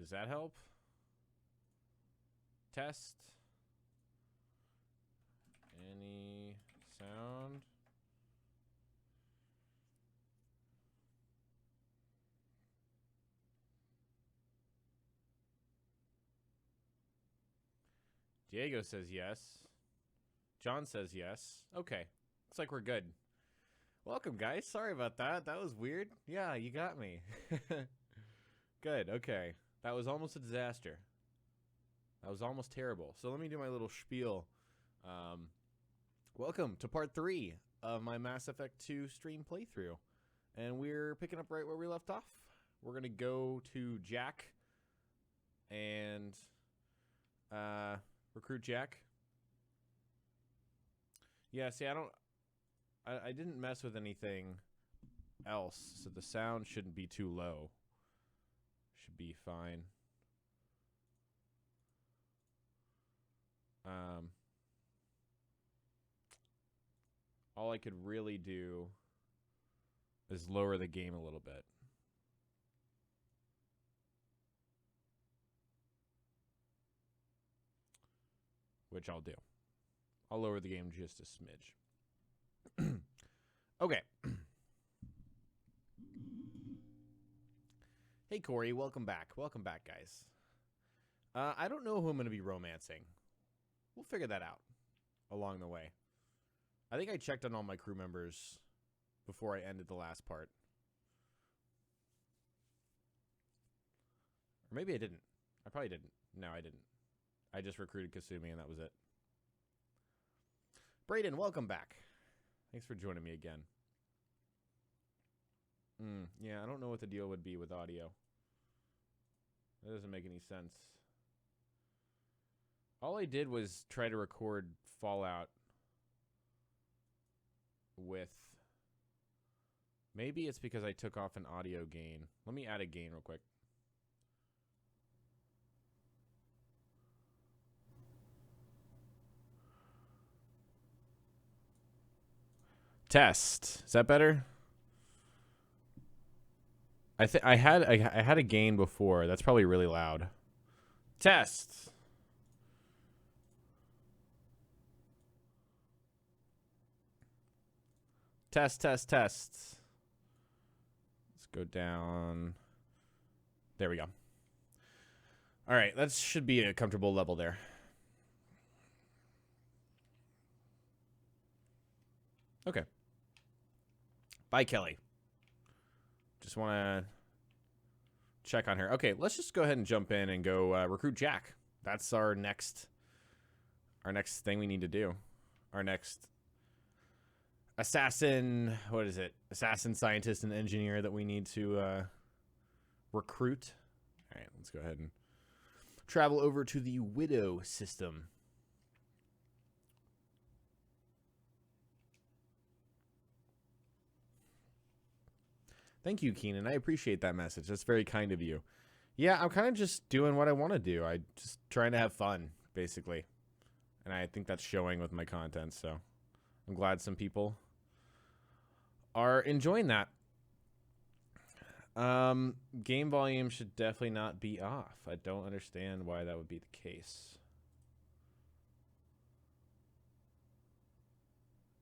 Does that help? Test. Any sound? Diego says yes. John says yes. Okay. Looks like we're good. Welcome, guys. Sorry about that. That was weird. Yeah, you got me. Good. Okay. That was almost a disaster. That was almost terrible. So let me do my little spiel. Welcome to part 3 of my Mass Effect 2 stream playthrough. And we're picking up right where we left off. We're going to go to Jack and recruit Jack. Yeah, see, I didn't mess with anything else, so the sound shouldn't be too low. Should be fine. All I could really do is lower the game a little bit. Which I'll do. I'll lower the game just a smidge. Okay. Hey, Corey. Welcome back. Welcome back, guys. I don't know who I'm going to be romancing. We'll figure that out along the way. I think I checked on all my crew members before I ended the last part. Or maybe I didn't. I probably didn't. No, I didn't. I just recruited Kasumi and that was it. Brayden, welcome back. Thanks for joining me again. Yeah, I don't know what the deal would be with audio. That doesn't make any sense. All I did was try to record Fallout with... Maybe it's because I took off an audio gain. Let me add a gain real quick. Test. Is that better? I had a gain before. That's probably really loud. Test. Test. Let's go down. There we go. All right, that should be a comfortable level there. Okay. Bye, Kelly. Just want to check on her. Okay, let's just go ahead and jump in and go recruit Jack. That's our next thing we need to do. Our next assassin, what is it? Assassin, scientist, and engineer that we need to recruit. All right, let's go ahead and travel over to the Widow system. Thank you, Keenan. I appreciate that message. That's very kind of you. Yeah, I'm kind of just doing what I want to do. I'm just trying to have fun, basically. And I think that's showing with my content, so I'm glad some people are enjoying that. Game volume should definitely not be off. I don't understand why that would be the case.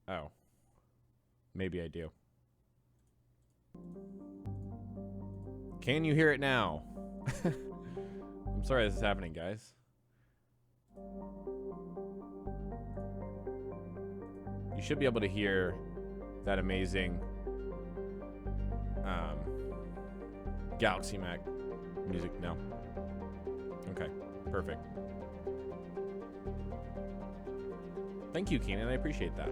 Oh. Maybe I do. Can you hear it now? I'm sorry this is happening, guys. You should be able to hear that amazing Galaxy Mac music now. Okay, perfect. Thank you, Keenan. I appreciate that.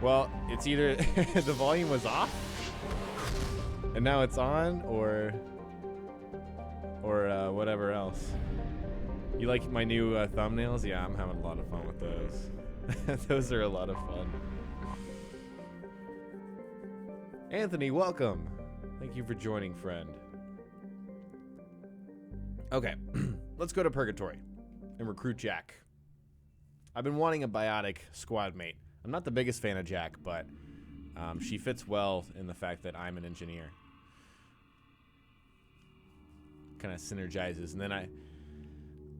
Well, it's either the volume was off and now it's on, or whatever else. You like my new thumbnails? Yeah, I'm having a lot of fun with those. Those are a lot of fun. Anthony, welcome. Thank you for joining, friend. Okay, let's go to Purgatory and recruit Jack. I've been wanting a biotic squad mate. I'm not the biggest fan of Jack, but she fits well in the fact that I'm an engineer. kind of synergizes. And then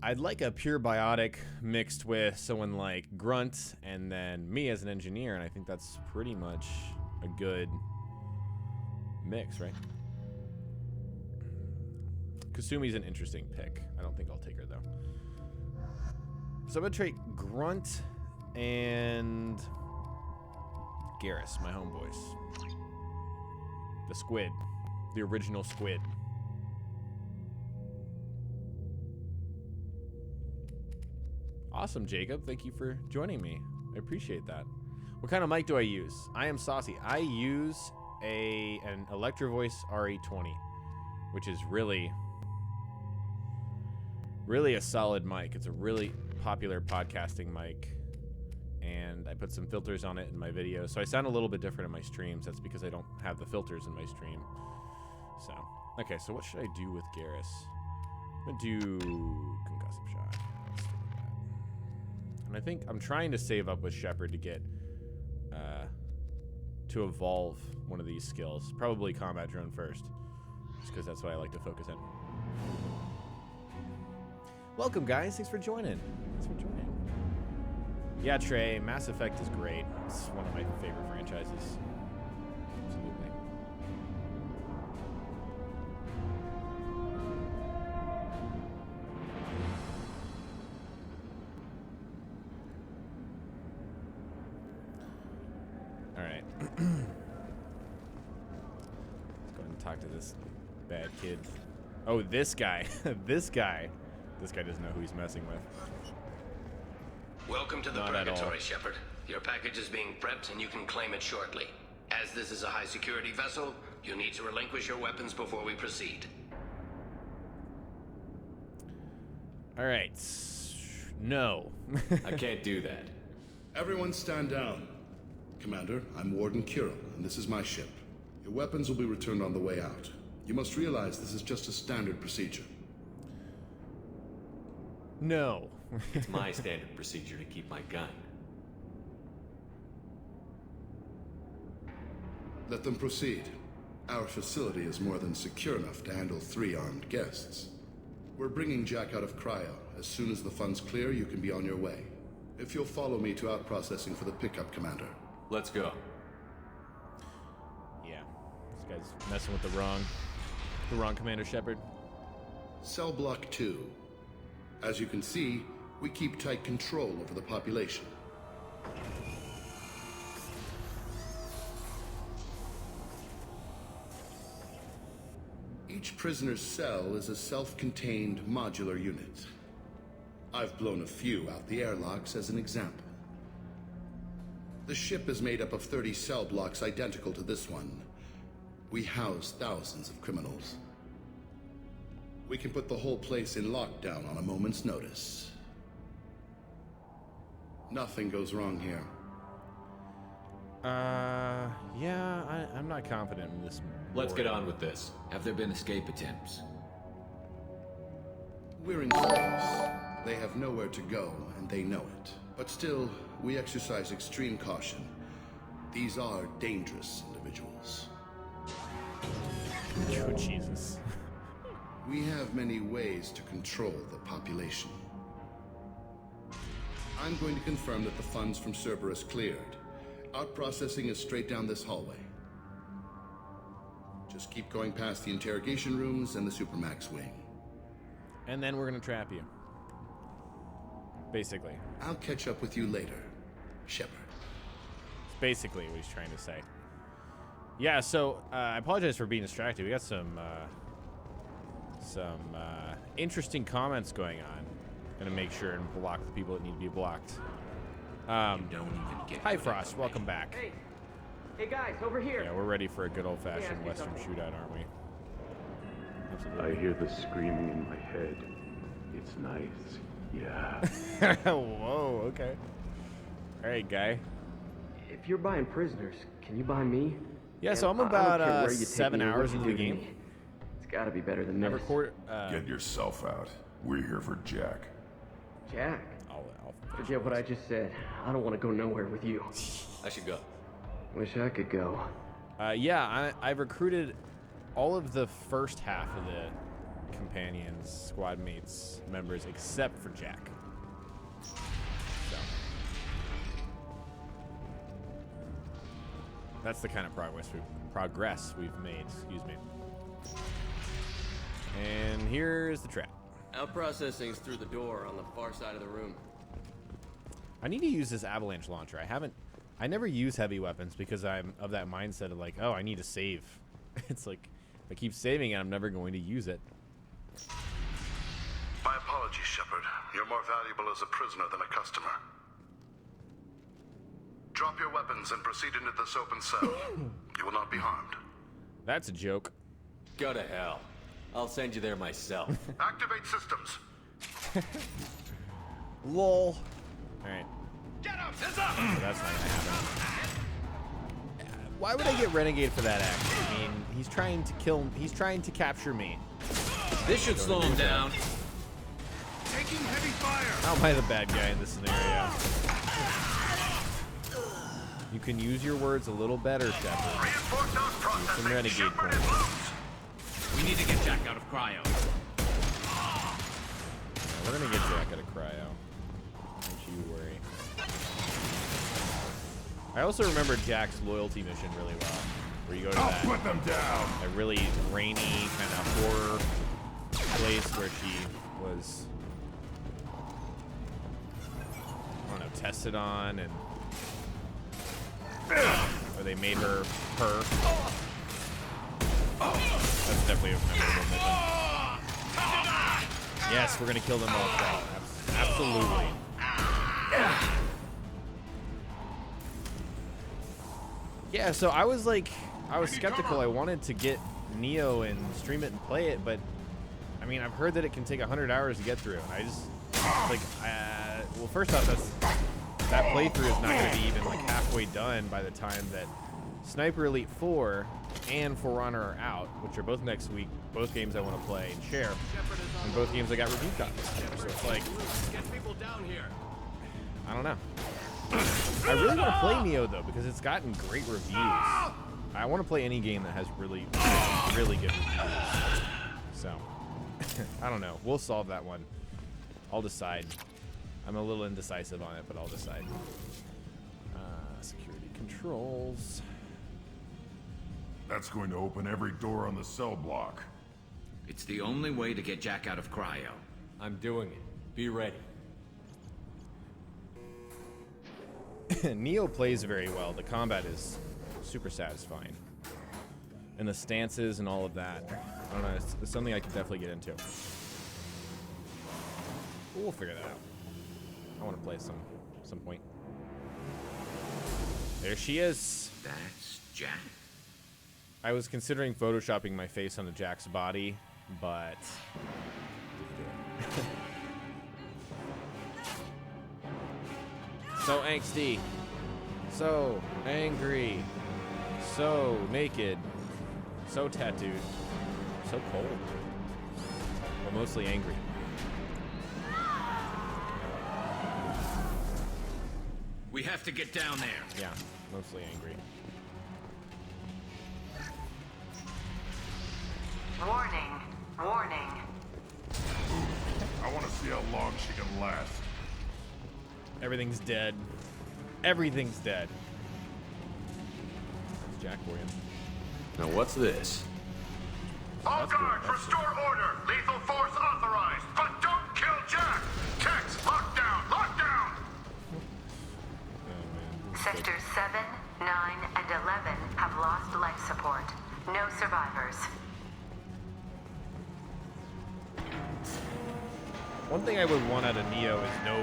I'd like a pure biotic mixed with someone like Grunt and then me as an engineer, and I think that's pretty much a good mix, right? Kasumi's an interesting pick. I don't think I'll take her, though. So I'm going to trade Grunt and Garrus, my homeboys. The squid. The original squid. Awesome, Jacob. Thank you for joining me. I appreciate that. What kind of mic do I use? I am saucy. I use an Electro Voice RE20, which is really a solid mic. It's a really popular podcasting mic, and I put some filters on it in my videos, so I sound a little bit different in my streams. That's because I don't have the filters in my stream. So, okay, so what should I do with Garrus? I'm gonna do concussive shot. Let's do that. And I think I'm trying to save up with Shepard to get to evolve one of these skills. Probably combat drone first, just because that's what I like to focus on. Welcome, guys. Thanks for joining. Yeah, Trey, Mass Effect is great. It's one of my favorite franchises. Absolutely. All right. Let's go ahead and talk to this bad kid. Oh, this guy. This guy doesn't know who he's messing with. Welcome to the Purgatory, Shepard. Your package is being prepped and you can claim it shortly. As this is a high security vessel, you need to relinquish your weapons before we proceed. All right. No. I can't do that. Everyone stand down. Commander, I'm Warden Kuril, and this is my ship. Your weapons will be returned on the way out. You must realize this is just a standard procedure. No. It's my standard procedure to keep my gun. Let them proceed. Our facility is more than secure enough to handle 3 armed guests. We're bringing Jack out of cryo. As soon as the funds clear, you can be on your way. If you'll follow me to out-processing for the pickup, Commander. Let's go. Yeah. This guy's messing with the wrong Commander Shepard. Cell Block 2. As you can see, we keep tight control over the population. Each prisoner's cell is a self-contained modular unit. I've blown a few out the airlocks as an example. The ship is made up of 30 cell blocks identical to this one. We house thousands of criminals. We can put the whole place in lockdown on a moment's notice. Nothing goes wrong here. Yeah, I'm not confident in this. Let's get on with this. Have there been escape attempts? We're in space. They have nowhere to go, and they know it. But still, we exercise extreme caution. These are dangerous individuals. Oh, Jesus. We have many ways to control the population. I'm going to confirm that the funds from Cerberus cleared. Out-processing is straight down this hallway. Just keep going past the interrogation rooms and the Supermax wing. And then we're gonna trap you. Basically. I'll catch up with you later, Shepard. It's basically what he's trying to say. Yeah, so I apologize for being distracted. We got some interesting comments going on. Gonna make sure and block the people that need to be blocked. Don't even get Hi, Frost. Welcome back. Hey guys, over here. Yeah, we're ready for a good old-fashioned Western shootout, aren't we? Absolutely. I hear the screaming in my head. It's nice. Yeah. Whoa, okay. All right, guy. If you're buying prisoners, can you buy me? Yeah, so I'm I don't care about where you take 7 me or hours what into you the do to game. me. It's gotta be better than I this. record. Get yourself out. We're here for Jack. Jack, I'll forget what I just said. I don't want to go nowhere with you. I should go. Wish I could go. Yeah, I've recruited all of the first half of companions, squad mates, members, except for Jack. So that's the kind of progress we've made. Excuse me. And here's the trap. Our processing's through the door on the far side of the room. I need to use this avalanche launcher. I never use heavy weapons because I'm of that mindset of like, oh, I need to save. It's like, if I keep saving it, I'm never going to use it. My apologies, Shepard. You're more valuable as a prisoner than a customer. Drop your weapons and proceed into this open cell. You will not be harmed. That's a joke. Go to hell. I'll send you there myself. Activate systems. Lol. Alright. Get him! So that's not gonna happen. Why would I get Renegade for that act? I mean, he's trying to capture me. This should slow him down. Taking heavy fire. How am I the bad guy in this scenario? You can use your words a little better, Shepard. Reinforce those processing. Some Renegade Shepard points. is loose. We need to get Jack out of cryo. Yeah, we're gonna get Jack out of cryo. Don't you worry. I also remember Jack's loyalty mission really well, where you go to Put them down. a really rainy kind of horror place where she was, I don't know, tested on, and where they made her. That's definitely a memorable mission. Yes, we're gonna kill them all. Absolutely. Yeah, so I was skeptical. I wanted to get Neo and stream it and play it, but I mean, I've heard that it can take 100 hours to get through. And I just well, first off, that playthrough is not going to be even like halfway done by the time that Sniper Elite 4 and For Honor are out, which are both next week. Both games I want to play and share, and both games I got review copies for. So it's like, Get people down here. I don't know. I really want to play Neo though because it's gotten great reviews. I want to play any game that has really, really good reviews. So I don't know. We'll solve that one. I'll decide. I'm a little indecisive on it, but I'll decide. Security controls. That's going to open every door on the cell block. It's the only way to get Jack out of cryo. I'm doing it. Be ready. Neo plays very well. The combat is super satisfying. And the stances and all of that. I don't know. It's something I could definitely get into. We'll figure that out. I want to play some point. There she is. That's Jack. I was considering photoshopping my face onto Jack's body, but so angsty, so angry, so naked, so tattooed, so cold, but mostly angry. We have to get down there. Yeah, mostly angry. Warning. Warning. I want to see how long she can last. Everything's dead. Everything's dead. That's Jack for you. Now what's this? All That's cool. guards, That's restore order. Lethal force authorized, but don't kill Jack. Text, lockdown, lockdown. Oh, man. Sectors 7, 9, and 11 have lost life support. No survivors. One thing I would want out of Neo is no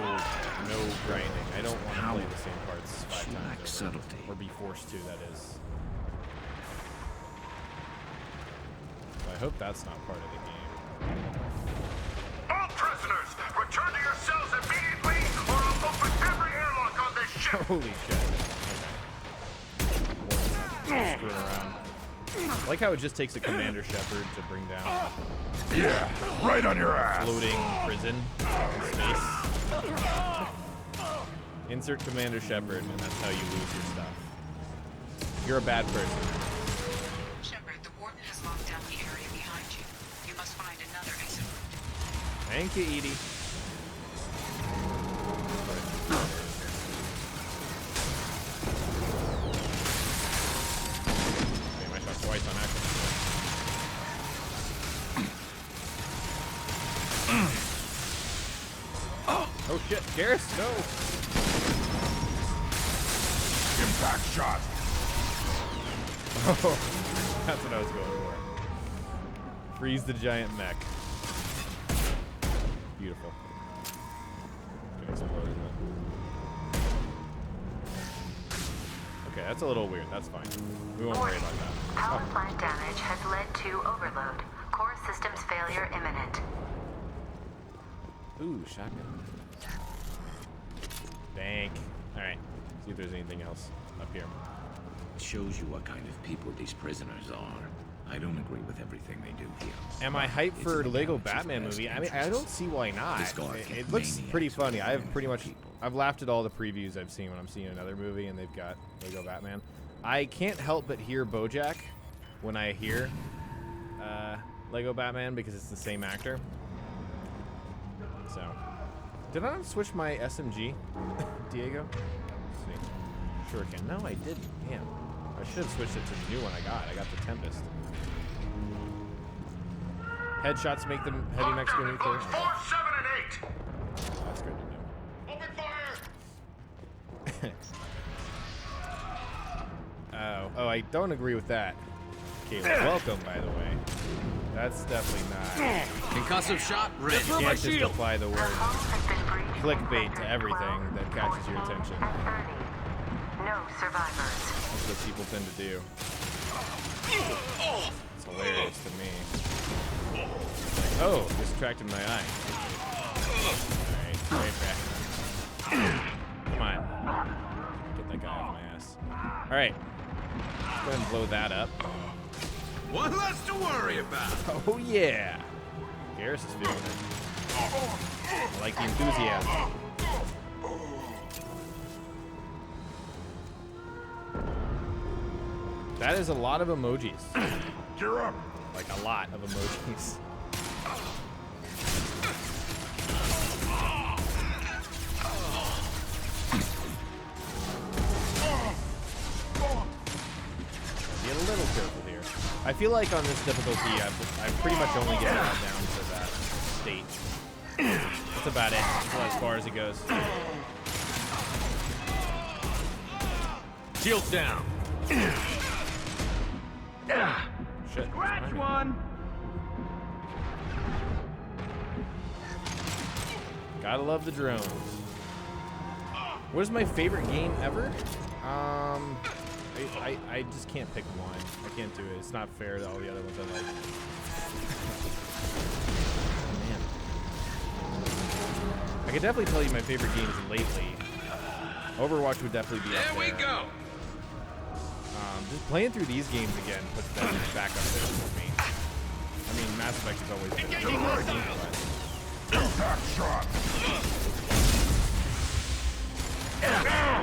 grinding. I don't want to play the same parts 5 She times lacks over. subtlety. Or be forced to, that is. So I hope that's not part of the game. All prisoners, return to your cells immediately, or I'll open every airlock on this ship. Holy shit. Okay. Screwing around. I like how it just takes a Commander Shepard to bring down Yeah, right on your ass. floating prison in space. Insert Commander Shepard, and that's how you lose your stuff. You're a bad person. Shepard, the Warden has locked down the area behind you. You must find another Thank you, Edie. Damn, I shot twice on accident. Oh shit, Garrus, no! Impact shot. Oh, that's what I was going for. Freeze the giant mech. Beautiful. Gonna explode, isn't it? Okay, that's a little weird. That's fine. We won't worry about that. Power plant damage has led to overload. Core systems failure imminent. Ooh, shotgun. Bank. Alright. See if there's anything else up here. It shows you what kind of people these prisoners are. I don't agree with everything they do here. Am I hyped It's for in the Lego galaxy's Batman best movie? I mean, I interests. don't see why not. This guard It kept looks maniacs pretty funny. from I've pretty much, people. I've laughed at all the previews I've seen when I'm seeing another movie and they've got Lego Batman. I can't help but hear BoJack when I hear Lego Batman because it's the same actor. So, did I not switch my SMG, Diego? Let's see. Sure can. No, I didn't. Damn. I should have switched it to the new one I got. I got the Tempest. Headshots make them heavy Mexican nuclear. 4, 7, and 8. That's good to Open fire. know. Oh, I don't agree with that. Caleb, welcome, by the way. That's definitely not. Concussive shot, You red. can't just apply the The word hull has been breached. clickbait to everything that catches your attention. At 30. No survivors. That's what people tend to do. It's hilarious to me. Oh, distracted my eye. Alright, right back. Come on. Get that guy off my ass. Alright. Let's go ahead and blow that up. One less to worry about. Oh yeah! Garrus is feeling it. I like the enthusiasm. That is a lot of emojis. Gear up. Like a lot of emojis. Be a little careful here. I feel like on this difficulty, I pretty much only get down to that state. That's about it. That's as far as it goes. Shields down. Shit. Scratch one! Gotta love the drones. What is my favorite game ever? I just can't pick one. I can't do it. It's not fair to all the other ones I like. Oh, man. I could definitely tell you my favorite games lately. Overwatch would definitely be up There there. we go. Just playing through these games again puts them back up there for me. I mean, Mass Effect has always been a favorite game, but... Impact shot.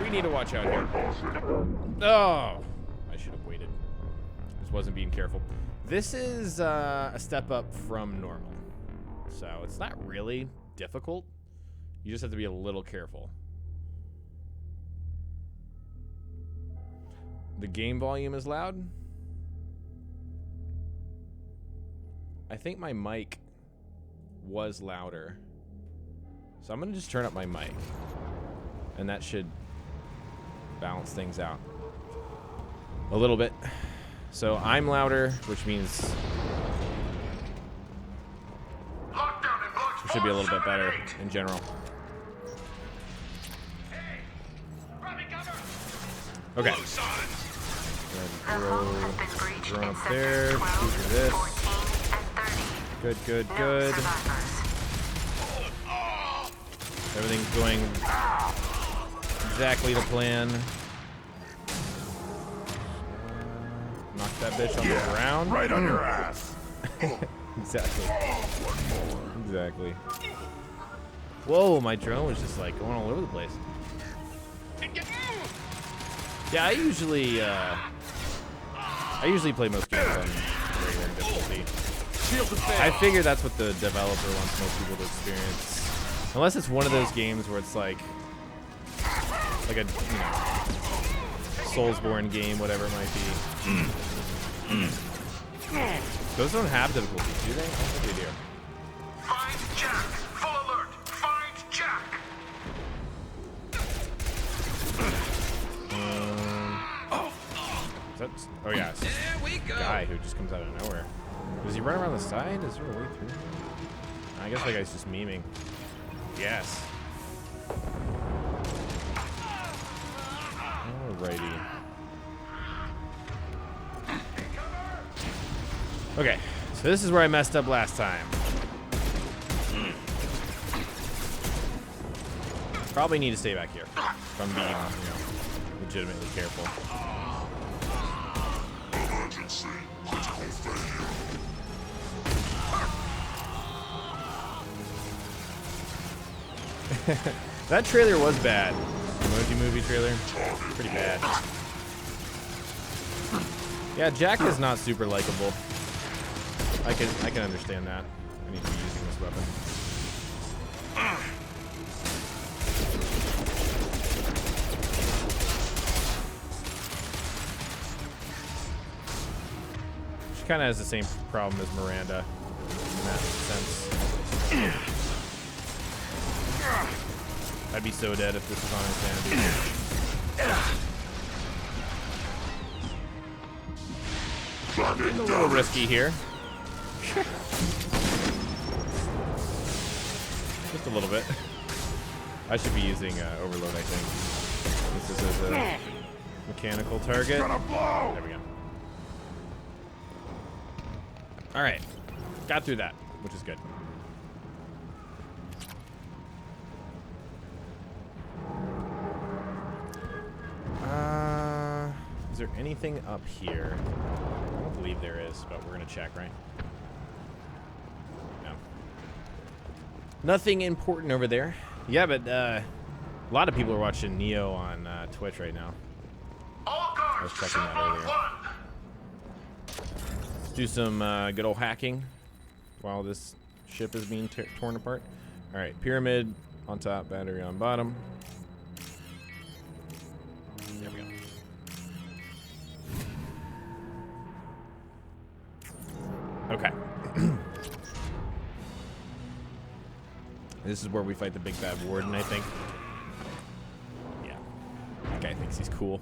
We need to watch out here. Oh! I should have waited. Just wasn't being careful. This is a step up from normal. So it's not really difficult. You just have to be a little careful. The game volume is loud. I think my mic was louder. So I'm going to just turn up my mic. And that should balance things out a little bit. So I'm louder, which means it should be a little bit better in general. Okay. The hull has been breached Drone in up sectors there. 12, Do this. 14, and 30. Good, good, No good. survivors. Everything's going exactly to plan. Knock that bitch on the ground. Right on your ass. Exactly. Exactly. Whoa, my drone was just like going all over the place. Yeah, I usually play most games on regular difficulty. Shields and fail. I figure that's what the developer wants most people to experience. Unless it's one of those games where it's like a, you know, Soulsborne game, whatever it might be. Those don't have difficulty, do they? I don't think they do. Find Jack! Full alert! Find Jack! Is that, oh yeah, it's this guy who just comes out of nowhere. Does he run around the side? Is there a way through? I guess that guy's just memeing. Yes. Alrighty. Okay, so this is where I messed up last time. Probably need to stay back here if I'm being, you know, legitimately careful. That trailer was bad. Emoji movie trailer, pretty bad. Yeah, Jack is not super likable. I can understand that. I need to be using this weapon. She kind of has the same problem as Miranda in that sense. I'd be so dead if this was on Insanity. A little risky here. Just a little bit. I should be using Overlord, I think. This is as a mechanical target. There we go. Alright. Got through that, which is good. Is there anything up here? I don't believe there is, but we're gonna check, right? No. Nothing important over there. Yeah, but a lot of people are watching Neo on Twitch right now. I was checking that earlier. Let's do some good old hacking while this ship is being torn apart. All right, pyramid on top, battery on bottom. There we go. Okay. This is where we fight the big bad warden, I think. Yeah. That guy thinks he's cool.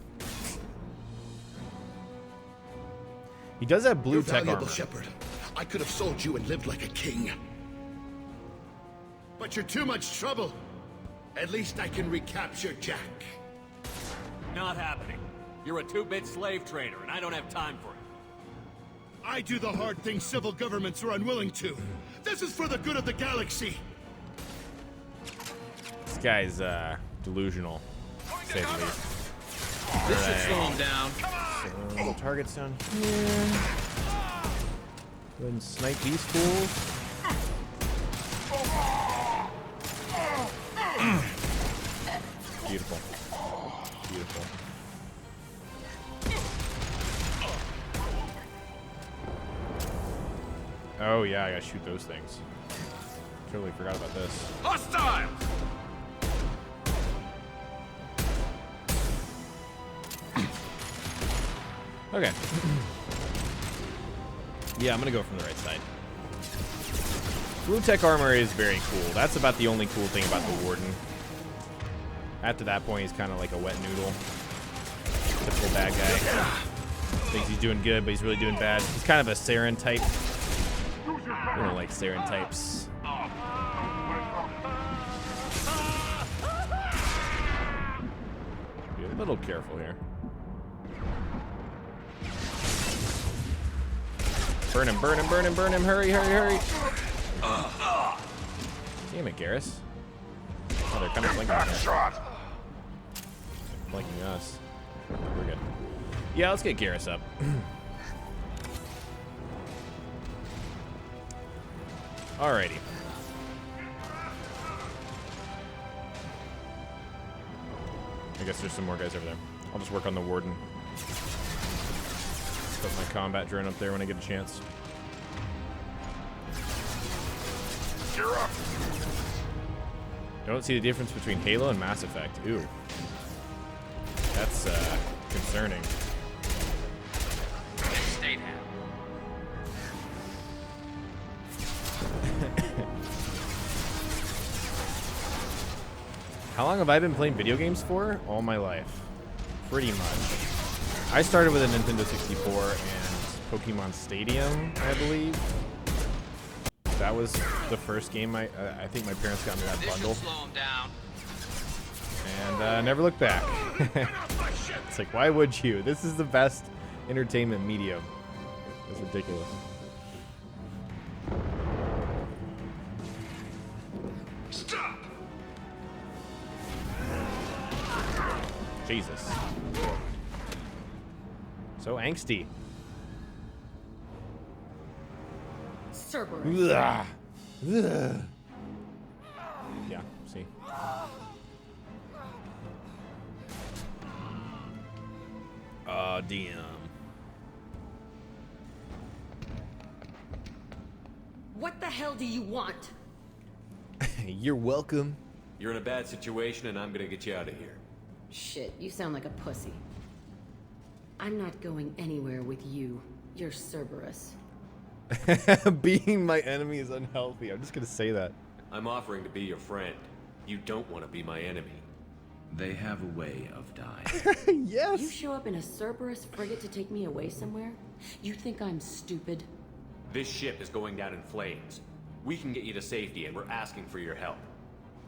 He does have blue tech armor. Shepard. I could have sold you and lived like a king. But you're too much trouble. At least I can recapture Jack. Not happening. You're a 2-bit slave trader, and I don't have time for it. I do the hard things civil governments are unwilling to. This is for the good of the galaxy. This guy's delusional, to say the least. This should slow him down. So, targets down here. Go ahead and snipe these fools. Beautiful. Beautiful. Oh yeah, I gotta shoot those things. Totally forgot about this. Hostile! Okay. Yeah, I'm gonna go from the right side. Blue tech armor is very cool. That's about the only cool thing about the Warden. After that point, he's kind of like a wet noodle. Typical bad guy. Thinks he's doing good, but he's really doing bad. He's kind of a Saren type. I don't like Saren types. Be a little careful here. Burn him, burn him, burn him, burn him. Hurry, hurry, hurry. Damn it, Garrus. Oh, they're kind of flanking us. Flanking us. We're good. Yeah, let's get Garrus up. Alrighty. I guess there's some more guys over there. I'll just work on the Warden. Put my combat drone up there when I get a chance. Gear up! Don't see the difference between Halo and Mass Effect. Ooh. That's, concerning. State hand. How long have I been playing video games for? All my life. Pretty much. I started with a Nintendo 64 and Pokemon Stadium, I believe. That was the first game I think my parents got me that bundle. Slow him down. And never looked back. It's like, why would you? This is the best entertainment medium. It's ridiculous. Stop! Jesus. So angsty. Cerberus. Ugh. Ugh. Yeah, see. Damn. What the hell do you want? You're welcome. You're in a bad situation, and I'm gonna get you out of here. Shit, you sound like a pussy. I'm not going anywhere with you. You're Cerberus. Being my enemy is unhealthy. I'm just gonna say that. I'm offering to be your friend. You don't want to be my enemy. They have a way of dying. Yes. You show up in a Cerberus frigate to take me away somewhere? You think I'm stupid? This ship is going down in flames. We can get you to safety, and we're asking for your help.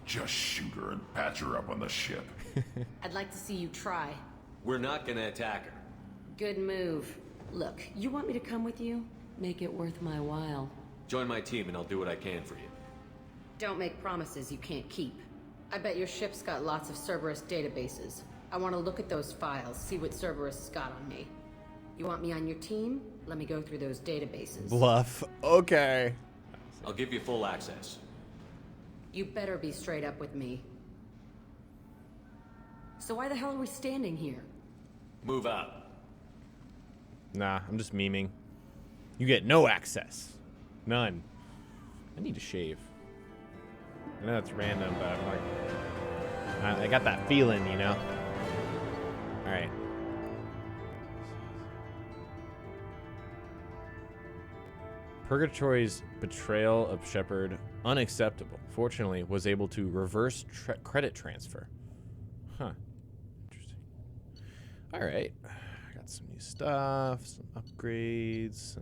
Just shoot her and patch her up on the ship. I'd like to see you try. We're not gonna attack her. Good move. Look, you want me to come with you? Make it worth my while. Join my team, and I'll do what I can for you. Don't make promises you can't keep. I bet your ship's got lots of Cerberus databases. I want to look at those files, see what Cerberus has got on me. You want me on your team? Let me go through those databases. Bluff. Okay. I'll give you full access. You better be straight up with me. So why the hell are we standing here? Move out. Nah, I'm just memeing. You get no access. None. I need to shave. I know that's random, but I'm like... I got that feeling, you know? Alright. Purgatory's betrayal of Shepard, unacceptable. Fortunately, was able to reverse credit transfer. Huh. Interesting. Alright. I got some new stuff, some upgrades,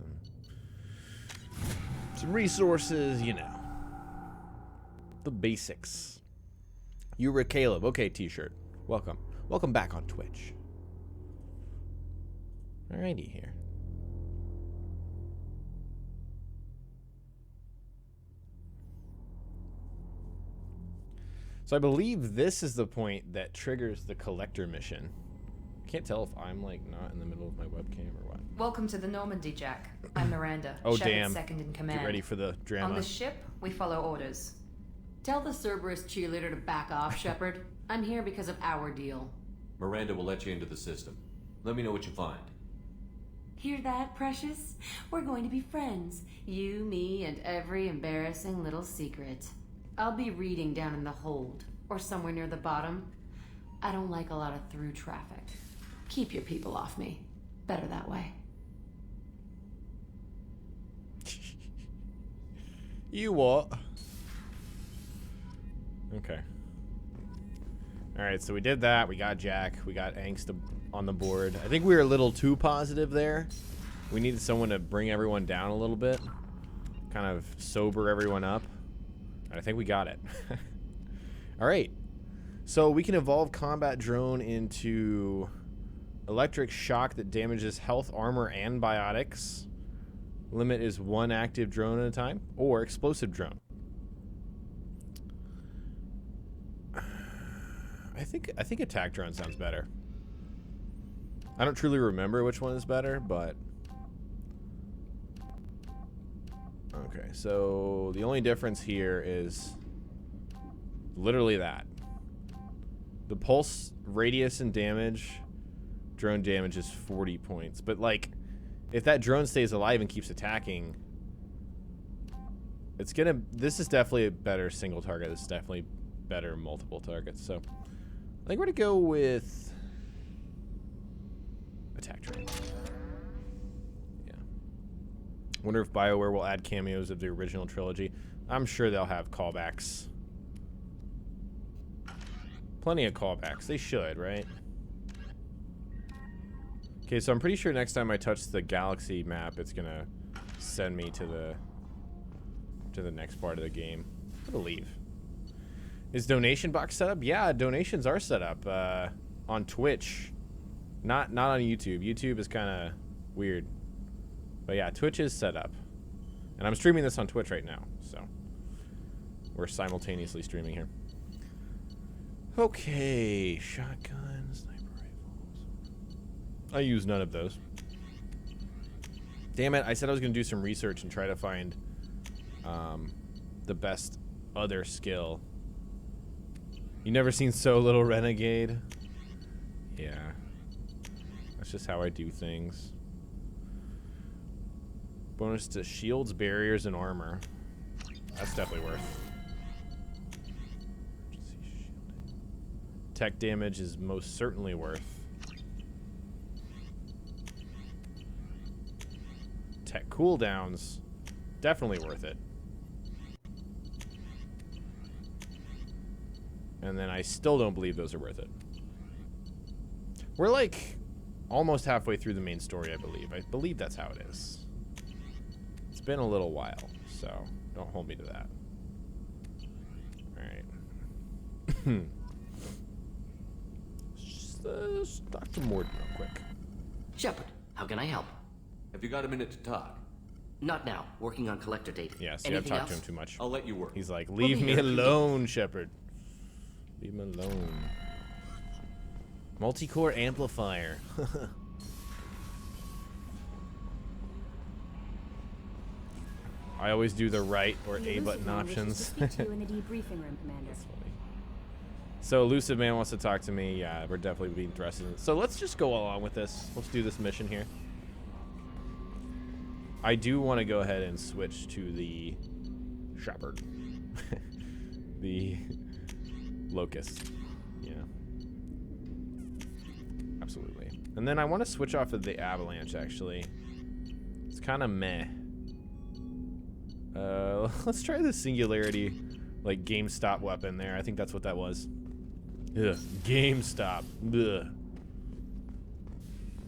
some resources, you know. The basics. You were Caleb. Okay, t-shirt. Welcome. Welcome back on Twitch. Alrighty here. So I believe this is the point that triggers the collector mission. Can't tell if I'm like not in the middle of my webcam or what. Welcome to the Normandy, Jack. I'm Miranda. Oh Shepard's damn. second in command. Get ready for the drama. On the ship, we follow orders. Tell the Cerberus cheerleader to back off, Shepard. I'm here because of our deal. Miranda will let you into the system. Let me know what you find. Hear that, Precious? We're going to be friends. You, me, and every embarrassing little secret. I'll be reading down in the hold, or somewhere near the bottom. I don't like a lot of through traffic. Keep your people off me. Better that way. You what? Okay. Alright, so we did that. We got Jack. We got Angst on the board. I think we were a little too positive there. We needed someone to bring everyone down a little bit. Kind of sober everyone up. And I think we got it. Alright. So we can evolve combat drone into electric shock that damages health, armor, and biotics. Limit is 1 active drone at a time. Or explosive drone. I think attack drone sounds better. I don't truly remember which one is better, but okay, so the only difference here is literally that. The pulse radius and damage, drone damage is 40 points. But like, if that drone stays alive and keeps attacking, It's gonna. This is definitely a better single target. This is definitely better multiple targets. So I think we're gonna go with attack train. Yeah. Wonder if BioWare will add cameos of the original trilogy. I'm sure they'll have callbacks. Plenty of callbacks. They should, right? Okay, so I'm pretty sure next time I touch the galaxy map, it's gonna send me to the next part of the game. I believe. Is donation box set up? Yeah, donations are set up on Twitch. Not on YouTube. YouTube is kind of weird. But yeah, Twitch is set up. And I'm streaming this on Twitch right now, so we're simultaneously streaming here. Okay, shotgun, sniper rifles. I use none of those. Damn it, I said I was going to do some research and try to find the best other skill. You never seen So Little Renegade? Yeah. That's just how I do things. Bonus to shields, barriers, and armor. That's definitely worth. Tech damage is most certainly worth. Tech cooldowns, definitely worth it. And then I still don't believe those are worth it. We're like almost halfway through the main story, I believe. I believe that's how it is. It's been a little while, so don't hold me to that. Alright. Let's talk to Morden real quick. Shepard, how can I help? Have you got a minute to talk? Not now. Working on collector data. Yeah, see, I've talked to him too much. I'll let you work. He's like, leave me alone, Shepard. Leave me alone. Multi-core amplifier. I always do the right or A button options. To speak to you in the debriefing room, Commander. So Illusive Man wants to talk to me. Yeah, we're definitely being thrust in. So let's just go along with this. Let's do this mission here. I do want to go ahead and switch to the Shepard. The Locust. Yeah. Absolutely. And then I want to switch off of the Avalanche, actually. It's kind of meh. Let's try the Singularity, like, GameStop weapon there. I think that's what that was. Ugh. GameStop. Ugh.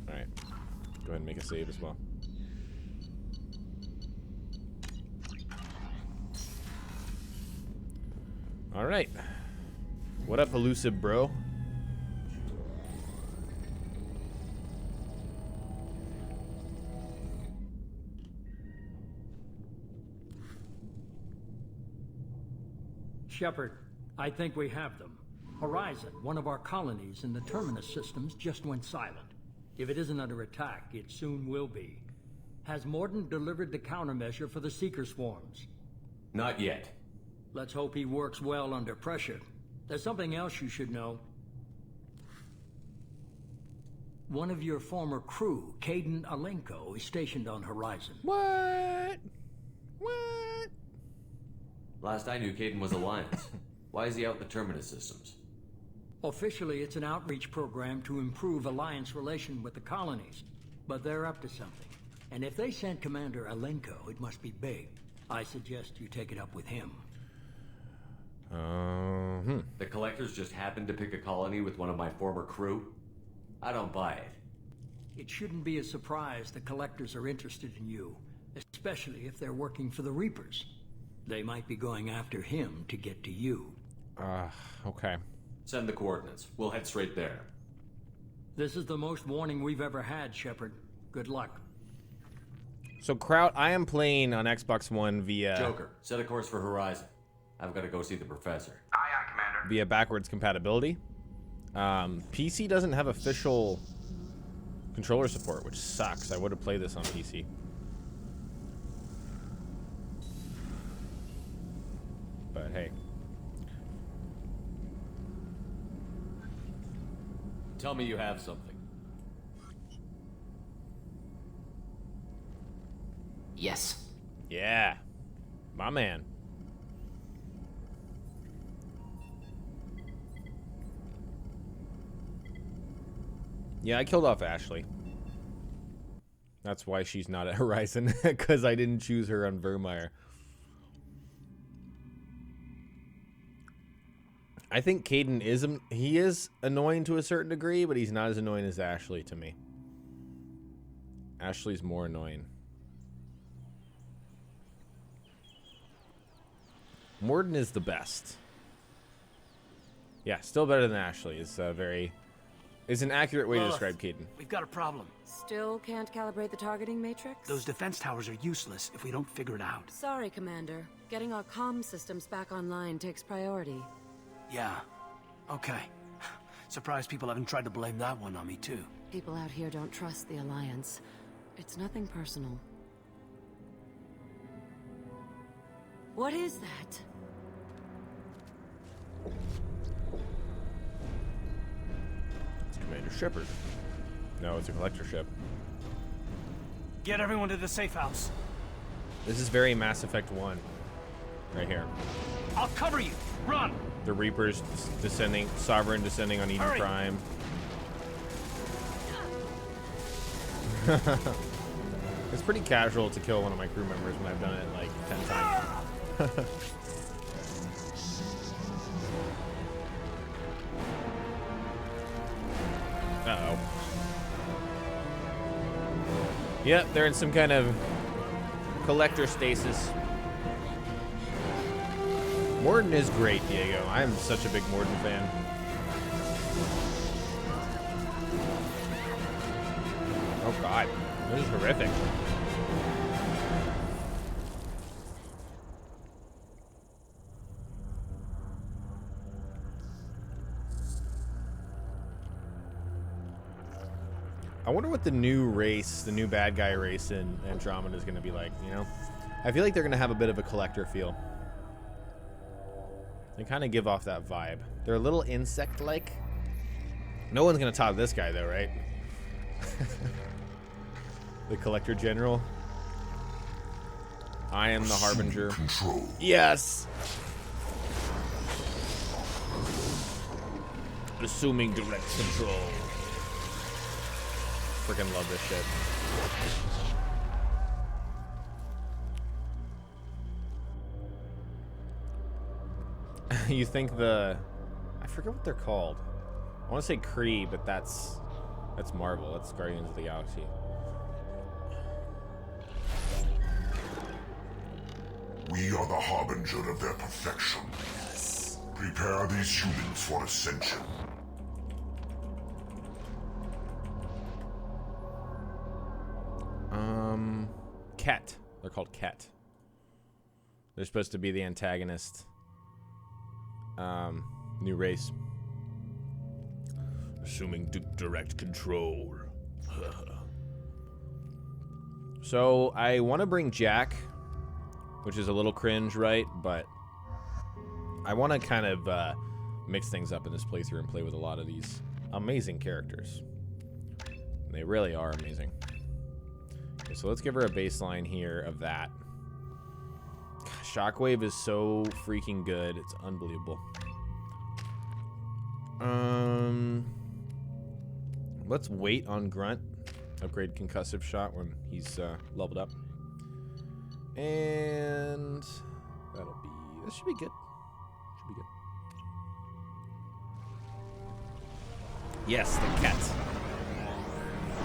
Alright. Go ahead and make a save as well. Alright. What up, Elusive bro? Shepard, I think we have them. Horizon, one of our colonies in the Terminus systems, just went silent. If it isn't under attack, it soon will be. Has Morden delivered the countermeasure for the Seeker swarms? Not yet. Let's hope he works well under pressure. There's something else you should know. One of your former crew, Kaidan Alenko, is stationed on Horizon. What? What? Last I knew, Kaidan was Alliance. Why is he out in the Terminus systems? Officially, it's an outreach program to improve Alliance relation with the colonies. But they're up to something. And if they sent Commander Alenko, it must be big. I suggest you take it up with him. The Collectors just happened to pick a colony with one of my former crew? I don't buy it. It shouldn't be a surprise the Collectors are interested in you, especially if they're working for the Reapers. They might be going after him to get to you. Okay. Send the coordinates. We'll head straight there. This is the most warning we've ever had, Shepard. Good luck. So, Kraut, I am playing on Xbox One via... Joker, set a course for Horizon. I've got to go see the professor. Aye, aye, Commander. Via backwards compatibility. PC doesn't have official controller support, which sucks. I would have played this on PC. But hey. Tell me you have something. Yes. Yeah. My man. Yeah, I killed off Ashley. That's why she's not at Horizon, because I didn't choose her on Vermeer. I think Kaidan is annoying to a certain degree, but he's not as annoying as Ashley to me. Ashley's more annoying. Warden is the best. Yeah, still better than Ashley. It's an accurate way to describe Kaidan. We've got a problem. Still can't calibrate the targeting matrix? Those defense towers are useless if we don't figure it out. Sorry, Commander. Getting our comm systems back online takes priority. Yeah. Okay. Surprised people haven't tried to blame that one on me, too. People out here don't trust the Alliance. It's nothing personal. What is that? It's Commander Shepard. No, it's a collector ship. Get everyone to the safe house. This is very Mass Effect 1. Right here. I'll cover you. Run! The Reapers descending, Sovereign descending on Eden Hurry. Prime. It's pretty casual to kill one of my crew members when I've done it like 10 times. Uh-oh. Yep, they're in some kind of collector stasis. Warden is great, Diego. I am such a big Warden fan. Oh god, this is horrific. I wonder what the new race, the new bad guy race in Andromeda is going to be like, you know? I feel like they're going to have a bit of a collector feel. They kind of give off that vibe. They're a little insect-like. No one's going to top this guy, though, right? The Collector General. I am the Harbinger. Control. Yes! Assuming direct control. Freaking love this shit. You think I forget what they're called. I want to say Kree, but that's Marvel. That's Guardians of the Galaxy. We are the harbinger of their perfection. Yes. Prepare these humans for ascension. Ket. They're called Ket. They're supposed to be the antagonist. New race. Assuming direct control. So I want to bring Jack, which is a little cringe, right? But I want to kind of mix things up in this playthrough and play with a lot of these amazing characters. They really are amazing. Okay, so let's give her a baseline here of that. Shockwave is so freaking good. It's unbelievable. Let's wait on Grunt. Upgrade concussive shot when he's leveled up. And this should be good. Should be good. Yes, the Ket.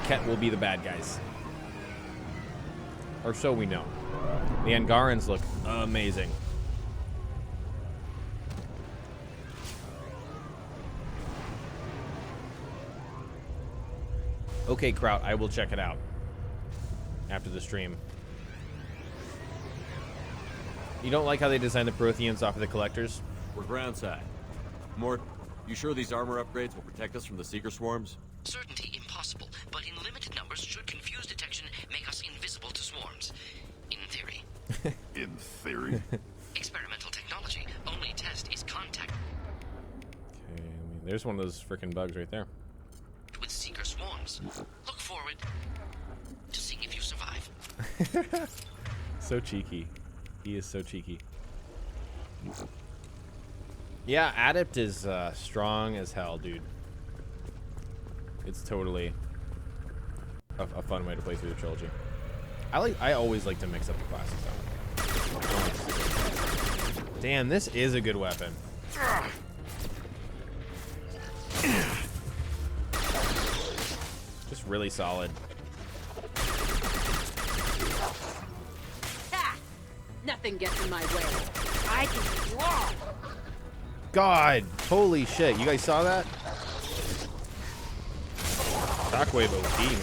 Ket will be the bad guys. Or so we know. The Angarans look amazing. Okay, Kraut, I will check it out after the stream. You don't like how they designed the Protheans off of the collectors? We're groundside. Mort, you sure these armor upgrades will protect us from the Seeker swarms? Certainty impossible, but in limited numbers should confuse detection make us invisible to swarms. In theory. In theory? Experimental technology. Only test is contact. Okay, I mean, there's one of those freaking bugs right there. With Seeker swarms. Look forward to seeing if you survive. So cheeky. He is so cheeky. Yeah, Adept is strong as hell, dude. It's totally a fun way to play through the trilogy. I always like to mix up the classes though. Damn, this is a good weapon. Just really solid. Ha! Nothing gets in my way. I can hit you all. God, holy shit! You guys saw that? Shockwave OP, man.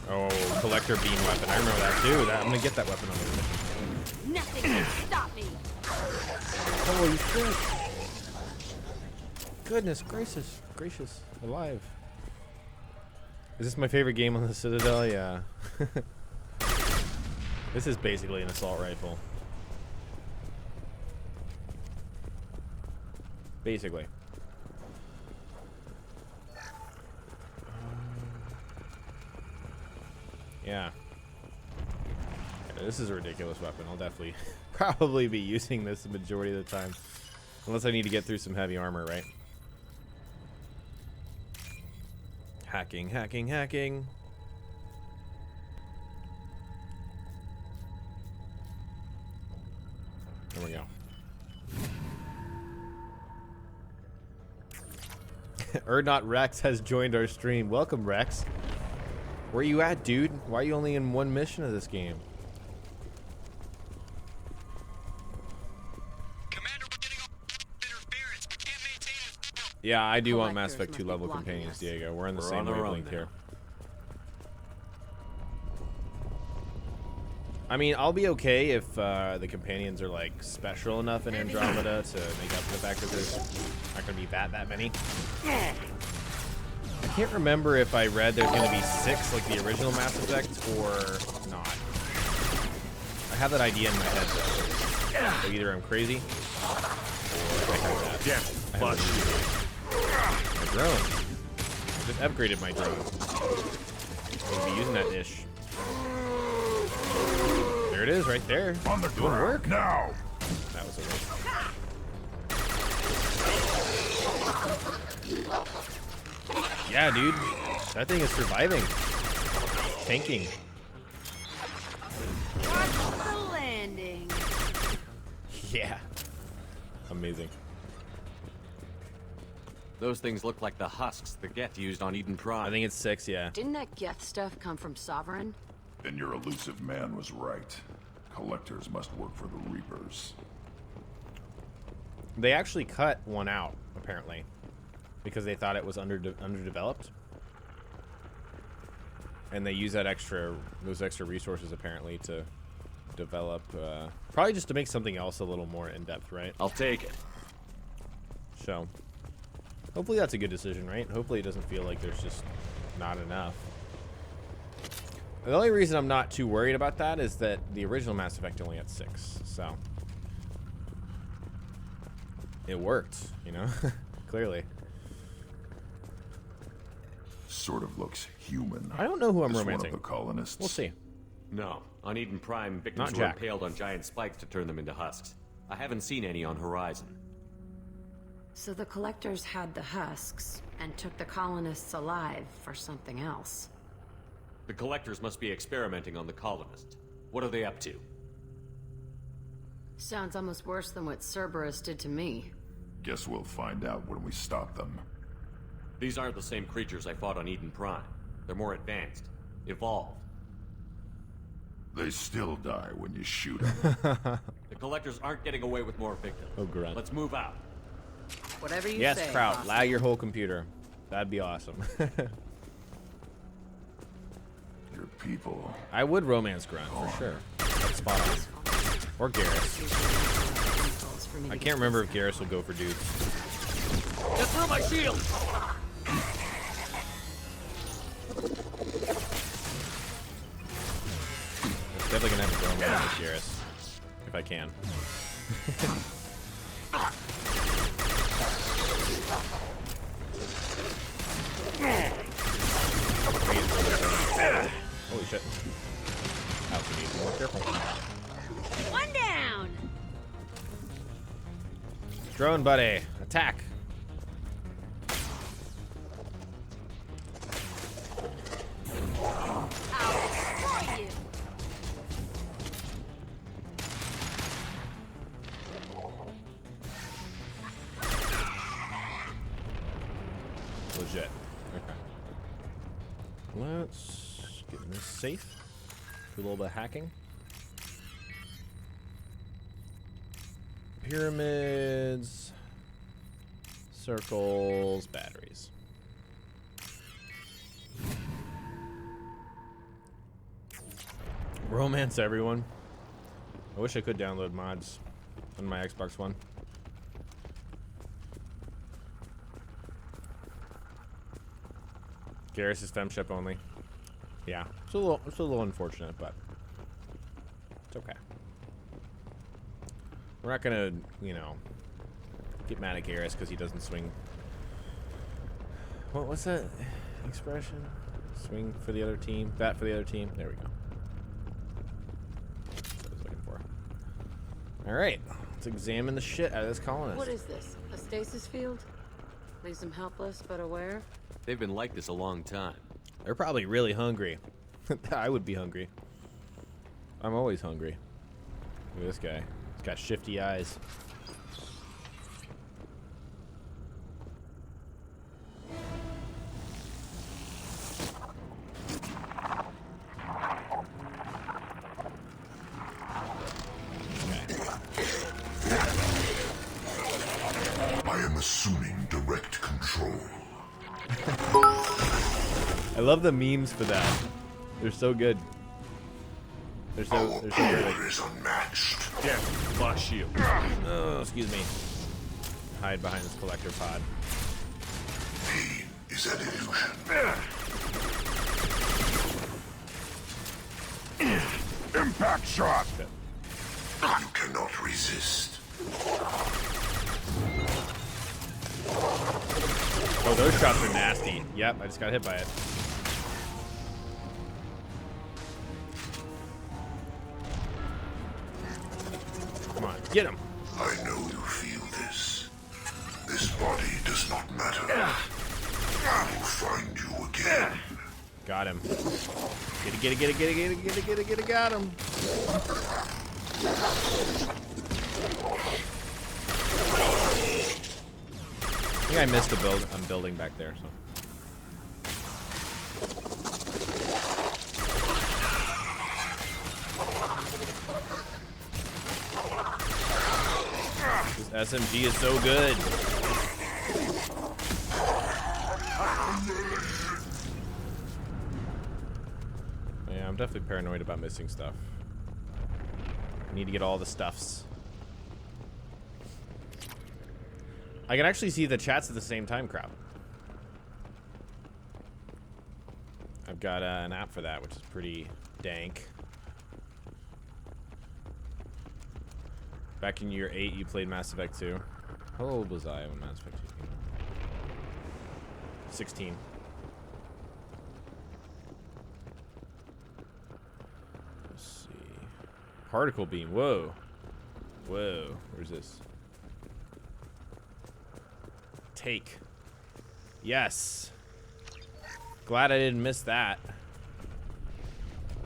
Oh, collector beam weapon. I remember that too. I'm gonna get that weapon on the mission. Nothing can stop me. Holy shit! Goodness gracious, alive. Is this my favorite game on the Citadel? Yeah. This is basically an assault rifle. Basically. Yeah. This is a ridiculous weapon. I'll definitely probably be using this the majority of the time. Unless I need to get through some heavy armor, right? Hacking, hacking, hacking. There we go. Erdnot Rex has joined our stream. Welcome, Rex. Where you at, dude? Why are you only in one mission of this game? Commander, we're getting interference. We can't maintain it. Yeah, I do want Mass Effect 2 level companions, Diego. We're on the same wavelength here. I mean, I'll be okay if the companions are like special enough in Andromeda to make up for the fact that there's not going to be that many. I can't remember if I read there's going to be 6 like the original Mass Effect or not. I have that idea in my head though. So either I'm crazy or I heard that. Yeah, my drone. I just upgraded my drone. I'll be using that dish. There it is, right there. On the doing work now. That was a waste. Yeah, dude, that thing is surviving. Tanking. Watch the landing. Yeah. Amazing. Those things look like the husks the Geth used on Eden Prime. I think it's 6, yeah. Didn't that Geth stuff come from Sovereign? Then your Illusive Man was right. Collectors must work for the Reapers. They actually cut one out, apparently, because they thought it was underdeveloped. And they use that those extra resources apparently to develop, probably just to make something else a little more in depth, right? I'll take it. So, hopefully that's a good decision, right? Hopefully it doesn't feel like there's just not enough. The only reason I'm not too worried about that is that the original Mass Effect only had 6, so it worked, you know, clearly. Sort of looks human. I don't know who I'm This romancing. One of the colonists. We'll see. No, on Eden Prime, victims Not were Jack. impaled on giant spikes to turn them into husks. I haven't seen any on Horizon. So the collectors had the husks and took the colonists alive for something else. The collectors must be experimenting on the colonists. What are they up to? Sounds almost worse than what Cerberus did to me. Guess we'll find out when we stop them. These aren't the same creatures I fought on Eden Prime. They're more advanced, evolved. They still die when you shoot them. The collectors aren't getting away with more victims. Oh, grunt. Let's move out. Whatever you Yes, say. Kraut, boss. lag your whole computer. That'd be awesome. Your people. I would romance Grunt for sure. That's spot on. Or Garrus. I can't remember if Garrus will go for dudes. Get through my shield! It's definitely gonna have to romance with Garrus. If I can. Wait for the Holy shit. I also need to be more careful. One down. Drone buddy, attack. I'll destroy you. Legit. Okay. Let's get in this safe. Do a little bit of hacking. Pyramids. Circles. Batteries. Romance everyone. I wish I could download mods on my Xbox One. Garrus is femship only. Yeah, it's a little unfortunate, but it's okay. We're not gonna, you know, get mad at Garrus because he doesn't swing. What's that expression? Swing for the other team, bat for the other team. There we go. That's what I was looking for. All right, let's examine the shit out of this colonist. What is this? A stasis field? Leaves them helpless but aware? They've been like this a long time. They're probably really hungry. I would be hungry. I'm always hungry. Look at this guy. He's got shifty eyes. I am assuming direct control. I love the memes for that. They're so good. They're so perfect. Is unmatched. Yeah, lost shield. Oh, excuse me. Hide behind this collector pod. Pain is an illusion. Impact shot. Good. You cannot resist. Oh, those shots are nasty. Yep, I just got hit by it. Come on, get him. I know you feel this. This body does not matter. I will find you again. Got him. Get it, got him. I think I missed a build. I'm building back there, so. This SMG is so good. Yeah, I'm definitely paranoid about missing stuff. I need to get all the stuffs. I can actually see the chats at the same time, crowd. I've got an app for that, which is pretty dank. Back in year 8, you played Mass Effect 2. How old was I when Mass Effect 2 came out? 16. Let's see. Particle beam. Whoa. Whoa. Where's this? Take. Yes. Glad I didn't miss that.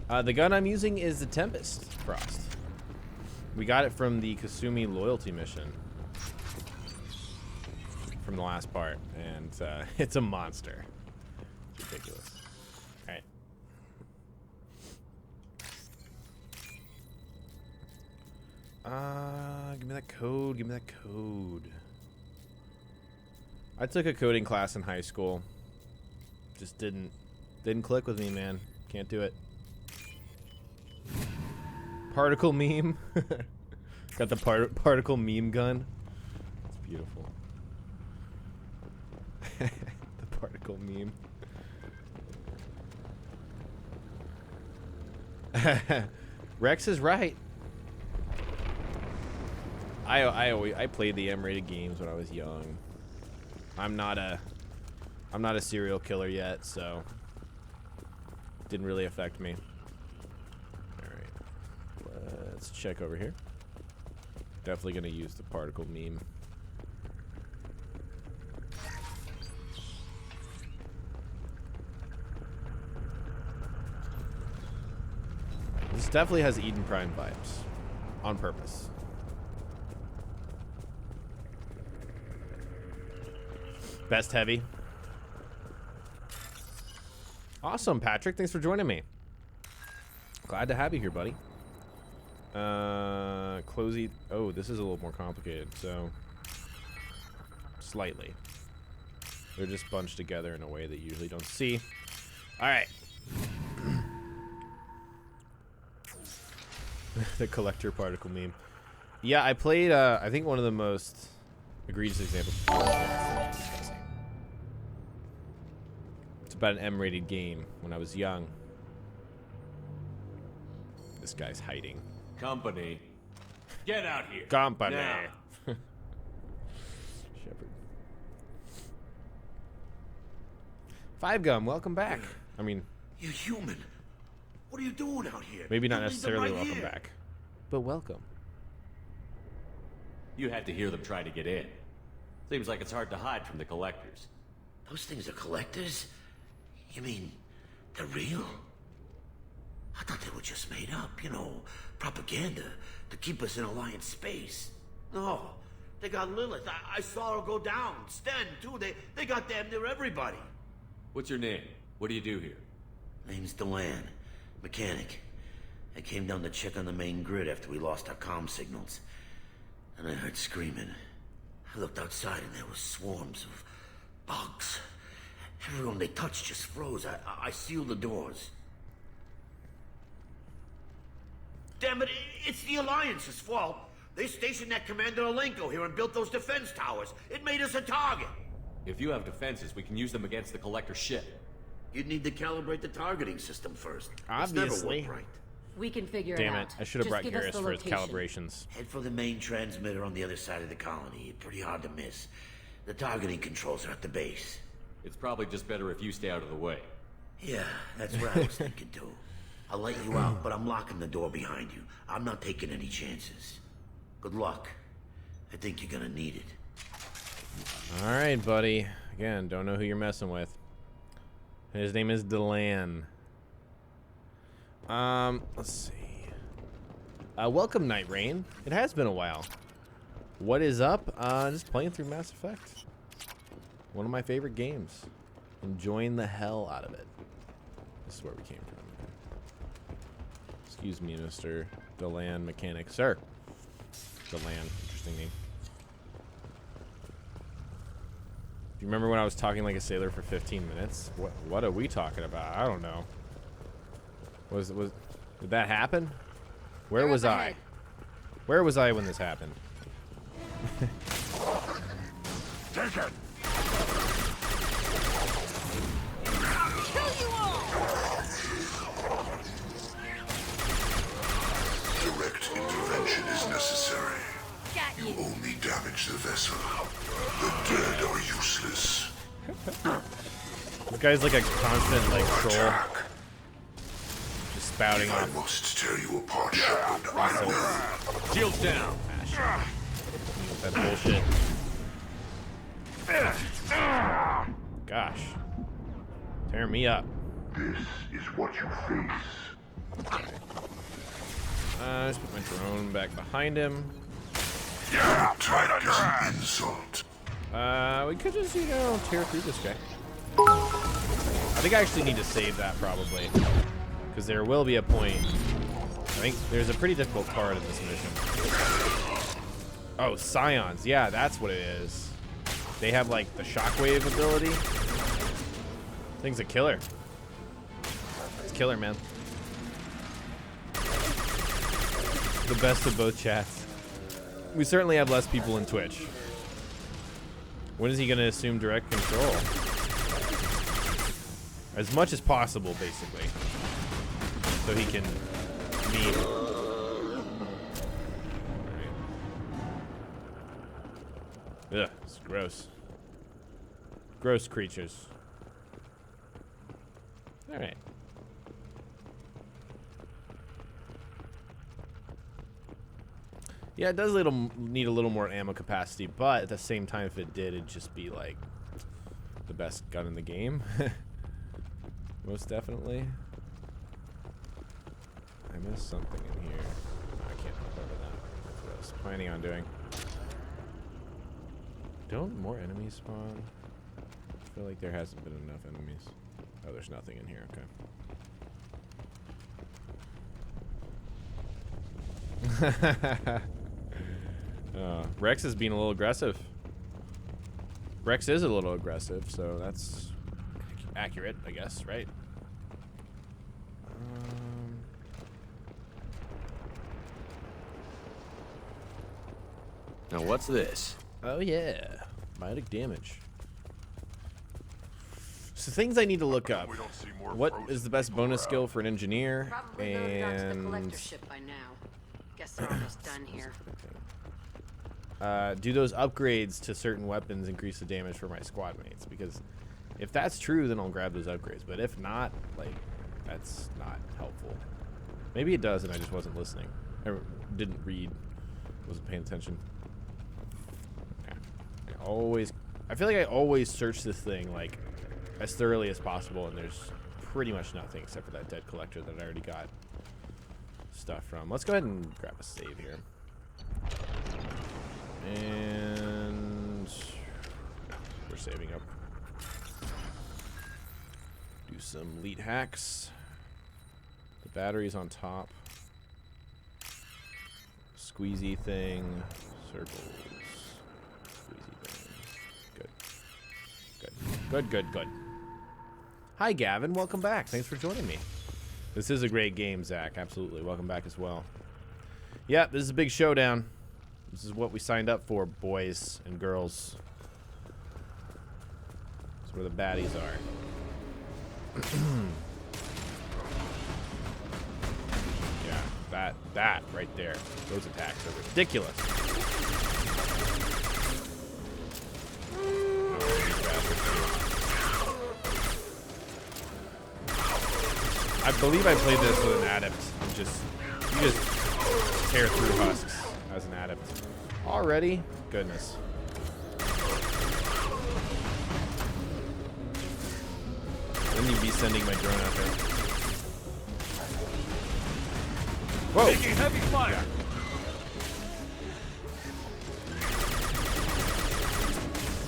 The gun I'm using is the Tempest Frost. We got it from the Kasumi loyalty mission from the last part, and it's a monster. It's ridiculous. All right. Give me that code. Give me that code. I took a coding class in high school. Just didn't click with me, man. Can't do it. Particle meme. Got the particle meme gun. It's beautiful. The particle meme. Rex is right. I played the M-rated games when I was young. I'm not a serial killer yet, so Didn't really affect me. Alright. Let's check over here. Definitely gonna use the particle meme. This definitely has Eden Prime vibes. On purpose. Best heavy. Awesome, Patrick. Thanks for joining me. Glad to have you here, buddy. Closey. Oh, this is a little more complicated, so. Slightly. They're just bunched together in a way that you usually don't see. Alright. The collector particle meme. Yeah, I played, I think one of the most egregious examples. It's about an M-rated game when I was young. This guy's hiding. Company. Get out here. Company. Now. Shepard. Five Gum, welcome back. I mean, you human. What are you doing out here? Maybe not You leave them necessarily right welcome here. back, but welcome. You had to hear them try to get in. Seems like it's hard to hide from the collectors. Those things are collectors? You mean they're real? I thought they were just made up, you know, propaganda to keep us in Alliance space. No, they got Lilith. I saw her go down. Sten, too. They got damn near everybody. What's your name? What do you do here? Name's Delan. Mechanic. I came down to check on the main grid after we lost our comm signals. And I heard screaming. I looked outside and there were swarms of bugs. Everyone they touched just froze. I sealed the doors. Damn it, it's the Alliance's fault. They stationed that Commander Alenko here and built those defense towers. It made us a target. If you have defenses, we can use them against the collector ship. You'd need to calibrate the targeting system first. Obviously. It's never worked right. We can figure Damn it it. out. I should have Just brought give us Garrus the for his location. calibrations. Head for the main transmitter on the other side of the colony. Pretty hard to miss. The targeting controls are at the base. It's probably just better if you stay out of the way. Yeah, that's what I was thinking too. I'll let you out, but I'm locking the door behind you. I'm not taking any chances. Good luck. I think you're gonna need it. Alright, buddy. Again, don't know who you're messing with. His name is Delan. Let's see. Welcome, Night Rain. It has been a while. What is up? Just playing through Mass Effect. One of my favorite games. Enjoying the hell out of it. This is where we came from. Excuse me, Mr. Delan Mechanic. Sir. Delan. Interesting name. Do you remember when I was talking like a sailor for 15 minutes? What are we talking about? I don't know. Did that happen? Where was I? Where was I when this happened? Take it. I'll kill you all. Direct intervention is necessary. Got You only damage the vessel. The dead are useless. This guy's like a constant like troll. Just spouting I off. must tear you apart, Shepard. I will. Shields down. That bullshit. Gosh. Tear me up. This is what you face. Just put my drone back behind him. Yeah, try that as an insult. We could just, you know, tear through this guy. I think I actually need to save that probably. Because there will be a point. I think there's a pretty difficult part in this mission. Oh, scions. Yeah, that's what it is. They have like the shockwave ability. Thing's a killer. It's killer, man. The best of both chats. We certainly have less people in Twitch. When is he going to assume direct control? As much as possible, basically. So he can meme. Ugh, it's gross. Gross creatures. Alright. Yeah, it does need a little more ammo capacity, but at the same time, if it did, it'd just be like the best gun in the game. Most definitely. I missed something in here. No, I can't hop over that. That's what I was planning on doing. Don't more enemies spawn? I feel like there hasn't been enough enemies. Oh, there's nothing in here. Okay. Rex is being a little aggressive. Rex is a little aggressive, so that's accurate, I guess, right? Now what's this? Oh yeah, biotic damage. So things I need to look up. What is the best bonus skill for an engineer? Probably loaded onto the collector ship by now. Guess they're almost done here. Do those upgrades to certain weapons increase the damage for my squad mates? Because if that's true, then I'll grab those upgrades. But if not, like, that's not helpful. Maybe it does, and I just wasn't listening. I didn't read. Wasn't paying attention. Okay. I feel like I always search this thing like as thoroughly as possible, and there's pretty much nothing except for that dead collector that I already got stuff from. Let's go ahead and grab a save here. And we're saving up. Do some lead hacks. The battery's on top. Squeezy thing. Circles. Squeezy thing. Good. Good. Good, good, good. Hi, Gavin. Welcome back. Thanks for joining me. This is a great game, Zach. Absolutely. Welcome back as well. Yep, this is a big showdown. This is what we signed up for, boys and girls. That's where the baddies are. Yeah, that right there. Those attacks are ridiculous. I believe I played this with an adept. You just tear through husks as an adept. Already? Goodness. Then you'd be sending my drone out there. Whoa! Taking heavy fire!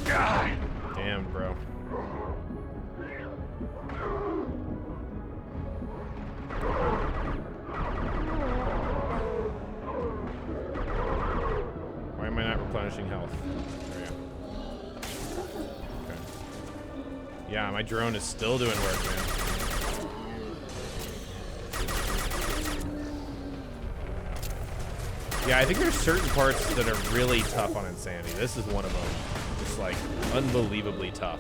Yeah. Damn, bro. Why am I not replenishing health? There we go. Okay. Yeah, my drone is still doing work, man. Yeah, I think there's certain parts that are really tough on Insanity. This is one of them. Just like unbelievably tough.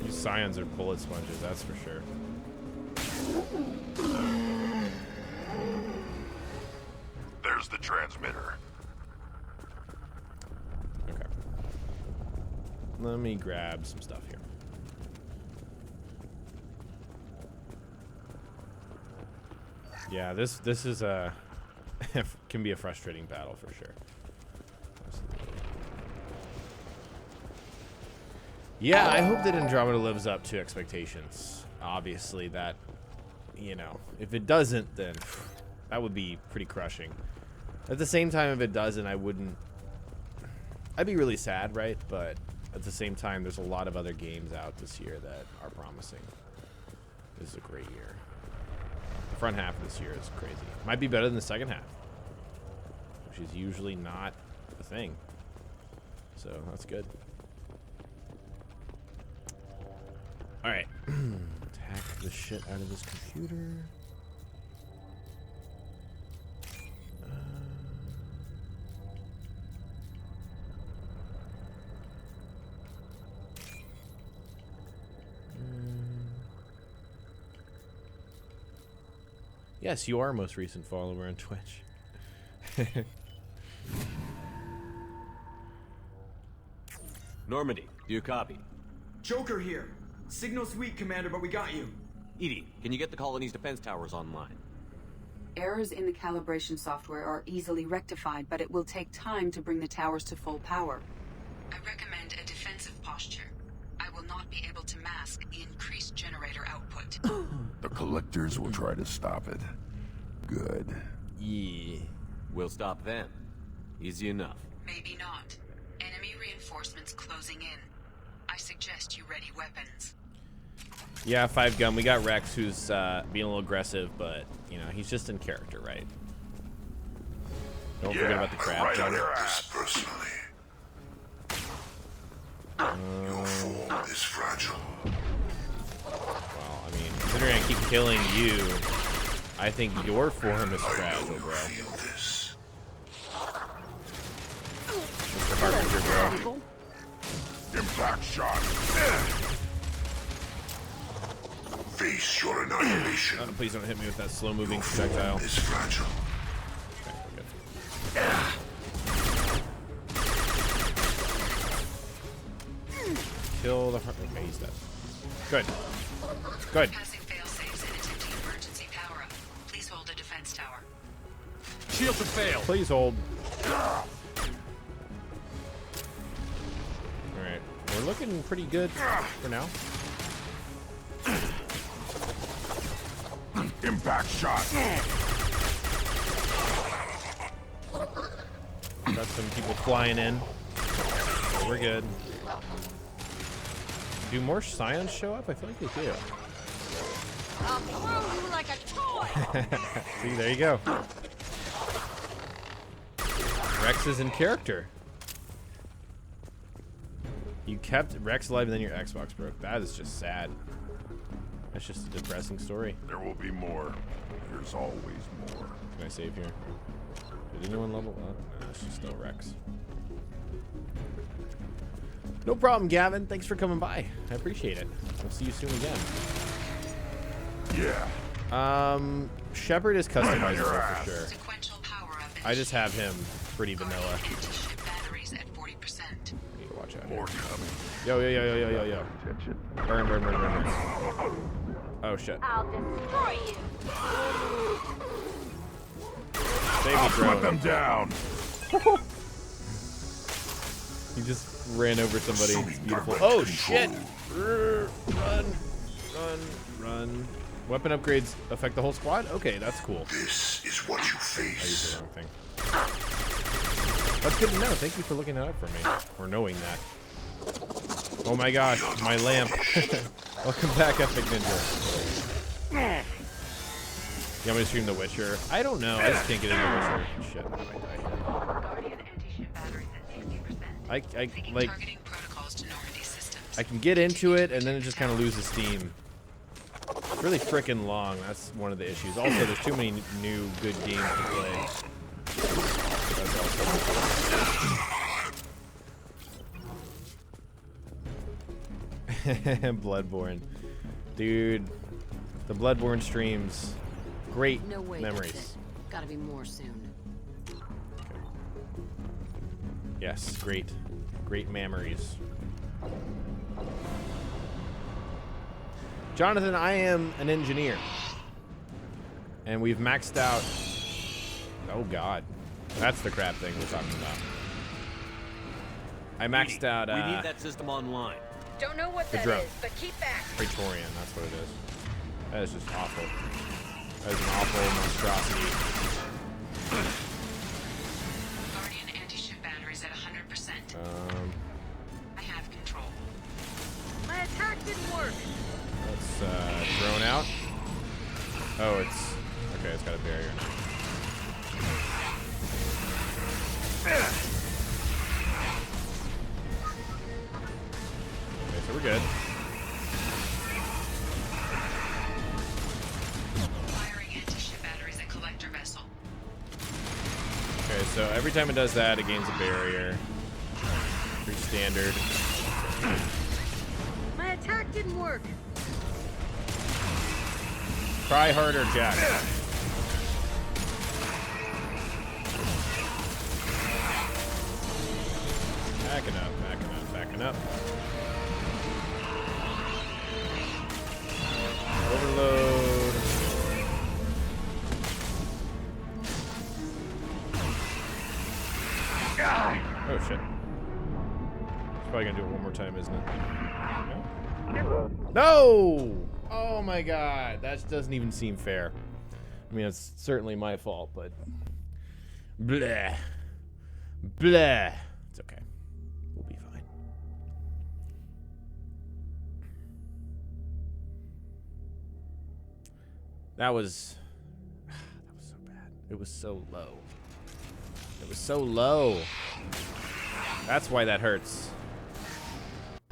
These scions are bullet sponges, that's for sure. There's the transmitter. Okay. Let me grab some stuff here. Yeah, this is a can be a frustrating battle for sure. Yeah, I hope that Andromeda lives up to expectations. Obviously, that, you know, if it doesn't, then that would be pretty crushing. At the same time, if it doesn't, I'd be really sad, right? But at the same time, there's a lot of other games out this year that are promising. This is a great year. The front half of this year is crazy. Might be better than the second half, which is usually not a thing. So that's good. All right, attack the shit out of this computer. Yes, you are most recent follower on Twitch. Normandy, do you copy? Joker here. Signal's weak, Commander, but we got you. Edie, can you get the colony's defense towers online? Errors in the calibration software are easily rectified, but it will take time to bring the towers to full power. I recommend a defensive posture. I will not be able to mask the increased generator output. The collectors will try to stop it. Good. Yeah. We'll stop them. Easy enough. Maybe not. Enemy reinforcements closing in. I suggest you ready weapons. Yeah, 5-gun. We got Rex, who's being a little aggressive, but, you know, he's just in character, right? Don't forget about the crab. Right on your ass. Personally. Your form is fragile. Well, I mean, considering I keep killing you, I think your form is fragile, bro. Mr. Harbinger, bro. Impact shot. Face your annihilation. Please don't hit me with that slow-moving projectile. Is fragile. Okay, good. Kill the... Okay, he's dead. Good. Good. Passing fail-safes and attempting emergency power-up. Please hold a defense tower. Shields have failed. Please hold. Alright. We're looking pretty good for now. Impact shot. Got some people flying in. We're good. Do more scions show up? I feel like they do. I'll throw you like a toy! See, there you go. Rex is in character. You kept Rex alive and then your Xbox broke. That is just sad. That's just a depressing story. There will be more. There's always more. Can I save here? Did anyone level up? No, it's just still Rex. No problem, Gavin. Thanks for coming by. I appreciate it. We'll see you soon again. Yeah. Shepard is customizable for sure. Sequential power-up. I just have him pretty vanilla. Anti-ship batteries at 40%. Need to watch out. More coming. Yo. Burn. Oh shit. I'll destroy you! Save me, I'll bro. put them down. He just ran over somebody. It's beautiful. Oh shit! Run. Weapon upgrades affect the whole squad? Okay, that's cool. This is what you face. I used the wrong thing. That's good to know. Thank you for looking that up for me. Or knowing that. Oh my gosh, my lamp. Welcome back, Epic Ninja. You want me to stream The Witcher? I don't know. I just can't get into The Witcher. Shit, I might die Guardian anti-ship batteries at 60%. here. I like. Targeting protocols to Normandy systems. I can get into it, and then it just kind of loses steam. It's really freaking long. That's one of the issues. Also, there's too many new good games to play. That's also Bloodborne. Dude, the Bloodborne streams. Great No way, memories. that's it. Gotta be more soon. Yes, great memories. Jonathan, I am an engineer. And we've maxed out... Oh, God. That's the crap thing we're talking about. I maxed out... we need that system online. Don't know what The that drone. is, but keep back. Praetorian, that's what it is. That is just awful. That is an awful monstrosity. Guardian anti-ship batteries at 100%. I have control. My attack didn't work. Let's drone out. Oh, it's... Okay, it's got a barrier now. Okay, so we're good. Firing anti-ship batteries at collector vessel. Okay, so every time it does that, it gains a barrier. Pretty standard. My attack didn't work. Try harder, Jack. Backing up. Overload. Probably gonna do it one more time, isn't it? No! Oh my god, that doesn't even seem fair. I mean, it's certainly my fault, but... Bleh. Bleh. It's okay. We'll be fine. That was so bad. It was so low. It was so low. That's why that hurts.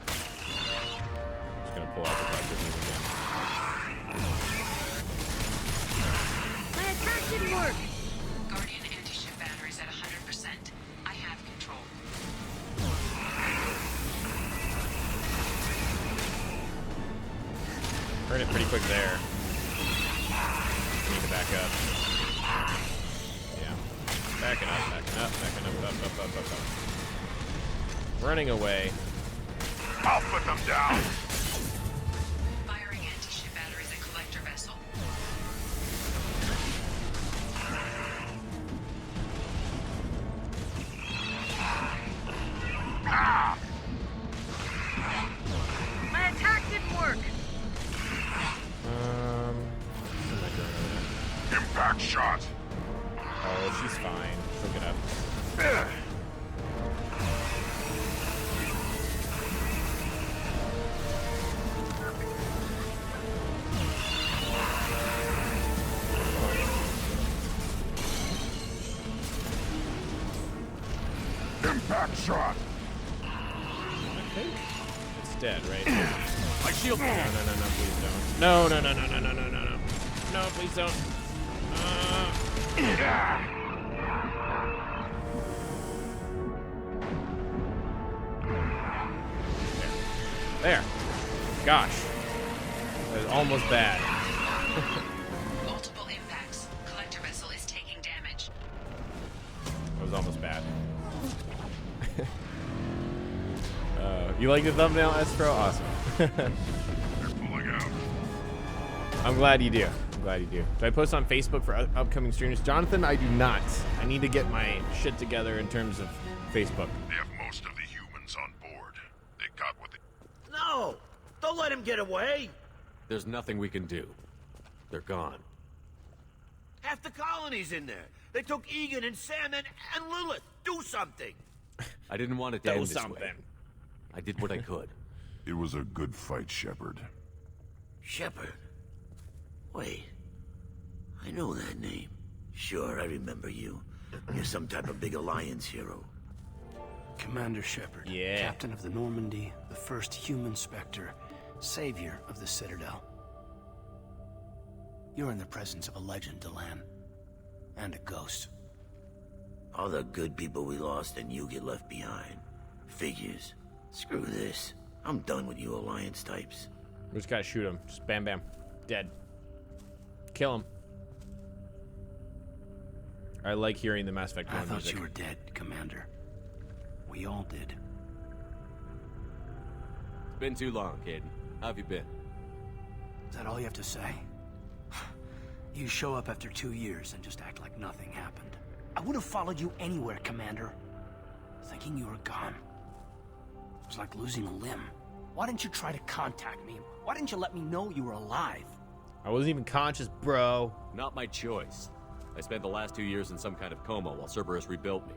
Just gonna pull out the collector beam again. My attack didn't work! Guardian anti-ship batteries at 100%. I have control. Burn it pretty quick there. Need to back up. Yeah. Backing up, up. Running away. I'll put them down. Firing anti-ship batteries at collector vessel. Ah! My attack didn't work! Impact shot. Oh, she's fine. She'll get up. Impact shot. I think it's dead, right? My shield. No, please don't. No, please don't. There. Gosh. That was almost bad. Multiple impacts. Collector vessel is taking damage. That was almost bad. You like the thumbnail, Espro? Awesome. They're pulling out. I'm glad you do. Do I post on Facebook for upcoming streamers? Jonathan, I do not. I need to get my shit together in terms of Facebook. They have most of the humans on board. They got what they... No! Don't let him get away! There's nothing we can do. They're gone. Half the colony's in there. They took Egan and Sam and Lilith. Do something! I didn't want it to end this way. I did what I could. It was a good fight, Shepard. Shepard? Wait. I know that name. Sure, I remember you. You're some type of big Alliance hero. Commander Shepard. Yeah. Captain of the Normandy, the first human Spectre, savior of the Citadel. You're in the presence of a legend, Delan. And a ghost. All the good people we lost and you get left behind. Figures. Screw this. I'm done with you Alliance types. We just gotta shoot him. Just bam, bam. Dead. Kill him. I like hearing the Mass Effect 1 I thought music. you were dead, Commander. We all did. It's been too long, Kaidan. How have you been? Is that all you have to say? You show up after 2 years and just act like nothing happened. I would have followed you anywhere, Commander. Thinking you were gone. It was like losing a limb. Why didn't you try to contact me? Why didn't you let me know you were alive? I wasn't even conscious, bro. Not my choice. I spent the last 2 years in some kind of coma while Cerberus rebuilt me.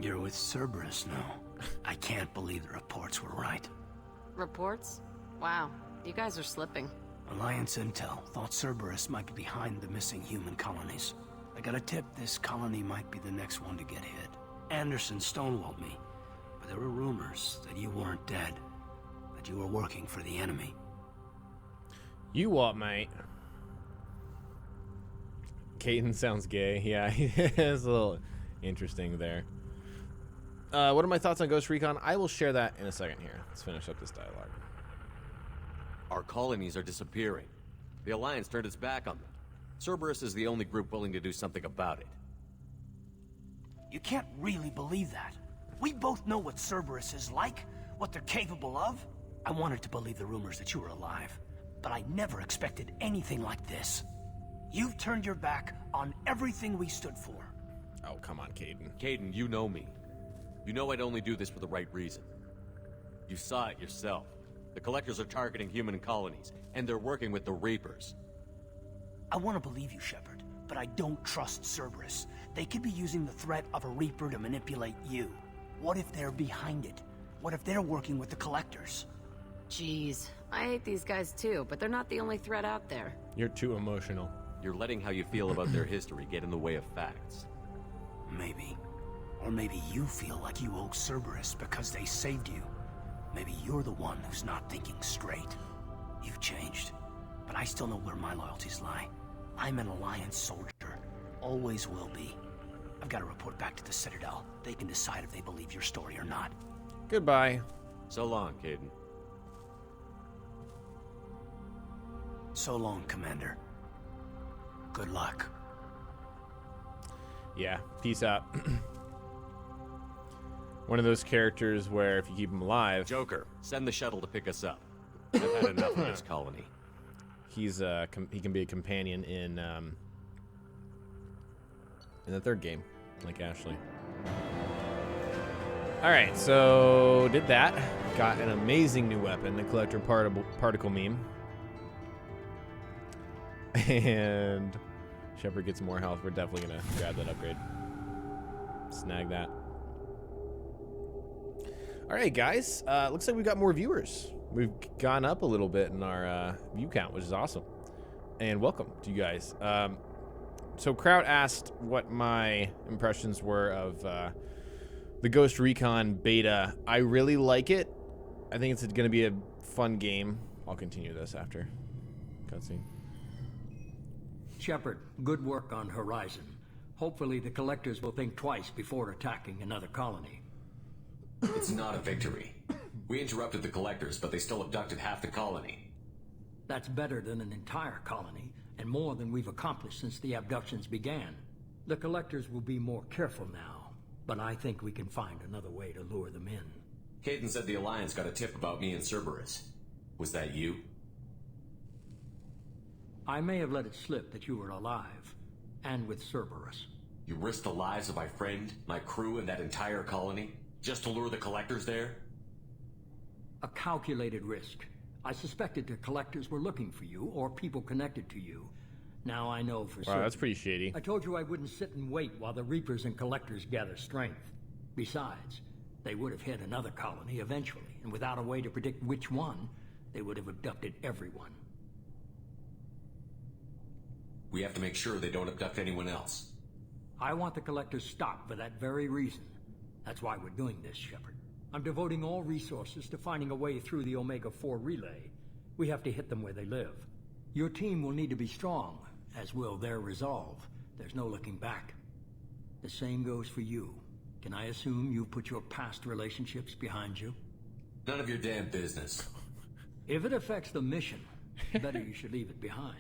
You're with Cerberus now. I can't believe the reports were right. Reports? Wow, you guys are slipping. Alliance Intel thought Cerberus might be behind the missing human colonies. I got a tip this colony might be the next one to get hit. Anderson stonewalled me, but there were rumors that you weren't dead, that you were working for the enemy. You what, mate? Kaidan sounds gay. Yeah, it's a little interesting there. What are my thoughts on Ghost Recon? I will share that in a second here. Let's finish up this dialogue. Our colonies are disappearing. The Alliance turned its back on them. Cerberus is the only group willing to do something about it. You can't really believe that. We both know what Cerberus is like, what they're capable of. I wanted to believe the rumors that you were alive, but I never expected anything like this. You've turned your back on everything we stood for. Oh, come on, Kaidan. Kaidan, you know me. You know I'd only do this for the right reason. You saw it yourself. The Collectors are targeting human colonies, and they're working with the Reapers. I want to believe you, Shepard, but I don't trust Cerberus. They could be using the threat of a Reaper to manipulate you. What if they're behind it? What if they're working with the Collectors? Jeez, I hate these guys too, but they're not the only threat out there. You're too emotional. You're letting how you feel about their history get in the way of facts. Maybe. Or maybe you feel like you owe Cerberus because they saved you. Maybe you're the one who's not thinking straight. You've changed, but I still know where my loyalties lie. I'm an Alliance soldier. Always will be. I've got to report back to the Citadel. They can decide if they believe your story or not. Goodbye. So long, Kaidan. So long, Commander. Good luck. Yeah, peace out. One of those characters where if you keep him alive... Joker, send the shuttle to pick us up. I've had enough of this colony. He's he can be a companion in the third game, like Ashley. Alright, so did that. Got an amazing new weapon, the Collector Particle Meme. And Shepard gets more health. We're definitely going to grab that upgrade. Snag that. Alright, guys. Looks like we've got more viewers. We've gone up a little bit in our view count, which is awesome. And welcome to you guys. So Kraut asked what my impressions were of the Ghost Recon beta. I really like it. I think it's going to be a fun game. I'll continue this after cutscene. Shepard, good work on Horizon. Hopefully the Collectors will think twice before attacking another colony. It's not a victory. We interrupted the Collectors, but they still abducted half the colony. That's better than an entire colony, and more than we've accomplished since the abductions began. The Collectors will be more careful now, but I think we can find another way to lure them in. Kaidan said the Alliance got a tip about me and Cerberus. Was that you? I may have let it slip that you were alive, and with Cerberus. You risked the lives of my friend, my crew, and that entire colony, just to lure the Collectors there? A calculated risk. I suspected the Collectors were looking for you, or people connected to you. Now I know for certain. Wow, that's pretty shady. I told you I wouldn't sit and wait while the Reapers and Collectors gather strength. Besides, they would have hit another colony eventually, and without a way to predict which one, they would have abducted everyone. We have to make sure they don't abduct anyone else. I want the Collectors stopped for that very reason. That's why we're doing this, Shepard. I'm devoting all resources to finding a way through the Omega-4 relay. We have to hit them where they live. Your team will need to be strong, as will their resolve. There's no looking back. The same goes for you. Can I assume you've put your past relationships behind you? None of your damn business. If it affects the mission, better you should leave it behind.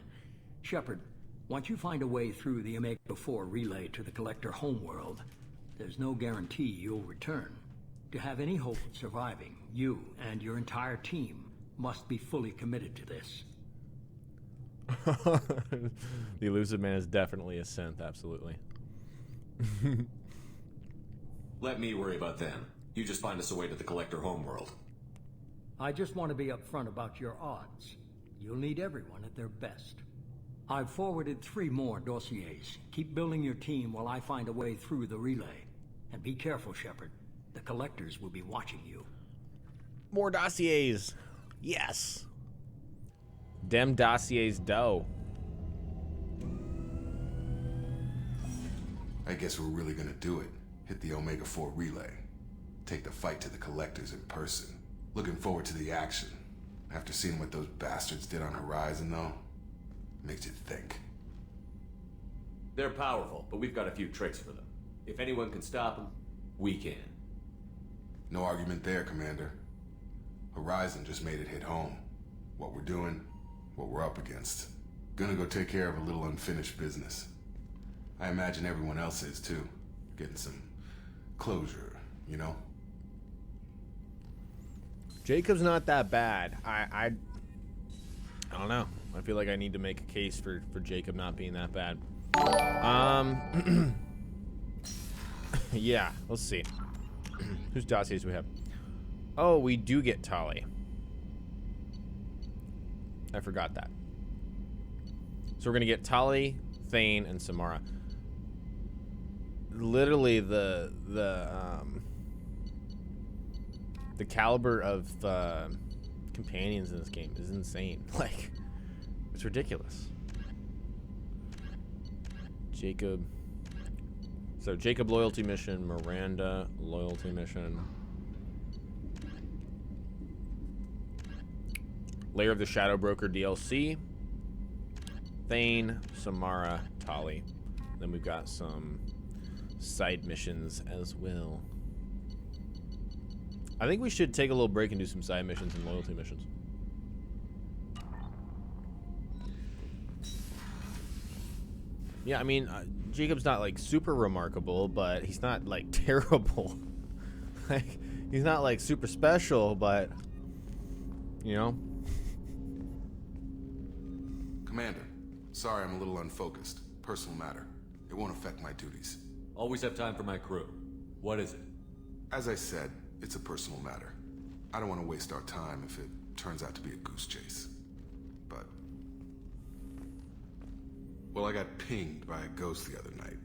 Shepard, once you find a way through the Omega-4 relay to the Collector homeworld, there's no guarantee you'll return. To have any hope of surviving, you and your entire team must be fully committed to this. The Illusive Man is definitely a synth, absolutely. Let me worry about them. You just find us a way to the Collector homeworld. I just want to be upfront about your odds. You'll need everyone at their best. I've forwarded 3 more dossiers. Keep building your team while I find a way through the relay. And be careful, Shepard. The Collectors will be watching you. More dossiers. Yes. Dem dossiers dough. I guess we're really gonna do it. Hit the Omega-4 relay. Take the fight to the Collectors in person. Looking forward to the action. After seeing what those bastards did on Horizon, though, makes you think. They're powerful, but we've got a few tricks for them. If anyone can stop them, we can. No argument there, Commander. Horizon just made it hit home. What we're doing, what we're up against. Gonna go take care of a little unfinished business. I imagine everyone else is too. Getting some closure, you know? Jacob's not that bad. I don't know. I feel like I need to make a case for Jacob not being that bad. Yeah, let's see. Whose dossiers do we have? Oh, we do get Tali. I forgot that. So we're gonna get Tali, Thane, and Samara. Literally the caliber of companions in this game is insane. Like, it's ridiculous. Jacob. So Jacob loyalty mission, Miranda loyalty mission. Lair of the Shadow Broker DLC. Thane, Samara, Tali. Then we've got some side missions as well. I think we should take a little break and do some side missions and loyalty missions. Yeah, I mean, Jacob's not like super remarkable, but he's not like terrible. Like, he's not like super special, but you know. Commander, sorry I'm a little unfocused. Personal matter. It won't affect my duties. Always have time for my crew. What is it? As I said, it's a personal matter. I don't want to waste our time if it turns out to be a goose chase. But... well, I got pinged by a ghost the other night.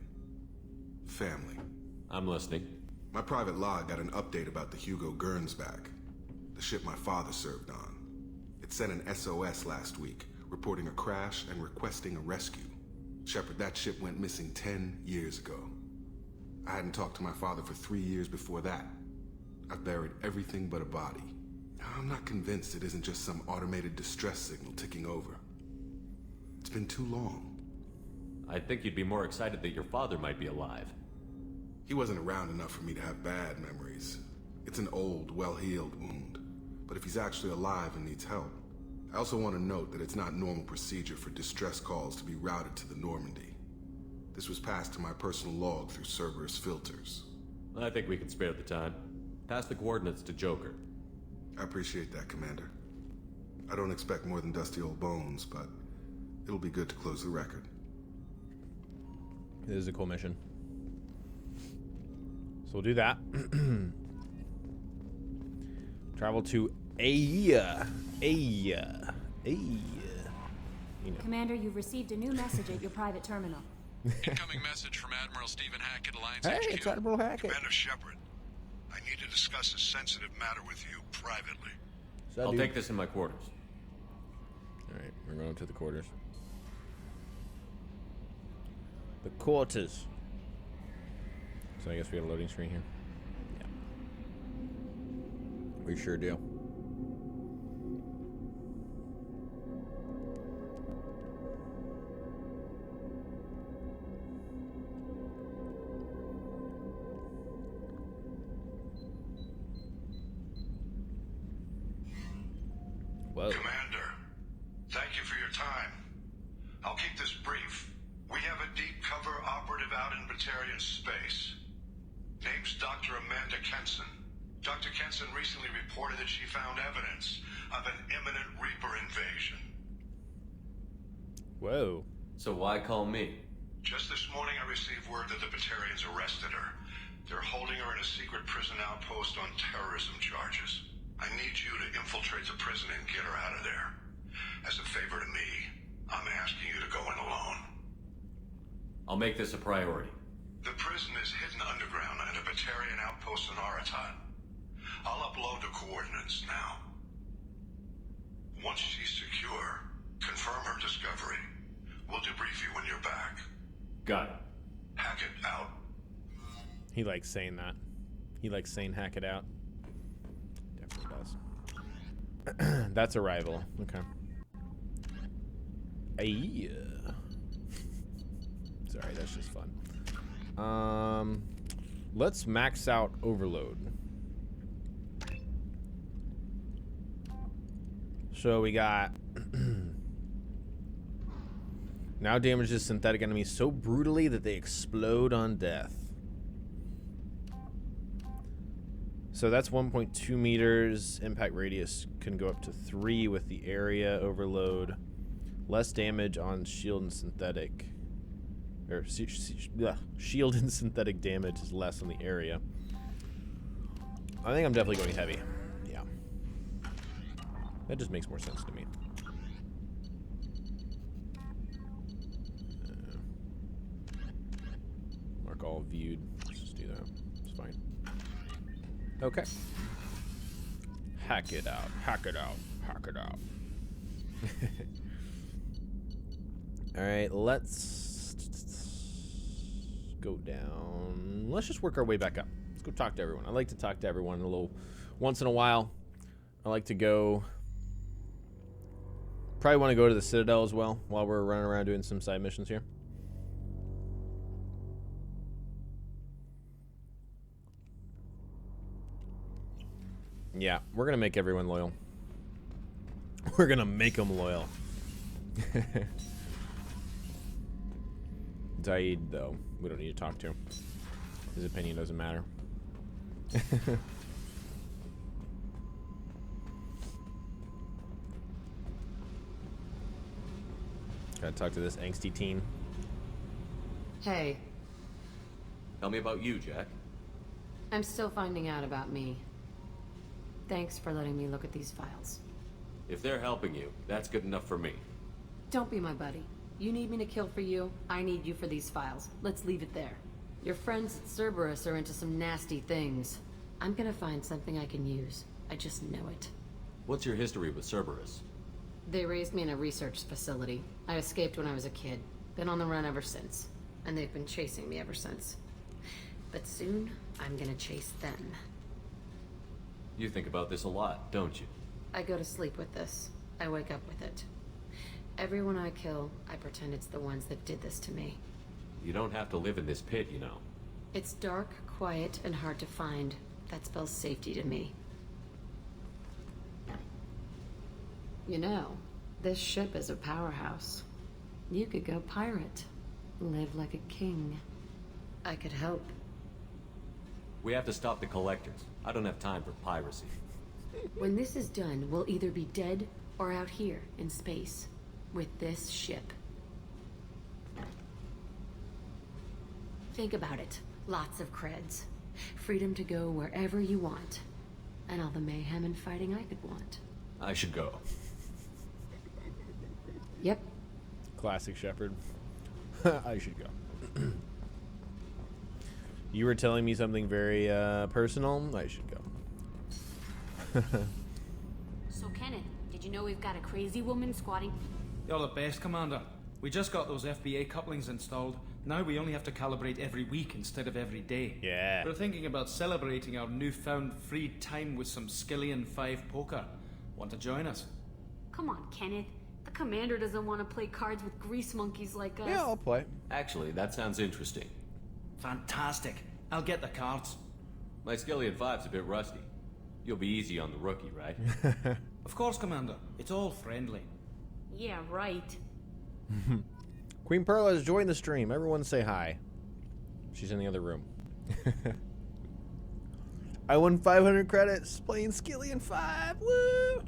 Family. I'm listening. My private log got an update about the Hugo Gernsback, the ship my father served on. It sent an SOS last week, reporting a crash and requesting a rescue. Shepard, that ship went missing 10 years ago. I hadn't talked to my father for 3 years before that. I've buried everything but a body. I'm not convinced it isn't just some automated distress signal ticking over. It's been too long. I think you'd be more excited that your father might be alive. He wasn't around enough for me to have bad memories. It's an old, well-healed wound. But if he's actually alive and needs help, I also want to note that it's not normal procedure for distress calls to be routed to the Normandy. This was passed to my personal log through Cerberus filters. I think we can spare the time. Pass the coordinates to Joker. I appreciate that, Commander. I don't expect more than dusty old bones, but it'll be good to close the record. This is a cool mission. So we'll do that. Travel to Aya. You know. Commander, you've received a new message at your private terminal. Incoming message from Admiral Stephen Hackett, Alliance Hey, HQ. it's Admiral Hackett. Commander Shepard, I need to discuss a sensitive matter with you privately. I'll take this in my quarters. Alright, we're going to the quarters. The quarters. So I guess we got a loading screen here. Yeah. We sure do. Whoa. Commander, thank you for your time. I'll keep this brief. We have a deep cover operative out in Praetorian space. Name's Dr. Amanda Kenson. Dr. Kenson recently reported that she found evidence of an imminent Reaper invasion. Whoa. So why call me? Just this morning I received word that the Praetorians arrested her. They're holding her in a secret prison outpost on terrorism charges. I need you to infiltrate the prison and get her out of there. As a favor to me, I'm asking you to go in alone. I'll make this a priority. The prison is hidden underground in a Praetorian outpost in Aratat. I'll upload the coordinates now. Once she's secure, confirm her discovery. We'll debrief you when you're back. Got it. Hackett out. He likes saying that. He likes saying hack it out. Definitely does. That's a rival. Okay. Ay. Sorry, that's just fun. Let's max out Overload. So we got now damages synthetic enemies so brutally that they explode on death. So that's 1.2 meters. Impact radius can go up to 3 with the area overload. Less damage on shield and synthetic. Or shield and synthetic damage is less on the area. I think I'm definitely going heavy. Yeah. That just makes more sense to me. Mark all viewed. Let's just do that. It's fine. Okay. Hack it out. Hack it out. Hack it out. Alright, let's go down. Let's just work our way back up. Let's go talk to everyone. I like to talk to everyone a little once in a while. I like to go. Probably want to go to the Citadel as well while we're running around doing some side missions here. Yeah, we're gonna make everyone loyal. We're gonna make them loyal. Zaid, though, we don't need to talk to him. His opinion doesn't matter. Gotta talk to this angsty teen. Hey. Tell me about you, Jack. I'm still finding out about me. Thanks for letting me look at these files. If they're helping you, that's good enough for me. Don't be my buddy. You need me to kill for you, I need you for these files. Let's leave it there. Your friends at Cerberus are into some nasty things. I'm gonna find something I can use. I just know it. What's your history with Cerberus? They raised me in a research facility. I escaped when I was a kid. Been on the run ever since. And they've been chasing me ever since. But soon, I'm gonna chase them. You think about this a lot, don't you? I go to sleep with this. I wake up with it. Everyone I kill, I pretend it's the ones that did this to me. You don't have to live in this pit, you know. It's dark, quiet, and hard to find. That spells safety to me. You know, this ship is a powerhouse. You could go pirate. Live like a king. I could help. We have to stop the collectors. I don't have time for piracy. When this is done, we'll either be dead or out here in space with this ship. Think about it. Lots of creds. Freedom to go wherever you want. And all the mayhem and fighting I could want. I should go. Yep. Classic Shepard. I should go. You were telling me something very personal. I should go. So, Kenneth, did you know we've got a crazy woman squatting? You're the best, Commander. We just got those FBA couplings installed. Now we only have to calibrate every week instead of every day. Yeah. We're thinking about celebrating our newfound free time with some Skillian 5 poker. Want to join us? Come on, Kenneth. The commander doesn't want to play cards with grease monkeys like us. Yeah, I'll play. Actually, that sounds interesting. Fantastic. I'll get the cards. My Skillian 5's a bit rusty. You'll be easy on the rookie, right? Of course, Commander. It's all friendly. Yeah, right. Queen Perla has joined the stream. Everyone say hi. She's in the other room. I won 500 credits playing Skillian 5. Woo!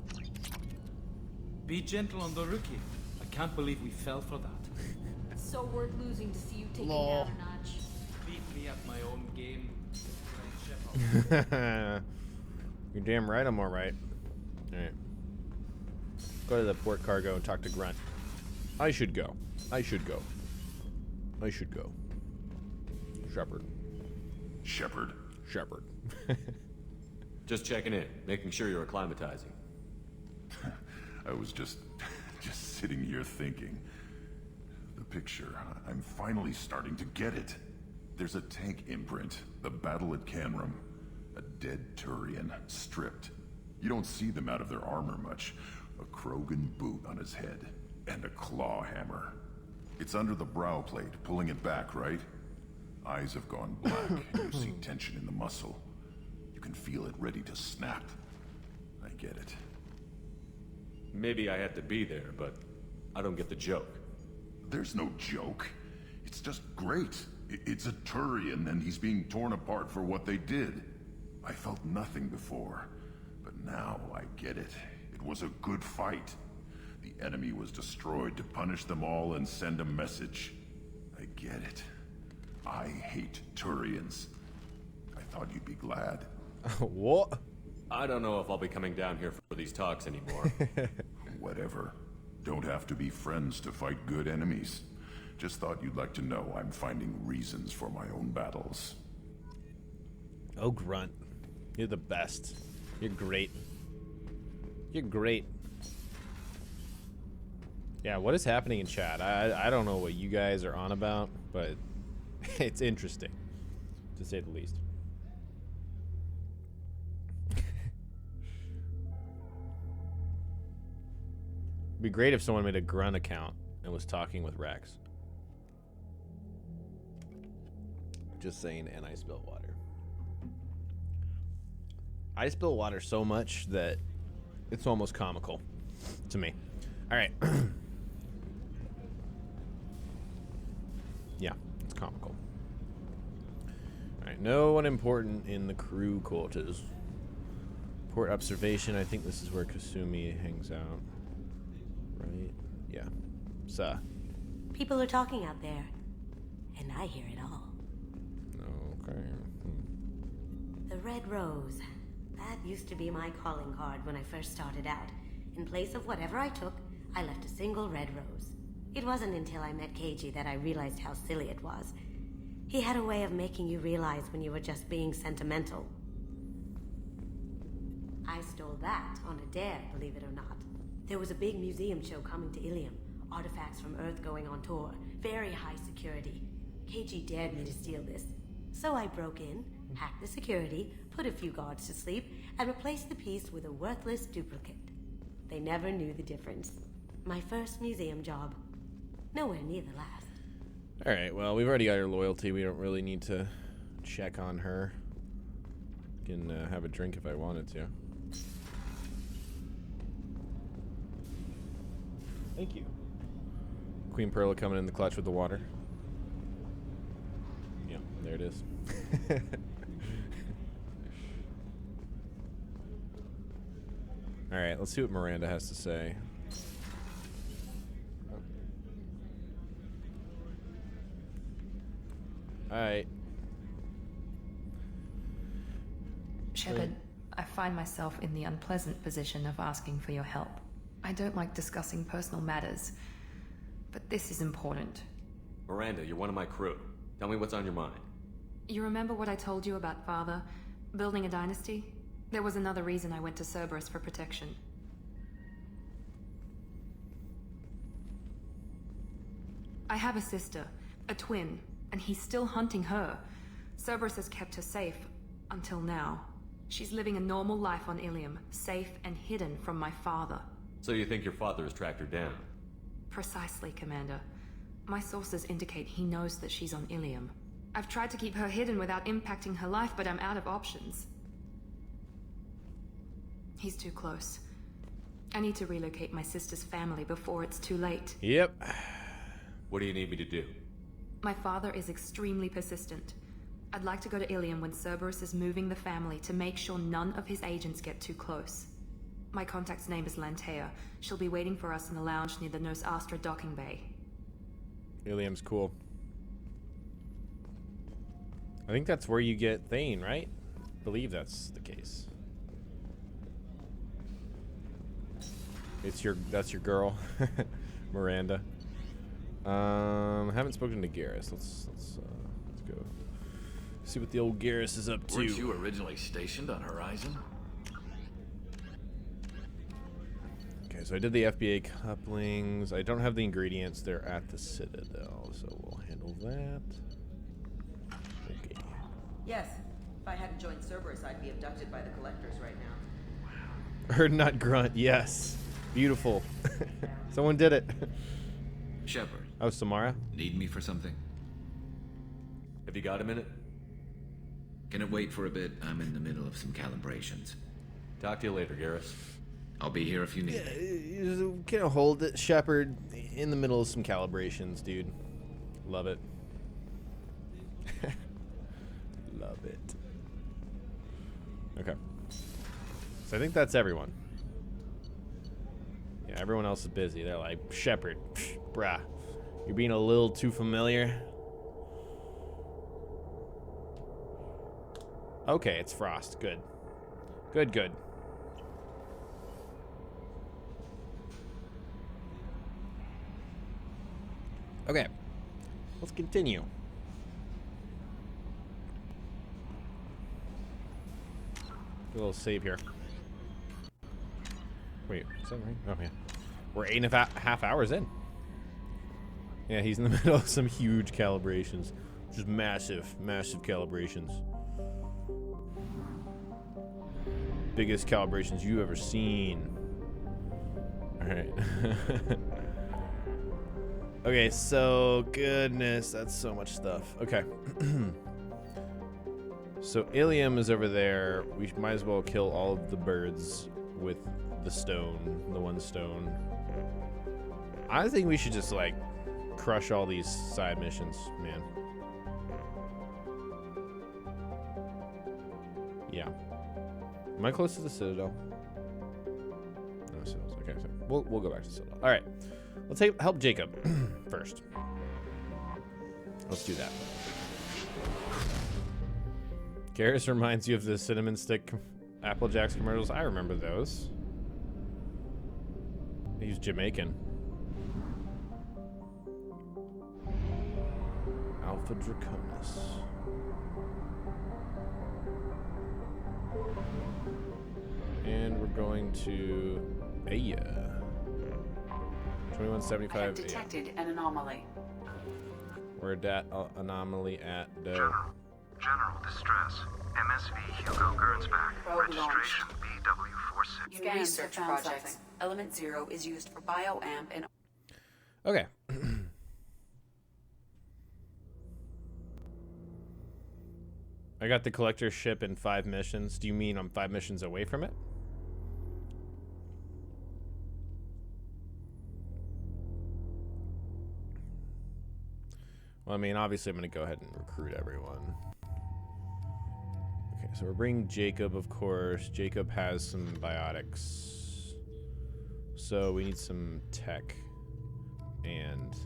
Be gentle on the rookie. I can't believe we fell for that. It's so worth losing to see you take it Lol. down a notch. Beat me at my own game. You're damn right I'm alright. Alright. Go to the port cargo and talk to Grunt. I should go. I should go. I should go. Shepard. Shepard. Shepard. Just checking in, making sure you're acclimatizing. I was just sitting here thinking. The picture, I'm finally starting to get it. There's a tank imprint, the battle at Canrum. A dead Turian, stripped. You don't see them out of their armor much. A Krogan boot on his head, and a claw hammer. It's under the brow plate, pulling it back, right? Eyes have gone black, and you see tension in the muscle. You can feel it ready to snap. I get it. Maybe I had to be there, but I don't get the joke. There's no joke. It's just great. It's a Turian, and he's being torn apart for what they did. I felt nothing before, but now I get it. It was a good fight. The enemy was destroyed to punish them all and send a message. I get it. I hate Turians. I thought you'd be glad. What? I don't know if I'll be coming down here for these talks anymore. Whatever. Don't have to be friends to fight good enemies. Just thought you'd like to know I'm finding reasons for my own battles. Oh, Grunt. You're the best. You're great. You're great. Yeah, what is happening in chat? I don't know what you guys are on about, but it's interesting, to say the least. It'd be great if someone made a Grunt account and was talking with Rex. Just saying, and I spill water. I spill water so much that it's almost comical to me. All right. Yeah, it's comical. All right, no one important in the crew quarters. Port observation. I think this is where Kasumi hangs out. Right? Yeah. People are talking out there, and I hear it all. Okay. The Red Rose. That used to be my calling card when I first started out. In place of whatever I took, I left a single red rose. It wasn't until I met Keiji that I realized how silly it was. He had a way of making you realize when you were just being sentimental. I stole that on a dare, believe it or not. There was a big museum show coming to Illium. Artifacts from Earth going on tour. Very high security. Keiji dared me to steal this. So I broke in, hacked the security, put a few guards to sleep, and replaced the piece with a worthless duplicate. They never knew the difference. My first museum job. Nowhere near the last. Alright, well, we've already got her loyalty. We don't really need to check on her. Can have a drink if I wanted to. Thank you. Queen Perla coming in the clutch with the water. Yeah, there it is. Alright, let's see what Miranda has to say. Alright. Shepard, I find myself in the unpleasant position of asking for your help. I don't like discussing personal matters, but this is important. Miranda, you're one of my crew. Tell me what's on your mind. You remember what I told you about Father? Building a dynasty? There was another reason I went to Cerberus for protection. I have a sister, a twin, and he's still hunting her. Cerberus has kept her safe, until now. She's living a normal life on Illium, safe and hidden from my father. So you think your father has tracked her down? Precisely, Commander. My sources indicate he knows that she's on Illium. I've tried to keep her hidden without impacting her life, but I'm out of options. He's too close. I need to relocate my sister's family before it's too late. Yep. What do you need me to do? My father is extremely persistent. I'd like to go to Illium when Cerberus is moving the family to make sure none of his agents get too close. My contact's name is Lantea. She'll be waiting for us in the lounge near the Nos Astra docking bay. Illium's cool. I think that's where you get Thane, right? I believe that's the case. That's your girl, Miranda. Haven't spoken to Garrus. Let's go see what the old Garrus is up to. Weren't you originally stationed on Horizon? Okay, so I did the FBA couplings. I don't have the ingredients. They're at the Citadel, so we'll handle that. Okay. Yes. If I hadn't joined Cerberus, I'd be abducted by the Collectors right now. Heard not grunt. Yes. Beautiful. Someone did it. Shepard. Oh, Samara? Need me for something? Have you got a minute? Can it wait for a bit? I'm in the middle of some calibrations. Talk to you later, Garrus. I'll be here if you need me. Can I hold it, Shepard? In the middle of some calibrations, dude. Love it. Love it. Okay. So I think that's everyone. Yeah, everyone else is busy. They're like, Shepard, bruh, you're being a little too familiar. Okay, it's frost. Good. Good, good. Okay. Let's continue. Do a little save here. Wait, is that right? Oh, yeah. We're 8.5 hours in. Yeah, he's in the middle of some huge calibrations. Just massive, massive calibrations. Biggest calibrations you've ever seen. Alright. Okay, so goodness, that's so much stuff. Okay. So Illium is over there. We might as well kill all of the birds with the stone, the one stone. I think we should just like crush all these side missions, man. Yeah. Am I close to the Citadel? No, Citadel. Okay, so we'll go back to Citadel. All right, let's help Jacob first. Let's do that. Garrus reminds you of the cinnamon stick Apple Jacks commercials. I remember those. He's Jamaican. Alpha Draconis. And we're going to Aya. 2175. I have detected an anomaly. We're at that anomaly at the General distress. MSV Hugo Gernsback. Registration BW46. In research projects, Element 0 is used for bioamp and... Okay. I got the collector ship in 5 missions. Do you mean I'm 5 missions away from it? Well, I mean, obviously I'm going to go ahead and recruit everyone. Okay, so we're bringing Jacob, of course. Jacob has some biotics. So we need some tech and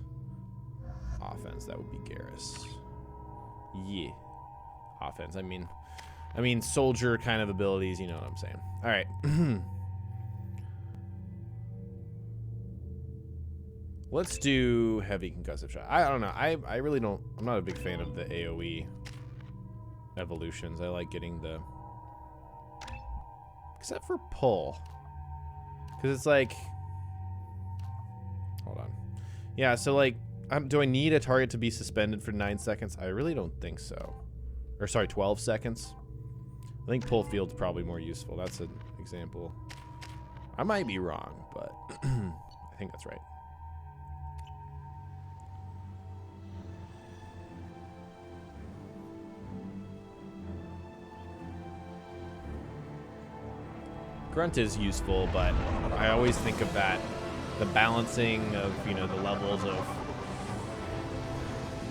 offense. That would be Garrus. Yeah. Offense. I mean soldier kind of abilities, you know what I'm saying. All right. Let's do heavy concussive shot. I don't know. I really don't. I'm not a big fan of the AoE evolutions. I like getting the, except for pull, because it's like, hold on. Yeah. So like, do I need a target to be suspended for 9 seconds? I really don't think so. Or sorry, 12 seconds. I think pull field's probably more useful. That's an example. I might be wrong, but I think that's right. Grunt is useful, but I always think of that, the balancing of, you know, the levels of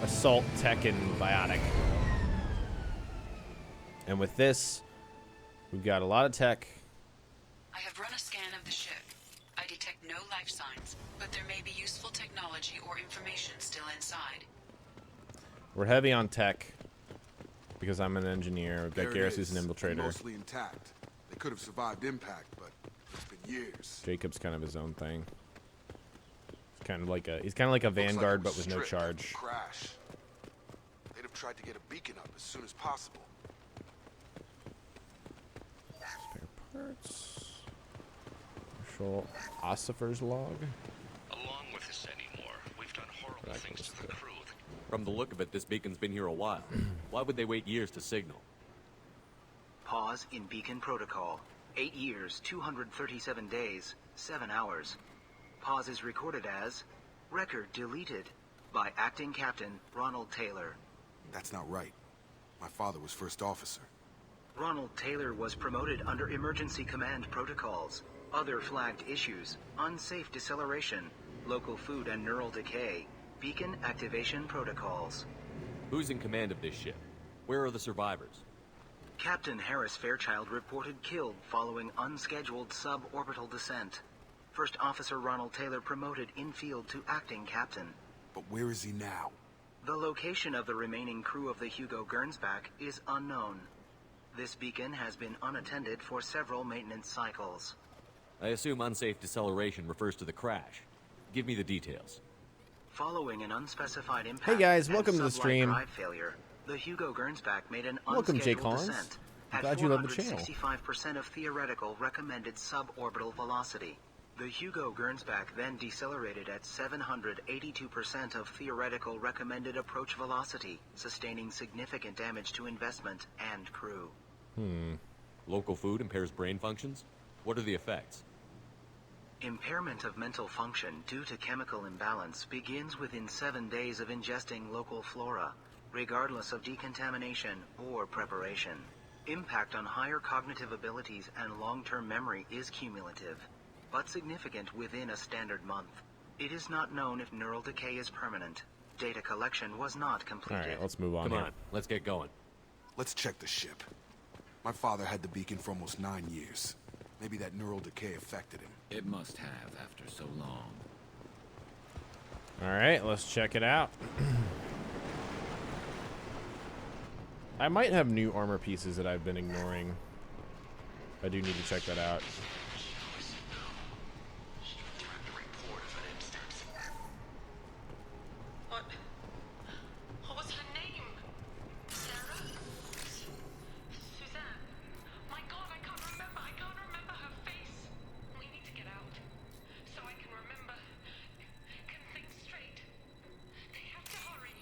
assault, tech, and biotic. And with this, we've got a lot of tech. I have run a scan of the ship. I detect no life signs, but there may be useful technology or information still inside. We're heavy on tech because I'm an engineer. We've got Garrus, who's an infiltrator. Mostly intact. They could have survived impact, but it's been years. Jacob's kind of his own thing. He's kind of like a Vanguard, but with no charge. Crash. They'd have tried to get a beacon up as soon as possible. Spare parts. Marshal Ossifer's log. Along with this anymore, we've done horrible things to the crew. From the look of it, this beacon's been here a while. Why would they wait years to signal? Pause in beacon protocol. 8 years, 237 days, 7 hours. Pause is recorded as record deleted by acting captain Ronald Taylor. That's not right. My father was first officer. Ronald Taylor was promoted under emergency command protocols. Other flagged issues: unsafe deceleration, local food and neural decay, beacon activation protocols. Who's in command of this ship? Where are the survivors? Captain Harris Fairchild reported killed following unscheduled suborbital descent. First Officer Ronald Taylor promoted in-field to acting captain. But where is he now? The location of the remaining crew of the Hugo Gernsback is unknown. This beacon has been unattended for several maintenance cycles. I assume unsafe deceleration refers to the crash. Give me the details. Following an unspecified impact Hey guys, welcome and to the sublight stream. drive failure, the Hugo Gernsback made an Welcome, Jay unscheduled Collins. descent I'm at glad you love the channel. 465% of theoretical recommended suborbital velocity. The Hugo Gernsback then decelerated at 782% of theoretical recommended approach velocity, sustaining significant damage to investment and crew. Local food impairs brain functions? What are the effects? Impairment of mental function due to chemical imbalance begins within 7 days of ingesting local flora, regardless of decontamination or preparation. Impact on higher cognitive abilities and long-term memory is cumulative, but significant within a standard month. It is not known if neural decay is permanent. Data collection was not completed. Alright, let's move on. Come here. on, let's get going. Let's check the ship. My father had the beacon for almost 9 years. Maybe that neural decay affected him. It must have after so long. Alright, let's check it out. I might have new armor pieces that I've been ignoring. I do need to check that out. What was her name? Sarah? Suzanne? My God, I can't remember. I can't remember her face. We need to get out. So I can remember. Can think straight. They have to hurry.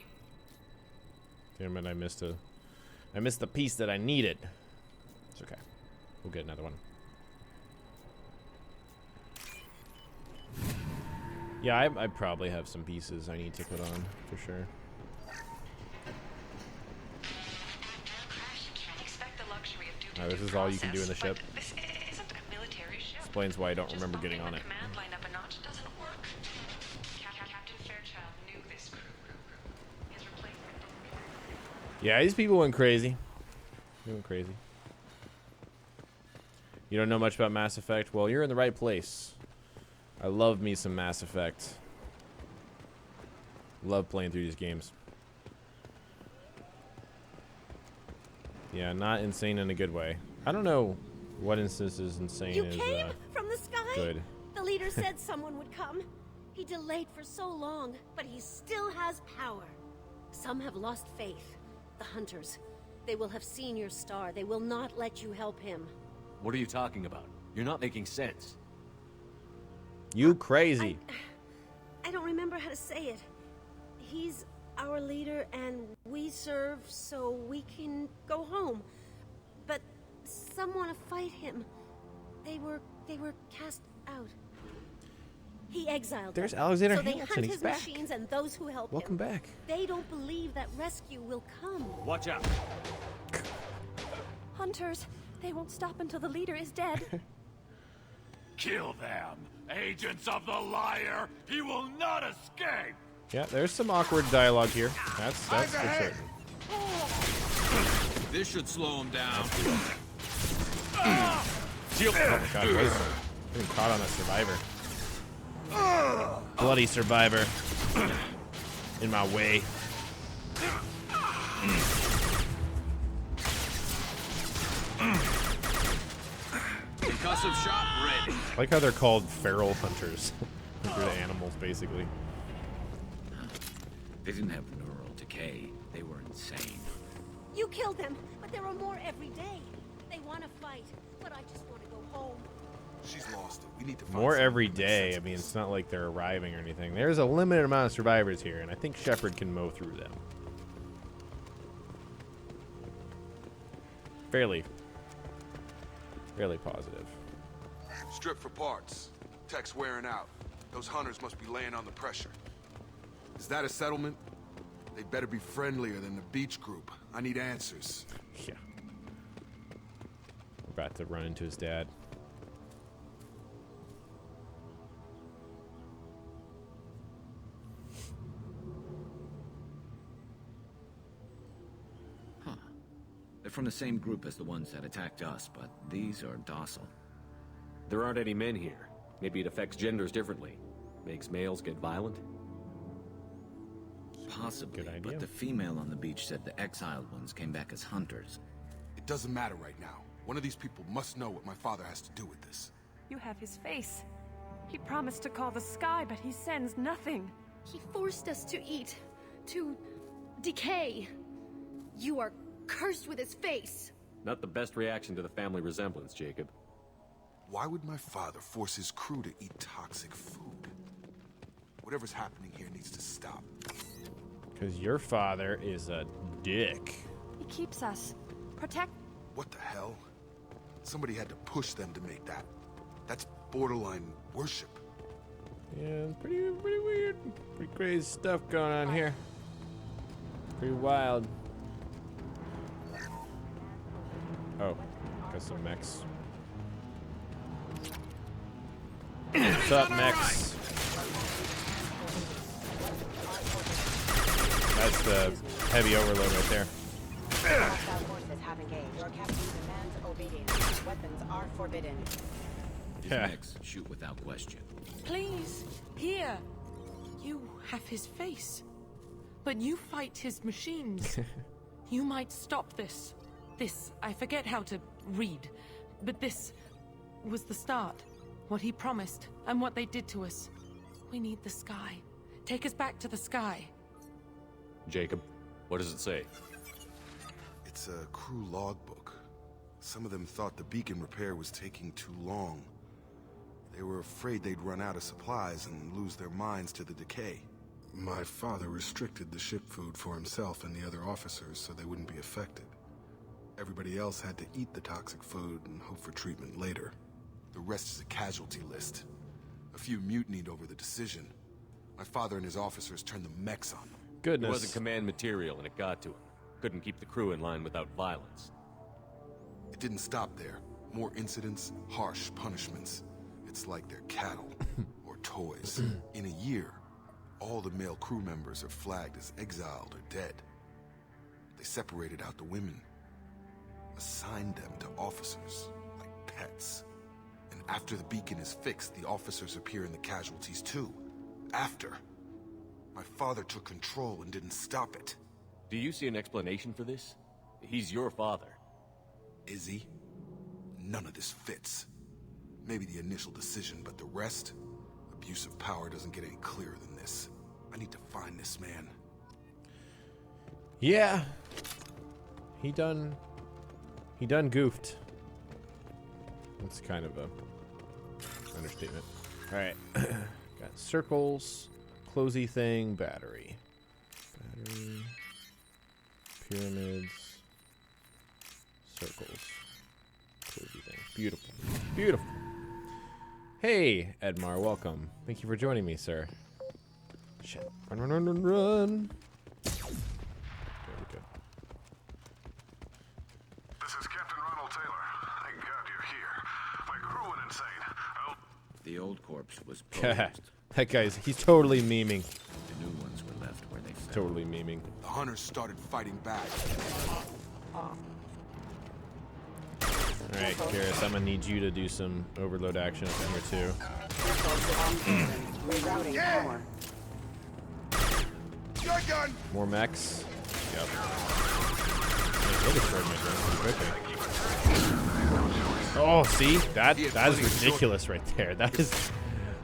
Damn it, I missed the piece that I needed. It's okay. We'll get another one. Yeah, I probably have some pieces I need to put on, for sure. Oh, this is all you can do in the ship. This isn't a military ship. Explains why I don't remember getting on it. Command line up a notch doesn't work. Captain Fairchild knew this crew. His replacement. Yeah, these people went crazy. They went crazy. You don't know much about Mass Effect? Well, you're in the right place. I love me some Mass Effect. Love playing through these games. Yeah, not insane in a good way. I don't know what instance is insane You is came from the sky? good. The leader said someone would come. He delayed for so long, but he still has power. Some have lost faith. The hunters. They will have seen your star. They will not let you help him. What are you talking about? You're not making sense. You crazy. I don't remember how to say it. He's our leader and we serve so we can go home. But some want to fight him. They were cast out. He exiled There's them. Alexander so they Hamilton, hunt he's his back. machines and those who help Welcome him. back. They don't believe that rescue will come. Watch out. Hunters, they won't stop until the leader is dead. Kill them! Agents of the liar! He will not escape! Yeah, there's some awkward dialogue here. That's for certain. This should slow him down. Oh my god, boys. Getting caught on a survivor. Bloody survivor. In my way. Concussive shot ready. I like how they're called feral hunters. They're the animals, basically. They didn't have neural decay. They were insane. You killed them, but there are more every day. They want to fight, but I just want to go home. She's lost it. We need to find More someone every who makes day. sense I of mean, this. it's not like they're arriving or anything. There's a limited amount of survivors here, and I think Shepard can mow through them. Fairly positive. Strip for parts. Tech's wearing out. Those hunters must be laying on the pressure. Is that a settlement? They'd better be friendlier than the beach group. I need answers. Yeah. We're about to run into his dad. They're from the same group as the ones that attacked us, but these are docile. There aren't any men here. Maybe it affects genders differently. Makes males get violent? Possibly, Good idea. but the female on the beach said the exiled ones came back as hunters. It doesn't matter right now. One of these people must know what my father has to do with this. You have his face. He promised to call the sky, but he sends nothing. He forced us to eat, to decay. You are cursed with his face. Not the best reaction to the family resemblance, Jacob. Why would my father force his crew to eat toxic food? Whatever's happening here needs to stop. Because your father is a dick. He keeps us. Protect. What the hell? Somebody had to push them to make that. That's borderline worship. Yeah, pretty weird. Pretty crazy stuff going on here. Pretty wild. Oh, got some mechs. What's up, mechs? That's the heavy overload right there. Forces have engaged. Your captain demands obedience. Weapons are forbidden. His mechs shoot without question. Please, here. You have his face. But you fight his machines. You might stop this. This, I forget how to read. But this was the start. What he promised, and what they did to us. We need the sky. Take us back to the sky. Jacob, what does it say? It's a crew logbook. Some of them thought the beacon repair was taking too long. They were afraid they'd run out of supplies and lose their minds to the decay. My father restricted the ship food for himself and the other officers so they wouldn't be affected. Everybody else had to eat the toxic food and hope for treatment later. The rest is a casualty list. A few mutinied over the decision. My father and his officers turned the mechs on them. Goodness. It wasn't command material and it got to him. Couldn't keep the crew in line without violence. It didn't stop there. More incidents, harsh punishments. It's like they're cattle or toys. In a year, all the male crew members are flagged as exiled or dead. They separated out the women, assigned them to officers like pets. And after the beacon is fixed, the officers appear in the casualties too. After. My father took control and didn't stop it. Do you see an explanation for this? He's your father. Is he? None of this fits. Maybe the initial decision, but the rest? Abuse of power doesn't get any clearer than this. I need to find this man. Yeah. He done goofed. That's kind of a understatement. Alright. Got circles, closey thing, battery. Pyramids. Circles. Closey thing. Beautiful. Beautiful. Hey, Edmar, welcome. Thank you for joining me, sir. Shit. Run. Very good. This is Captain Ronald Taylor. Thank God you're here. My crew went insane. The old corpse was posed. That guy's, he's totally memeing. The new ones were left where they fell. Totally memeing. The hunters started fighting back. Alright, Garrus, I'm gonna need you to do some overload action up in here too. Rerouting power. Shotgun! More mechs. Yep. They destroyed my drone pretty quickly. Oh, see? That is ridiculous right there. That is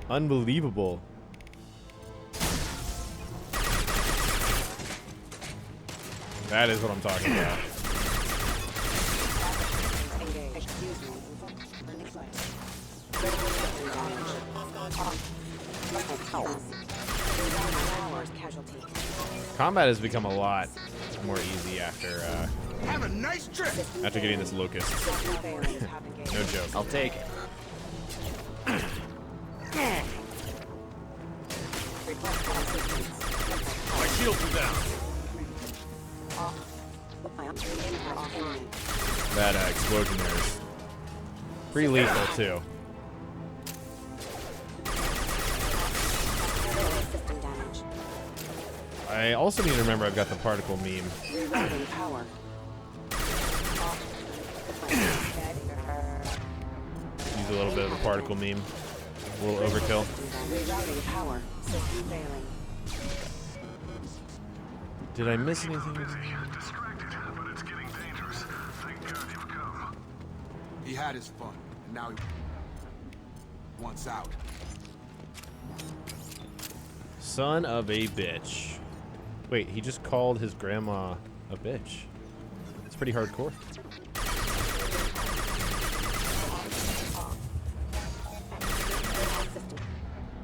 unbelievable. That is what I'm talking about. Combat has become a lot more easy after Have a nice trip. After getting this locust. No joke. I'll take it. My shields are down. That explosion there is pretty lethal too. I also need to remember I've got the particle meme. Power. Use a little bit of a particle meme. A little overkill. Rerouting power. System failing. Did I miss anything? Distracted, but it's getting dangerous. Thank God He had his fun, and now he wants out. Son of a bitch. Wait, he just called his grandma a bitch. It's pretty hardcore.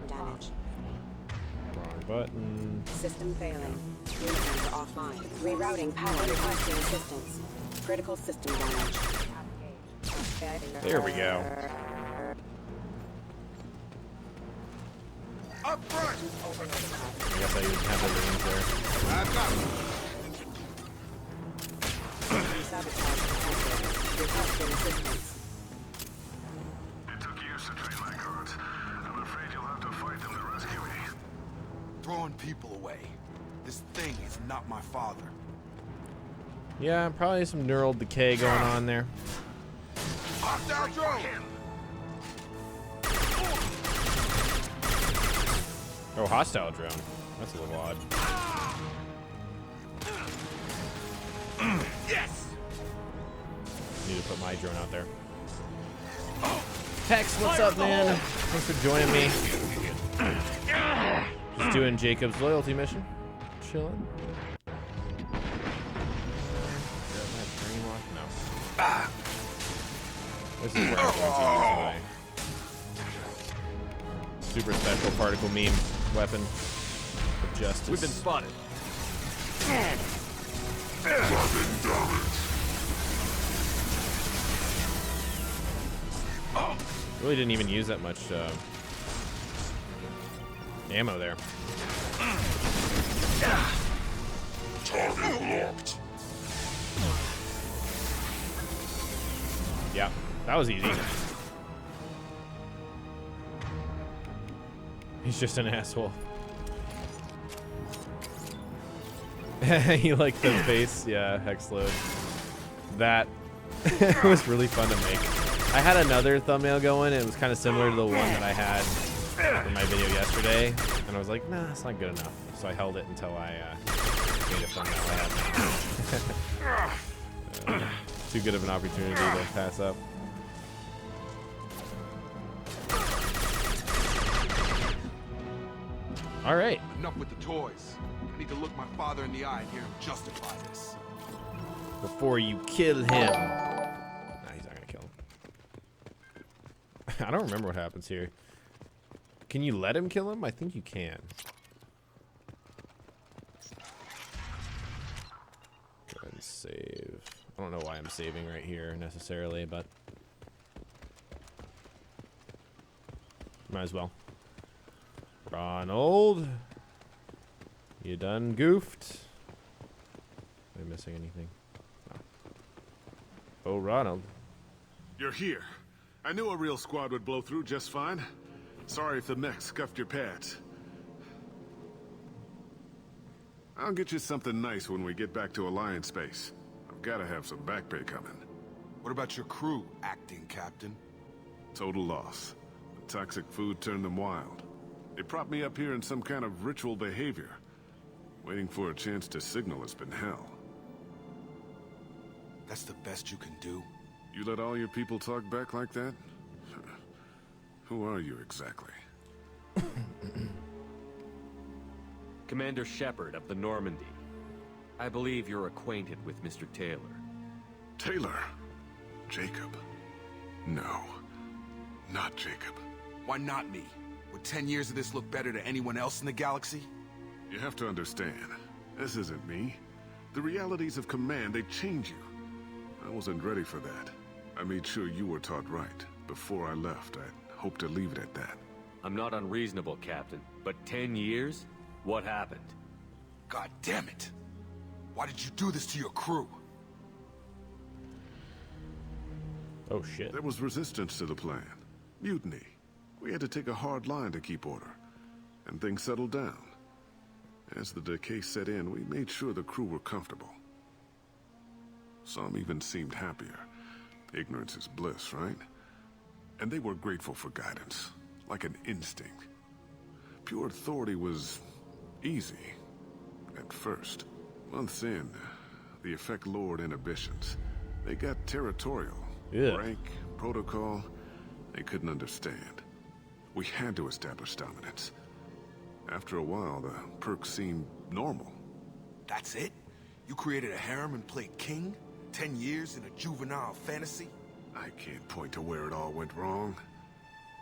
Damage. Wrong button. System failing. Units are offline. Rerouting power requesting assistance. Critical system damage. There we go. Up front! I guess I didn't have the rings there. I've got Requesting assistance. It took years to train my guards. I'm afraid you'll have to fight them to rescue me. throwing people away. This thing is not my father. Yeah, probably some neural decay going on there. Hostile drone! Oh, hostile drone. That's a little odd. Yes! Need to put my drone out there. Hex, what's up, man? Thanks for joining me. Just doing Jacob's loyalty mission. Chilling. No. This is where I super special particle meme weapon of justice. We've been spotted. Really didn't even use that much ammo there. Target locked. Yeah, that was easy. He's just an asshole. You like the face? Yeah, hex load. That was really fun to make. I had another thumbnail going. It was kind of similar to the one that I had in my video yesterday. And I was like, nah, it's not good enough. So I held it until I made a thumbnail I had now. Too good of an opportunity to pass up. All right. Enough with the toys. I need to look my father in the eye and hear him justify this. Before you kill him. Nah, he's not gonna kill him. I don't remember what happens here. Can you let him kill him? I think you can. Go ahead and save. I don't know why I'm saving right here necessarily, but might as well. Ronald, you done goofed? Am I missing anything? No. Oh, Ronald. You're here. I knew a real squad would blow through just fine. Sorry if the mech scuffed your pads. I'll get you something nice when we get back to Alliance space. I've got to have some back pay coming. What about your crew, acting captain? Total loss. The toxic food turned them wild. They propped me up here in some kind of ritual behavior. Waiting for a chance to signal has been hell. That's the best you can do? You let all your people talk back like that? Who are you exactly? Commander Shepard of the Normandy. I believe you're acquainted with Mr. Taylor. Taylor? Jacob? No. Not Jacob. Why not me? Would 10 years of this look better to anyone else in the galaxy? You have to understand, this isn't me. The realities of command, they change you. I wasn't ready for that. I made sure you were taught right. Before I left, I hoped to leave it at that. I'm not unreasonable, Captain, but 10 years? What happened? God damn it! Why did you do this to your crew? Oh shit. There was resistance to the plan. Mutiny. We had to take a hard line to keep order. And things settled down. As the decay set in, we made sure the crew were comfortable. Some even seemed happier. Ignorance is bliss, right? And they were grateful for guidance, like an instinct. Pure authority was easy, at first. Months in, the effect lowered inhibitions. They got territorial, Ugh. Rank, protocol, they couldn't understand. We had to establish dominance. After a while, the perks seemed normal. That's it? You created a harem and played king? 10 years in a juvenile fantasy? I can't point to where it all went wrong.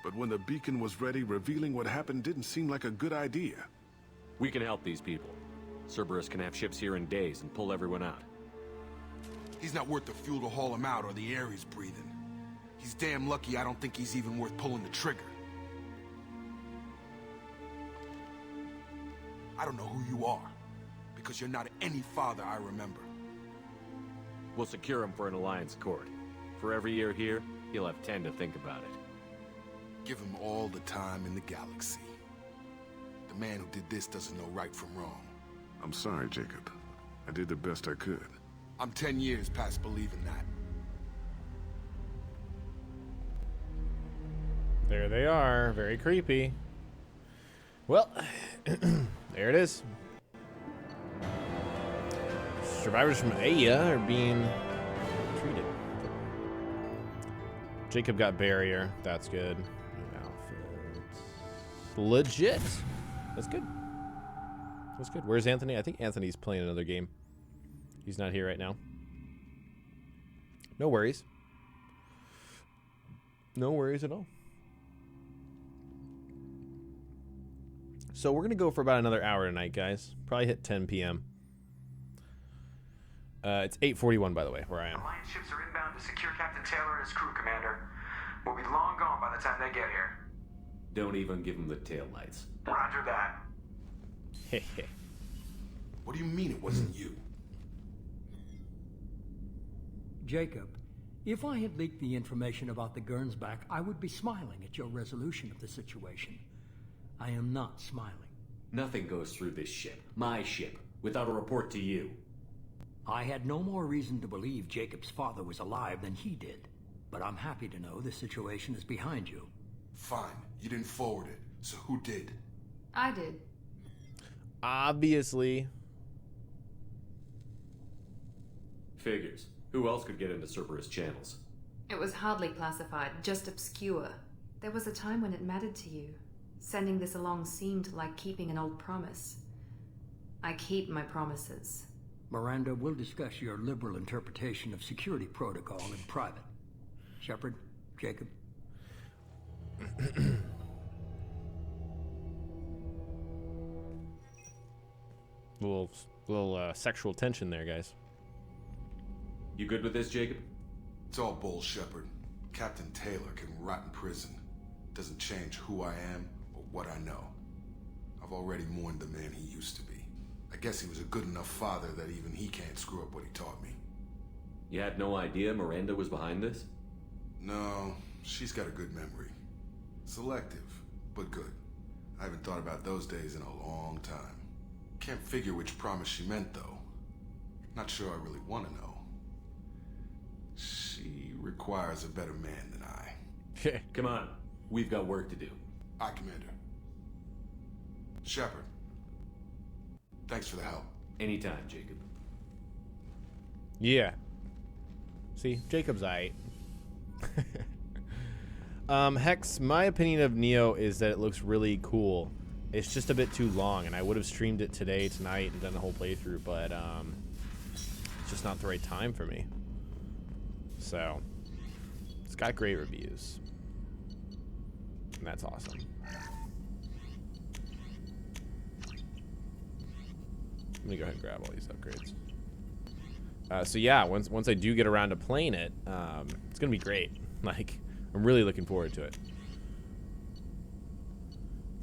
But when the beacon was ready, revealing what happened didn't seem like a good idea. We can help these people. Cerberus can have ships here in days and pull everyone out. He's not worth the fuel to haul him out or the air he's breathing. He's damn lucky I don't think he's even worth pulling the trigger. I don't know who you are, because you're not any father I remember. We'll secure him for an alliance court. For every year here, he'll have 10 to think about it. Give him all the time in the galaxy. The man who did this doesn't know right from wrong. I'm sorry, Jacob. I did the best I could. I'm 10 years past believing that. There they are. Very creepy. Well, there it is. Survivors from Aya are being treated. Jacob got barrier. That's good. New outfits. Legit. That's good. That's good. Where's Anthony? I think Anthony's playing another game. He's not here right now. No worries. No worries at all. So we're going to go for about another hour tonight, guys. Probably hit 10 p.m. It's 8:41, by the way, where I am. Alliance ships are inbound to secure Captain Taylor and his crew, Commander. We'll be long gone by the time they get here. Don't even give him the taillights. Roger that. What do you mean it wasn't you? Jacob, if I had leaked the information about the Gernsback, I would be smiling at your resolution of the situation. I am not smiling. Nothing goes through this ship, my ship, without a report to you. I had no more reason to believe Jacob's father was alive than he did. But I'm happy to know the situation is behind you. Fine. You didn't forward it. So who did? I did. Obviously. Figures. Who else could get into Cerberus channels? It was hardly classified, just obscure. There was a time when it mattered to you. Sending this along seemed like keeping an old promise. I keep my promises. Miranda, we'll discuss your liberal interpretation of security protocol in private. Shepard, Jacob. little sexual tension there, guys. You good with this, Jacob? It's all bull, Shepard. Captain Taylor can rot in prison. Doesn't change who I am or what I know. I've already mourned the man he used to be. I guess he was a good enough father that even he can't screw up what he taught me. You had no idea Miranda was behind this? No, she's got a good memory. Selective, but good. I haven't thought about those days in a long time. Can't figure which promise she meant, though. Not sure I really want to know. She requires a better man than I. Come on, we've got work to do. Aye, Commander. Shepard. Thanks for the help. Anytime, Jacob. Yeah. See, Jacob's aight. Hex, my opinion of Neo is that it looks really cool. It's just a bit too long, and I would have streamed it today, tonight, and done the whole playthrough, but it's just not the right time for me. So, it's got great reviews. And that's awesome. Let me go ahead and grab all these upgrades. So yeah, once I do get around to playing it, it's gonna be great. Like, I'm really looking forward to it.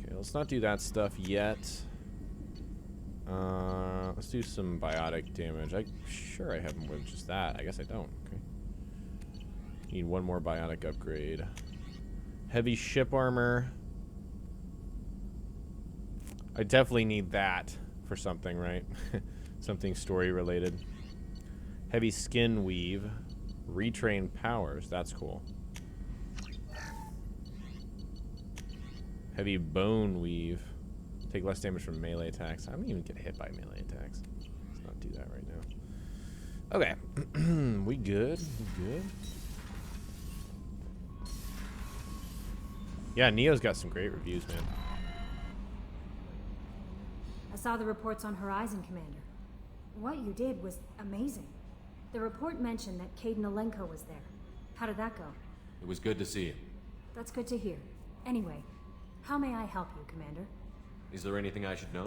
Okay, let's not do that stuff yet. Let's do some biotic damage. I'm sure I have more than just that. I guess I don't. Okay. Need one more biotic upgrade. Heavy ship armor. I definitely need that for something, right? Something story related. Heavy skin weave. Retrain powers. That's cool. Heavy bone weave. Take less damage from melee attacks. I don't even get hit by melee attacks. Let's not do that right now. Okay. We good? We good? Yeah, Neo's got some great reviews, man. I saw the reports on Horizon, Commander. What you did was amazing. The report mentioned that Kaidan was there. How did that go? It was good to see him. That's good to hear. Anyway, how may I help you, Commander? Is there anything I should know?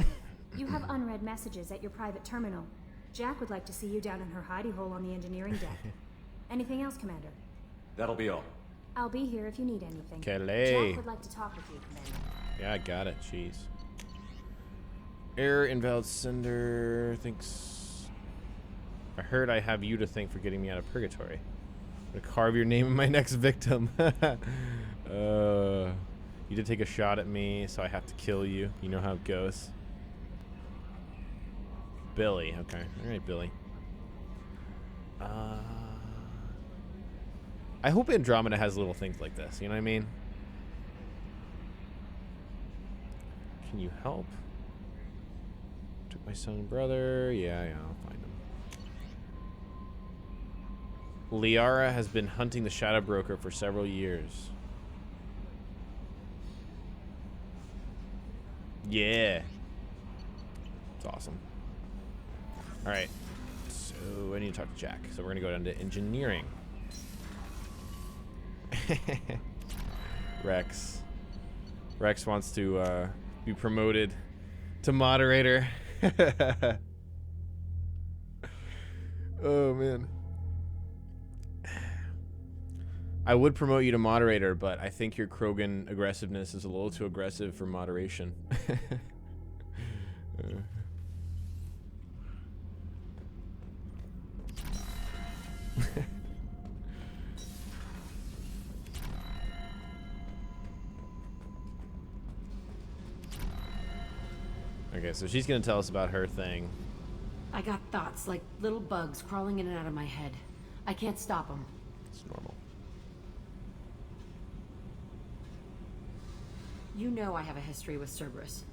You have unread messages at your private terminal. Jack would like to see you down in her hidey hole on the engineering deck. Anything else, Commander? That'll be all. I'll be here if you need anything. Kelly. Jack would like to talk with you, Commander. Yeah, I got it. Jeez. Error, invalid sender. Thanks. I heard I have you to thank for getting me out of Purgatory. I'm gonna carve your name in my next victim. You did take a shot at me, so I have to kill you. You know how it goes. Billy. Okay. Alright, Billy. I hope Andromeda has little things like this. You know what I mean? Can you help? Took my son and brother. Yeah, I'll find him. Liara has been hunting the Shadow Broker for several years. Yeah. It's awesome. Alright. So I need to talk to Jack. So we're going to go down to engineering. Rex. Rex wants to be promoted to moderator. Oh, man. I would promote you to moderator, but I think your Krogan aggressiveness is a little too aggressive for moderation. Okay, so she's gonna tell us about her thing. I got thoughts like little bugs crawling in and out of my head. I can't stop them. It's normal. You know I have a history with Cerberus.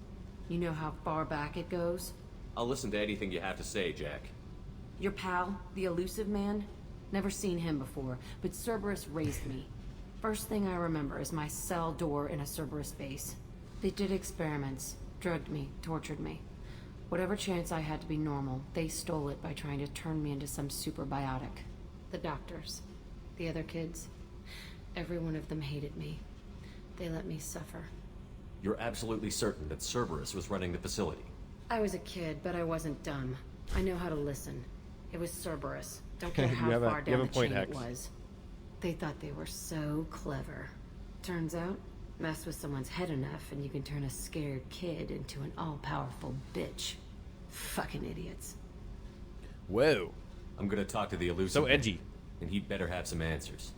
You know how far back it goes? I'll listen to anything you have to say, Jack. Your pal, the Illusive Man? Never seen him before, but Cerberus raised me. First thing I remember is my cell door in a Cerberus base. They did experiments, drugged me, tortured me. Whatever chance I had to be normal, they stole it by trying to turn me into some superbiotic. The doctors, the other kids, every one of them hated me. They let me suffer. You're absolutely certain that Cerberus was running the facility? I was a kid, but I wasn't dumb. I know how to listen. It was Cerberus. Don't care how far down the chain it was. They thought they were so clever. Turns out, mess with someone's head enough and you can turn a scared kid into an all-powerful bitch. Fucking idiots. Whoa. I'm gonna talk to the Illusive So edgy. And he'd better have some answers.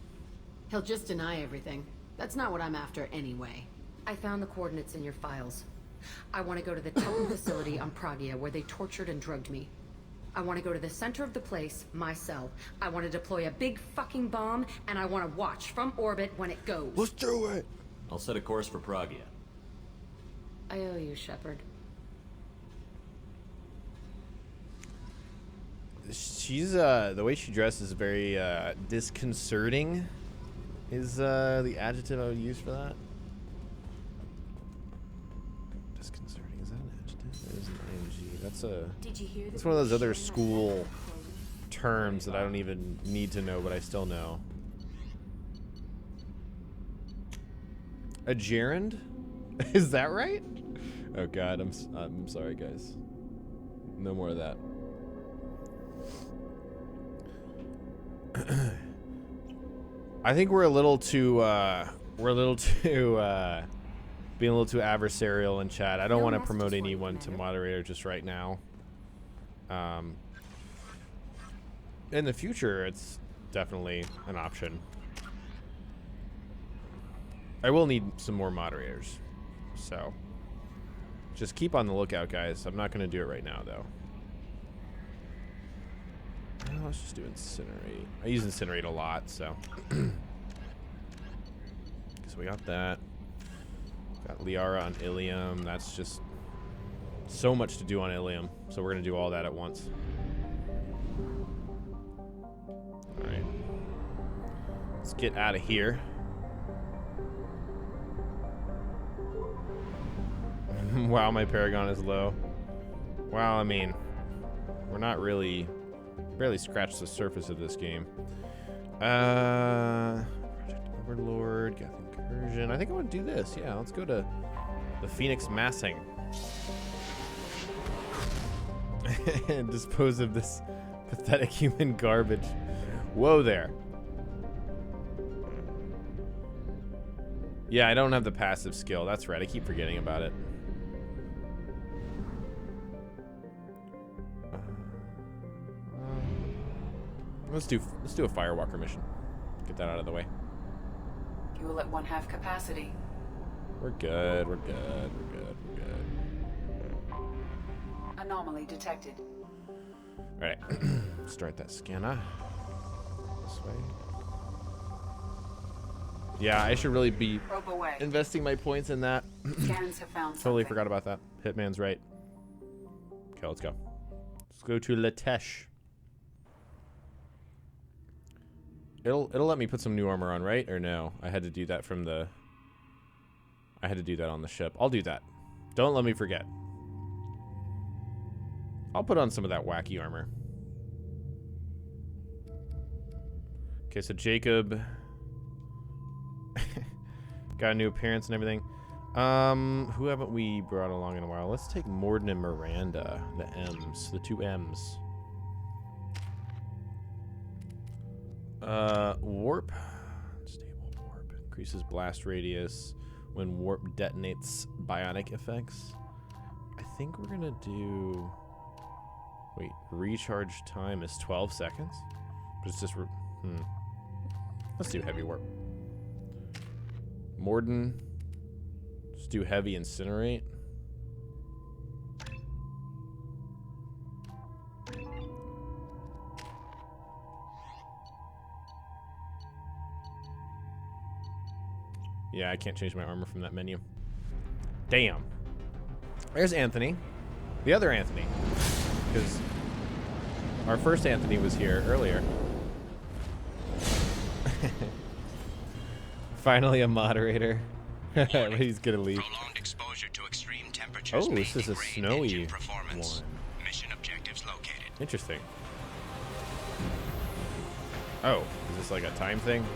He'll just deny everything. That's not what I'm after anyway. I found the coordinates in your files. I want to go to the Titan facility on Pragia where they tortured and drugged me. I want to go to the center of the place, my cell. I want to deploy a big fucking bomb, and I want to watch from orbit when it goes. Let's do it! I'll set a course for Pragia. I owe you, Shepard. She's, the way she dresses is very, disconcerting, is, the adjective I would use for that. Disconcerting, is that an adjective? That is an ING. That's a... That's one of those other school terms that I don't even need to know, but I still know. A gerund? Is that right? Oh god, I'm sorry, guys. No more of that. I think we're a little too being a little too adversarial in chat. I don't want to promote anyone to moderator just right now. In the future, it's definitely an option. I will need some more moderators, so just keep on the lookout, guys. I'm not going to do it right now, though. Let's just do incinerate. I use incinerate a lot, so. So we got that. Got Liara on Illium. That's just so much to do on Illium, so we're going to do all that at once. Alright. Let's get out of here. Wow, my Paragon is low. Wow, I mean, we're not really... barely scratched the surface of this game. Project Overlord, Geth Incursion. I think I want to do this. Yeah, let's go to the Phoenix Massing. And dispose of this pathetic human garbage. Whoa there. Yeah, I don't have the passive skill. That's right. I keep forgetting about it. Let's do a Firewalker mission. Get that out of the way. Fuel at 1/2 capacity. We're good. We're good. We're good. We're good. Anomaly detected. All right. Start that scanner. This way. Yeah, I should really be investing my points in that. Scans have found Totally forgot about that. Hitman's right. Okay, let's go. Let's go to Latesh. It'll let me put some new armor on, right? Or no? I had to do that from the... I had to do that on the ship. I'll do that. Don't let me forget. I'll put on some of that wacky armor. Okay, so Jacob... got a new appearance and everything. Who haven't we brought along in a while? Let's take Morden and Miranda. The M's. The 2 M's. Warp. Stable warp. Increases blast radius when warp detonates bionic effects. I think we're gonna do... Wait, recharge time is 12 seconds? But it's just... Let's do heavy warp. Morden. Let's do heavy incinerate. Yeah, I can't change my armor from that menu. Damn. There's Anthony. The other Anthony. Because our first Anthony was here earlier. Finally a moderator. He's gonna leave. Prolonged exposure to extreme temperatures. Oh, this is a snowy one. Mission objectives located. Interesting. Oh, is this like a time thing?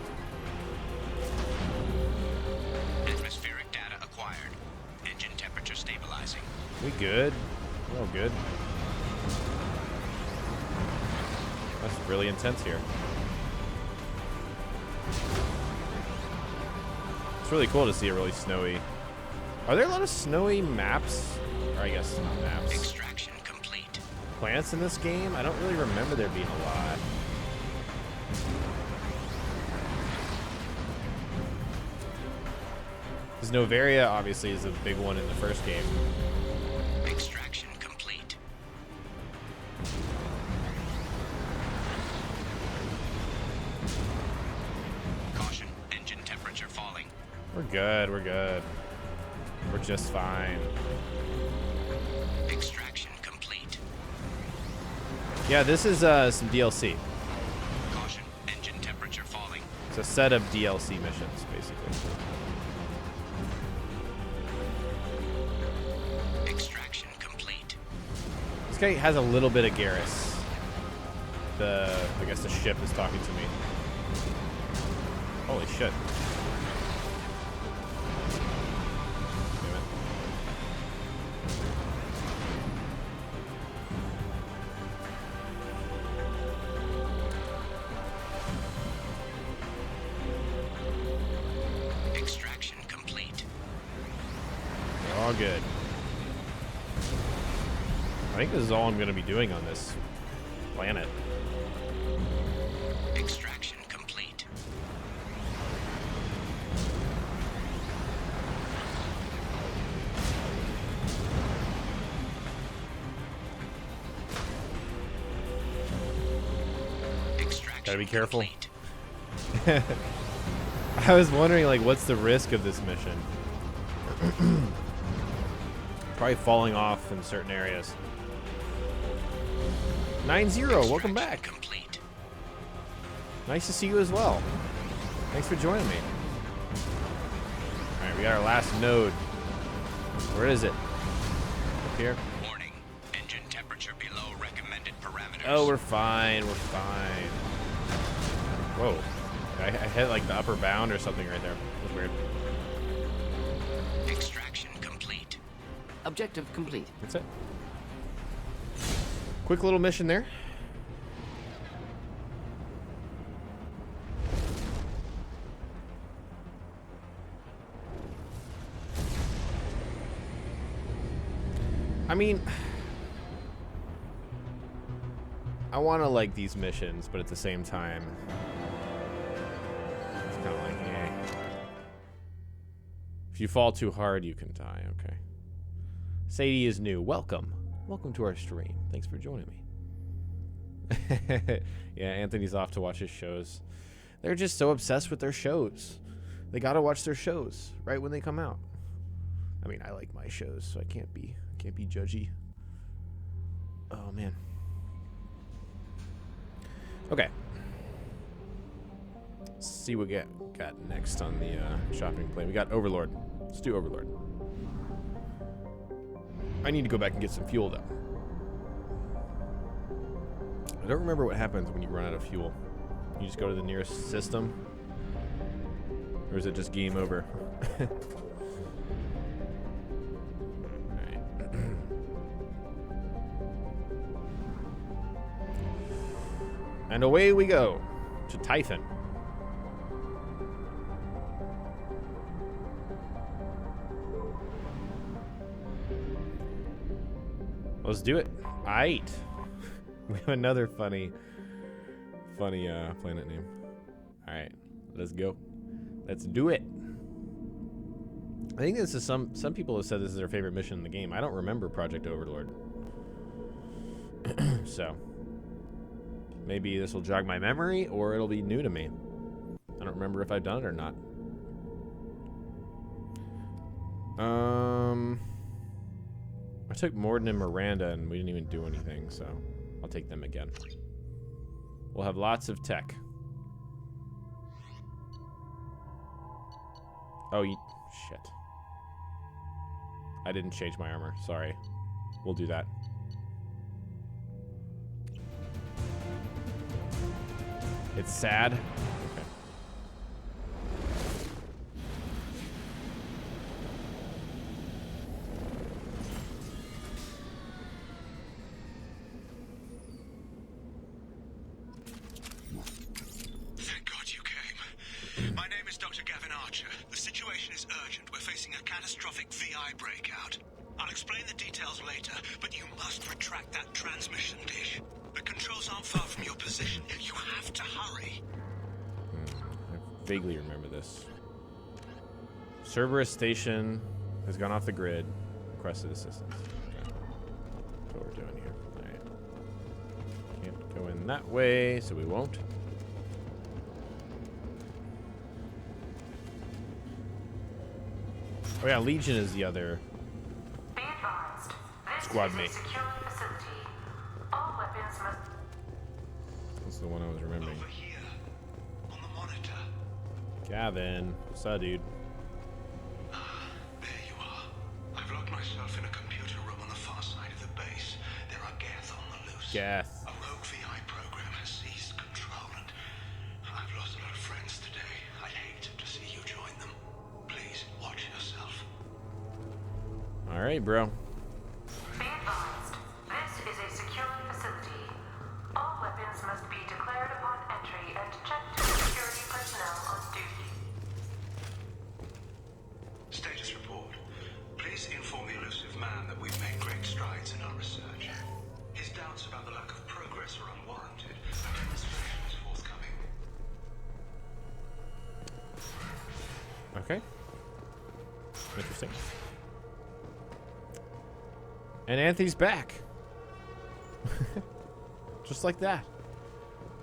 Atmospheric data acquired. Engine temperature stabilizing. We good? We're all good. That's really intense here. It's really cool to see it really snowy. Are there a lot of snowy maps? Or I guess not maps. Extraction complete. Plants in this game? I don't really remember there being a lot. Because Novaria obviously is a big one in the first game. Extraction complete. Caution, engine temperature falling. We're good, we're good. We're just fine. Extraction complete. Yeah, this is some DLC. Caution, engine temperature falling. It's a set of DLC missions, basically. Extraction complete. This guy has a little bit of Garrus. I guess the ship is talking to me. Holy shit. Damn it. Extraction complete. We're all good. I think this is all I'm going to be doing on this planet. Extraction complete. Extraction Gotta be careful. complete. I was wondering, like, what's the risk of this mission? Probably falling off in certain areas. 9-0, welcome back. Complete. Nice to see you as well. Thanks for joining me. Alright, we got our last node. Where is it? up here. Warning. Engine temperature below recommended parameters. Oh, we're fine. We're fine. Whoa. I hit like the upper bound or something right there. That's weird. Extraction complete. Objective complete. That's it. Quick little mission there. I mean, I want to like these missions, but at the same time, it's kind of like, eh. If you fall too hard, you can die. Okay. Sadie is new. Welcome. Welcome to our stream. Thanks for joining me. Yeah, Anthony's off to watch his shows. They're just so obsessed with their shows. They gotta watch their shows right when they come out. I mean, I like my shows, so I can't be judgy. Oh man. Okay. Let's see what we got next on the shopping plane. We got Overlord. Let's do Overlord. I need to go back and get some fuel though. I don't remember what happens when you run out of fuel. You just go to the nearest system, or is it just game over? And away we go to Typhon. Let's do it. Aight. We have another funny planet name. All right, let's go. Let's do it. I think this is some people have said this is their favorite mission in the game. I don't remember Project Overlord. So maybe this will jog my memory, or it'll be new to me. I don't remember if I've done it or not. I took Morden and Miranda, and we didn't even do anything, so I'll take them again. We'll have lots of tech. Oh, shit. I didn't change my armor. Sorry. We'll do that. It's sad. Okay. Thank God you came. My name is Dr. Gavin Archer. The situation is urgent. We're facing a catastrophic VI breakout. I'll explain the details later, but you must retract that transmission dish. The controls aren't far from your position. You have to hurry. I vaguely remember this. Cerberus station has gone off the grid. Requested assistance. Okay. That's what we're doing here. Alright. Can't go in that way, so we won't. Oh yeah, Legion is the other squad mate. That's the one I was remembering. Over here, on the monitor. Gavin, what's up, dude? There you are. I've locked myself in a computer room on the far side of the base. There are Geth on the loose. Geth. A rogue VI program has seized control, and I've lost a lot of friends today. I'd hate to see you join them. Please watch yourself. All right, bro. Be advised, this is a secure facility. All weapons must be declared upon entry and checked to security personnel on duty. Status report. Please inform the Illusive Man that we've made great strides in our research. His doubts about the lack of progress are unwarranted. A demonstration is forthcoming. Okay. Interesting. And Anthony's back. Just like that.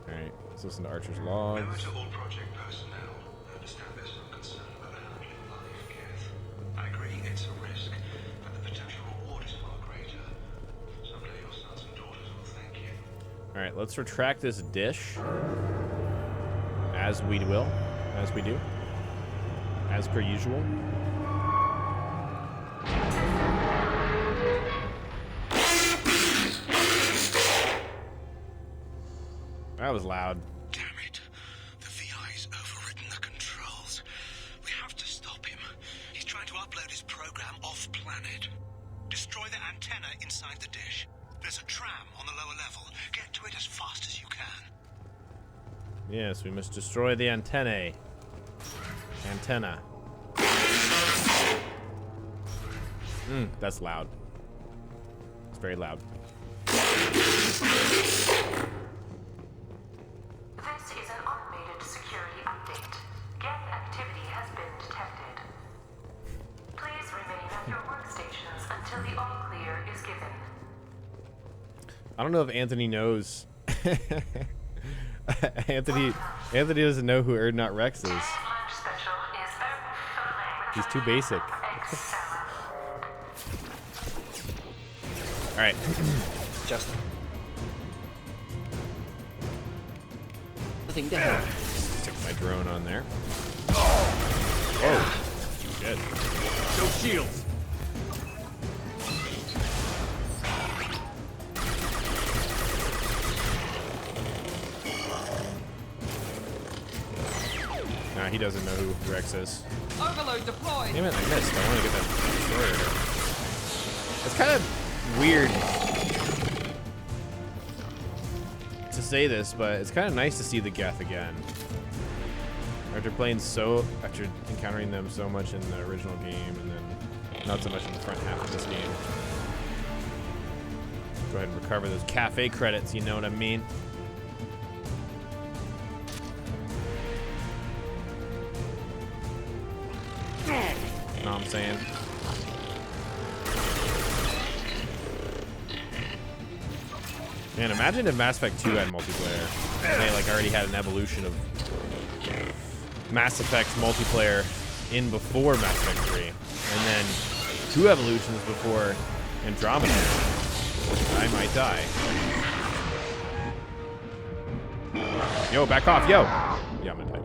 Alright, let's listen to Archer's logs. Remember to all project personnel. I understand there's some concern about handling live Geth. I agree it's a risk, but the potential reward is far greater. Someday your sons and daughters will thank you. Alright, let's retract this dish. As we will. As we do. As per usual. That was loud. Damn it. The VI's overridden the controls. We have to stop him. He's trying to upload his program off-planet. Destroy the antenna inside the dish. There's a tram on the lower level. Get to it as fast as you can. Yes, we must destroy the antennae. Antenna. That's loud. It's very loud. This is an automated security update. Geth activity has been detected. Please remain at your workstations until the all clear is given. I don't know if Anthony knows. Anthony doesn't know who Erdnot Rex is. He's too basic. All right. Justin. Nothing down. Stick my drone on there. Oh, shit. No shields. Nah, he doesn't know who Rex is. Overlord deployed. Damn it, I missed. I want to get that destroyer. It's kind of weird to say this, but it's kind of nice to see the Geth again. After encountering them so much in the original game, and then not so much in the front half of this game. Go ahead and recover those cafe credits, you know what I mean? Know what I'm saying? Man, imagine if Mass Effect 2 had multiplayer. And they like already had an evolution of Mass Effect multiplayer in before Mass Effect 3. And then 2 evolutions before Andromeda. I might die. Yo, back off, yo! Yeah, I'm gonna die.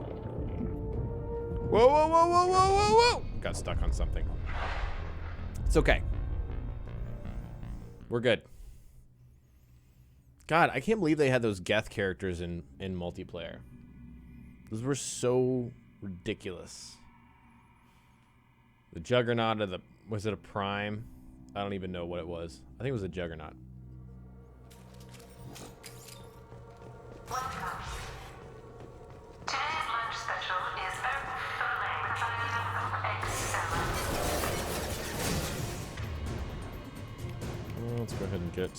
Whoa, whoa, whoa, whoa, whoa, whoa, whoa! Got stuck on something. It's okay. We're good. God, I can't believe they had those Geth characters in multiplayer. Those were so ridiculous. The Juggernaut of the... Was it a Prime? I don't even know what it was. I think it was a Juggernaut. Let's go ahead and get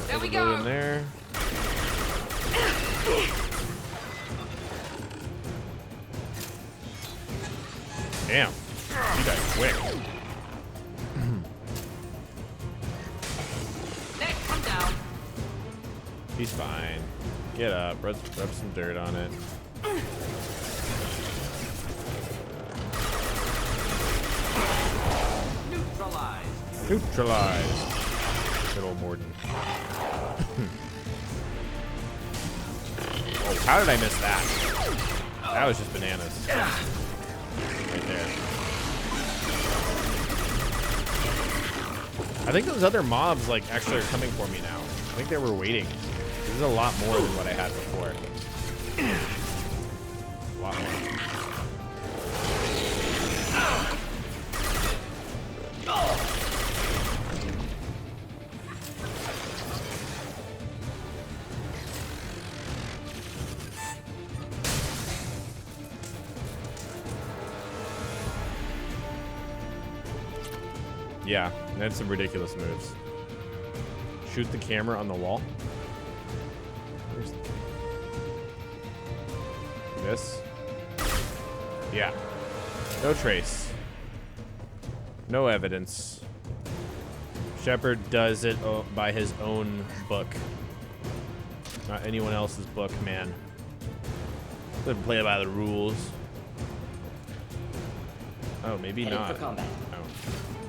there we go in there. Damn, he died quick. Nick, come down. He's fine. Get up, rub some dirt on it. Neutralized. Good old Warden. Oh, how did I miss that? That was just bananas. Right there. I think those other mobs like actually are coming for me now. I think they were waiting. This is a lot more than what I had before. A lot more. Yeah, that's some ridiculous moves. Shoot the camera on the wall. Where's the camera? This? Yeah. No trace. No evidence. Shepard does it by his own book. Not anyone else's book, man. Doesn't play by the rules. Oh, maybe Headed not. for combat. Oh.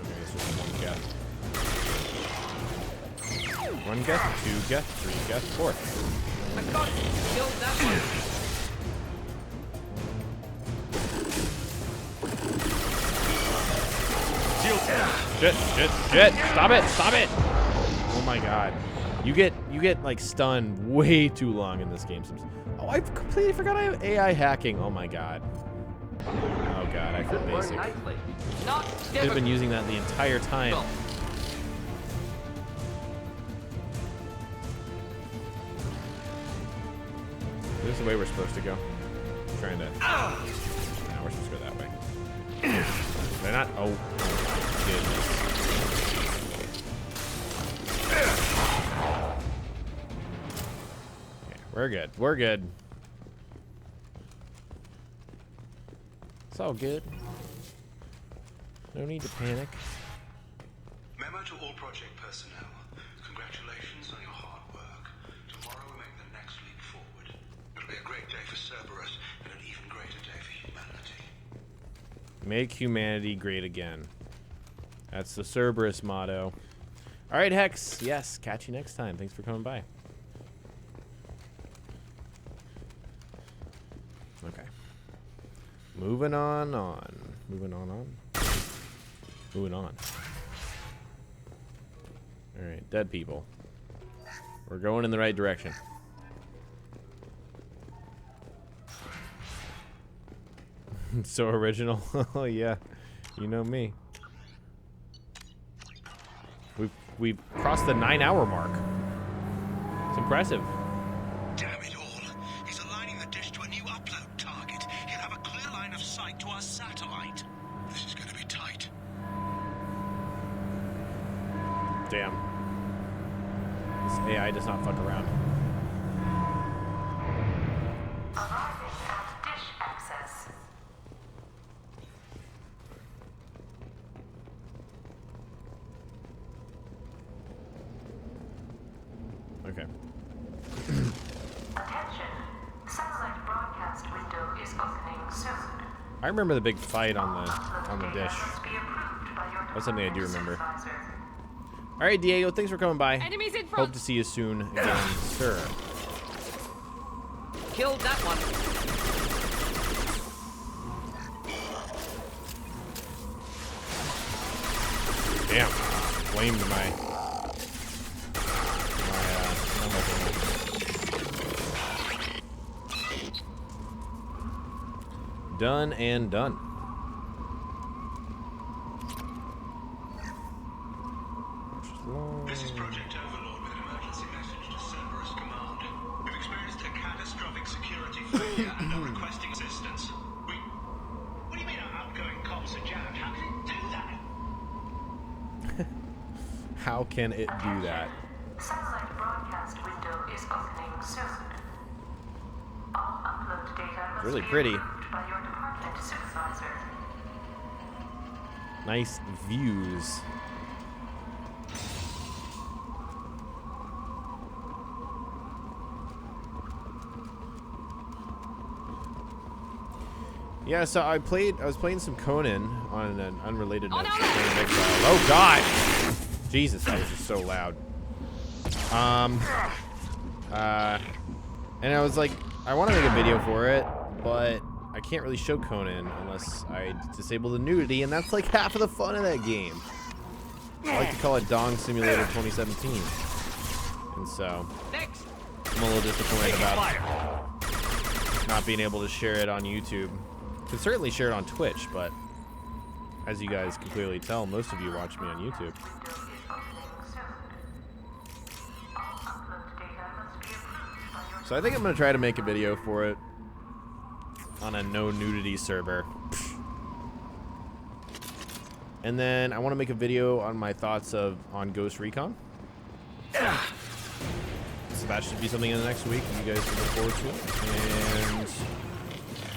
Okay, it's just one Geth. One Geth, 2 Geth, 3 Geth, 4. I got it. Killed that one. Shit, shit, shit! Stop it! Stop it! Oh my god. You get like stunned way too long in this game. Oh, I completely forgot I have AI hacking. Oh my god. Oh god, I feel basic. Could have been using that the entire time. This is the way we're supposed to go. I'm trying to. No, we're supposed to go that way. They're not. Oh, my goodness. Okay, we're good. We're good. It's all good. No need to panic. Memo to all project personnel. Congratulations on your hard work. Tomorrow we make the next leap forward. It'll be a great day for Cerberus and an even greater day for humanity. Make humanity great again. That's the Cerberus motto. All right, Hex. Yes, catch you next time. Thanks for coming by. Okay. Moving on. Moving on. Moving on. All right, dead people. We're going in the right direction. So original. Oh yeah, you know me. We've crossed the 9-hour mark. It's impressive. Damn it all. He's aligning the dish to a new upload target. He'll have a clear line of sight to our satellite. This is going to be tight. Damn. This AI does not fuck around. Arriving at dish access. Okay. Attention. Satellite broadcast window is opening soon. I remember the big fight on the dish. That's something I do remember. All right, Diego, thanks for coming by. Enemies in front. Hope to see you soon again, sir. Killed that one. Damn. Flamed my done and done. This is Project Overlord with an emergency message to Cerberus Command. We've experienced a catastrophic security failure and are requesting assistance. What do you mean our outgoing comms are jammed? How can it do that? How can it do that? Satellite broadcast window is opening soon. All upload data must Really be pretty. approved by your department supervisor. Nice views. Yeah, so I was playing some Conan on an unrelated note. Oh god! Jesus, that was just so loud. And I was like, I want to make a video for it, but I can't really show Conan unless I disable the nudity, and that's like half of the fun of that game. I like to call it Dong Simulator 2017. And so, I'm a little disappointed about not being able to share it on YouTube. Can certainly share it on Twitch, but as you guys can clearly tell, most of you watch me on YouTube. So I think I'm gonna try to make a video for it on a no nudity server. And then I want to make a video on my thoughts on Ghost Recon. So that should be something in the next week, and you guys can look forward to it. And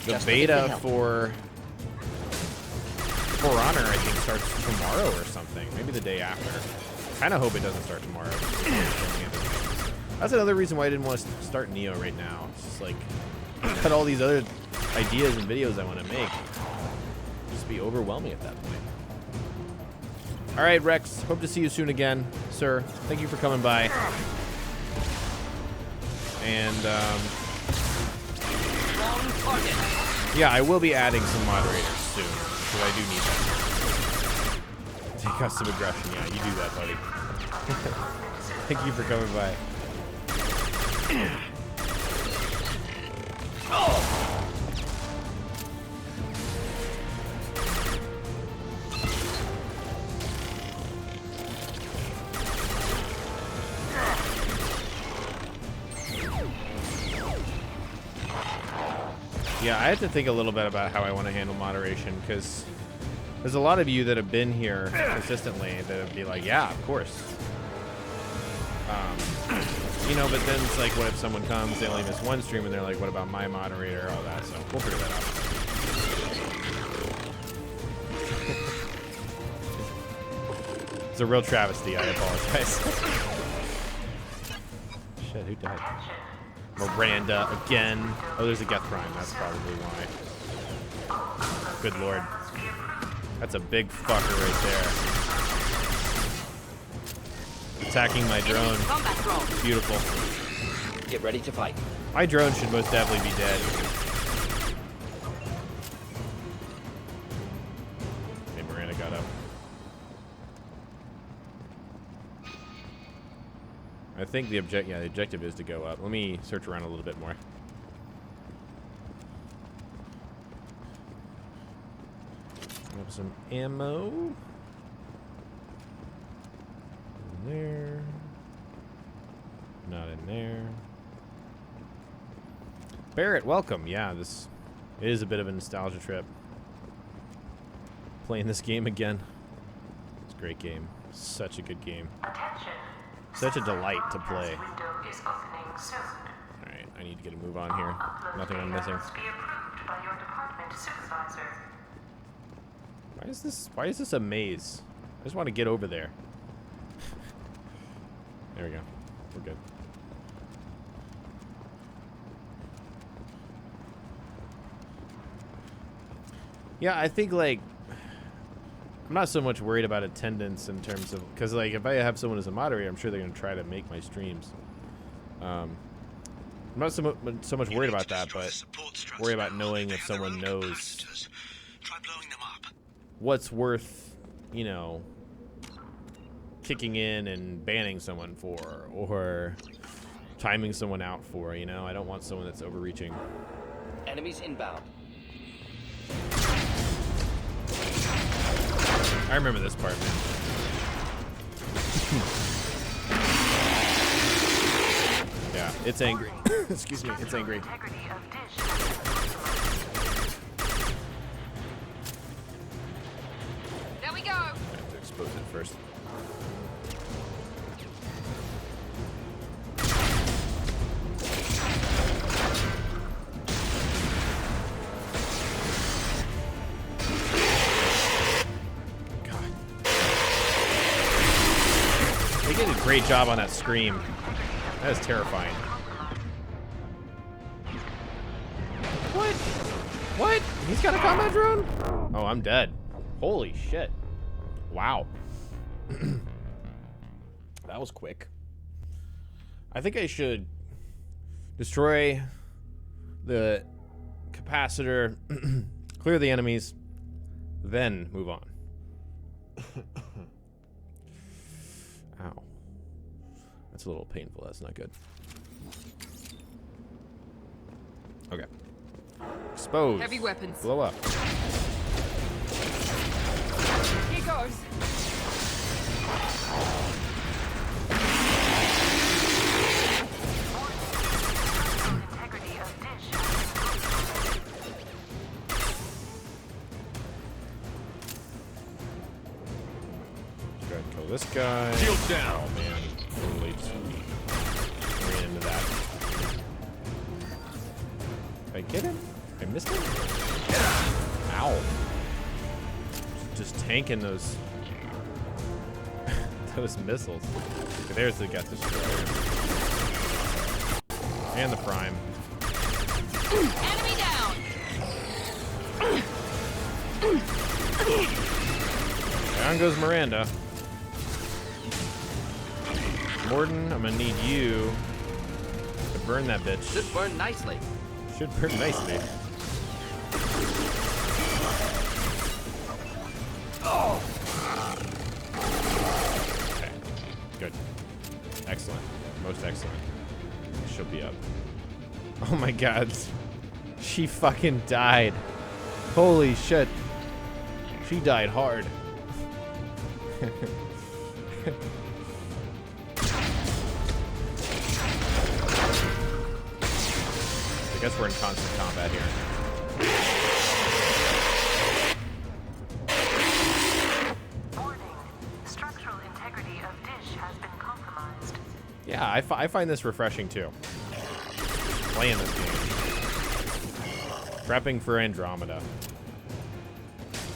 the beta for Honor, I think, starts tomorrow or something. Maybe the day after. Kind of hope it doesn't start tomorrow. That's another reason why I didn't want to start Neo right now. It's just like, I've got all these other ideas and videos I want to make. Just be overwhelming at that point. All right, Rex. Hope to see you soon again, sir. Thank you for coming by. And yeah, I will be adding some moderators soon because I do need that. Take custom aggression. Yeah, you do that, buddy. Thank you for coming by. Yeah, I have to think a little bit about how I want to handle moderation, because there's a lot of you that have been here consistently that would be like, yeah, of course. You know, but then it's like, what if someone comes, they only miss one stream, and they're like, what about my moderator, all that, so we'll figure that out. It's a real travesty, I apologize. Shit, who died? Miranda again. Oh, there's a Geth Prime. That's probably why. Good lord. That's a big fucker right there. Attacking my drone. Beautiful. Get ready to fight. My drone should most definitely be dead. Okay, Miranda got up. I think the objective is to go up. Let me search around a little bit more. Grab some ammo. In there. Not in there. Barrett, welcome. Yeah, this is a bit of a nostalgia trip. Playing this game again. It's a great game. Such a good game. Such a delight to play. Alright, I need to get a move on here. Nothing I'm missing. Why is this a maze? I just want to get over there. There we go. We're good. Yeah, I think, like, I'm not so much worried about attendance in terms of, because, like, if I have someone as a moderator, I'm sure they're going to try to make my streams. I'm not so much worried about that, but worry about knowing if someone knows what's worth, you know, kicking in and banning someone for, or timing someone out for, you know? I don't want someone that's overreaching. Enemies inbound. I remember this part, man. Yeah, it's angry. Excuse me, it's angry. There we go. I have to expose it first. They did a great job on that scream. That is terrifying. What? What? He's got a combat drone? Oh, I'm dead. Holy shit. Wow. That was quick. I think I should destroy the capacitor, clear the enemies, then move on. Ow. That's a little painful. That's not good. Okay. Expose. Heavy weapons. Blow up. Here goes. Go ahead and kill this guy. Shield down. Oh man, totally just ran into that. Did I get him? I missed him? Ow. Just tanking those those missiles. Okay, there's the Geth Destroyer. And the Prime. Enemy down. Down goes Miranda. Warden, I'm gonna need you to burn that bitch. Should burn nicely. Should burn nicely. Oh. Okay. Good. excellent. She'll be up. Oh my god. She fucking died. Holy shit. She died hard. I guess we're in constant combat here. Warning. Structural integrity of dish has been compromised. Yeah, I find this refreshing too. Playing this game. Prepping for Andromeda.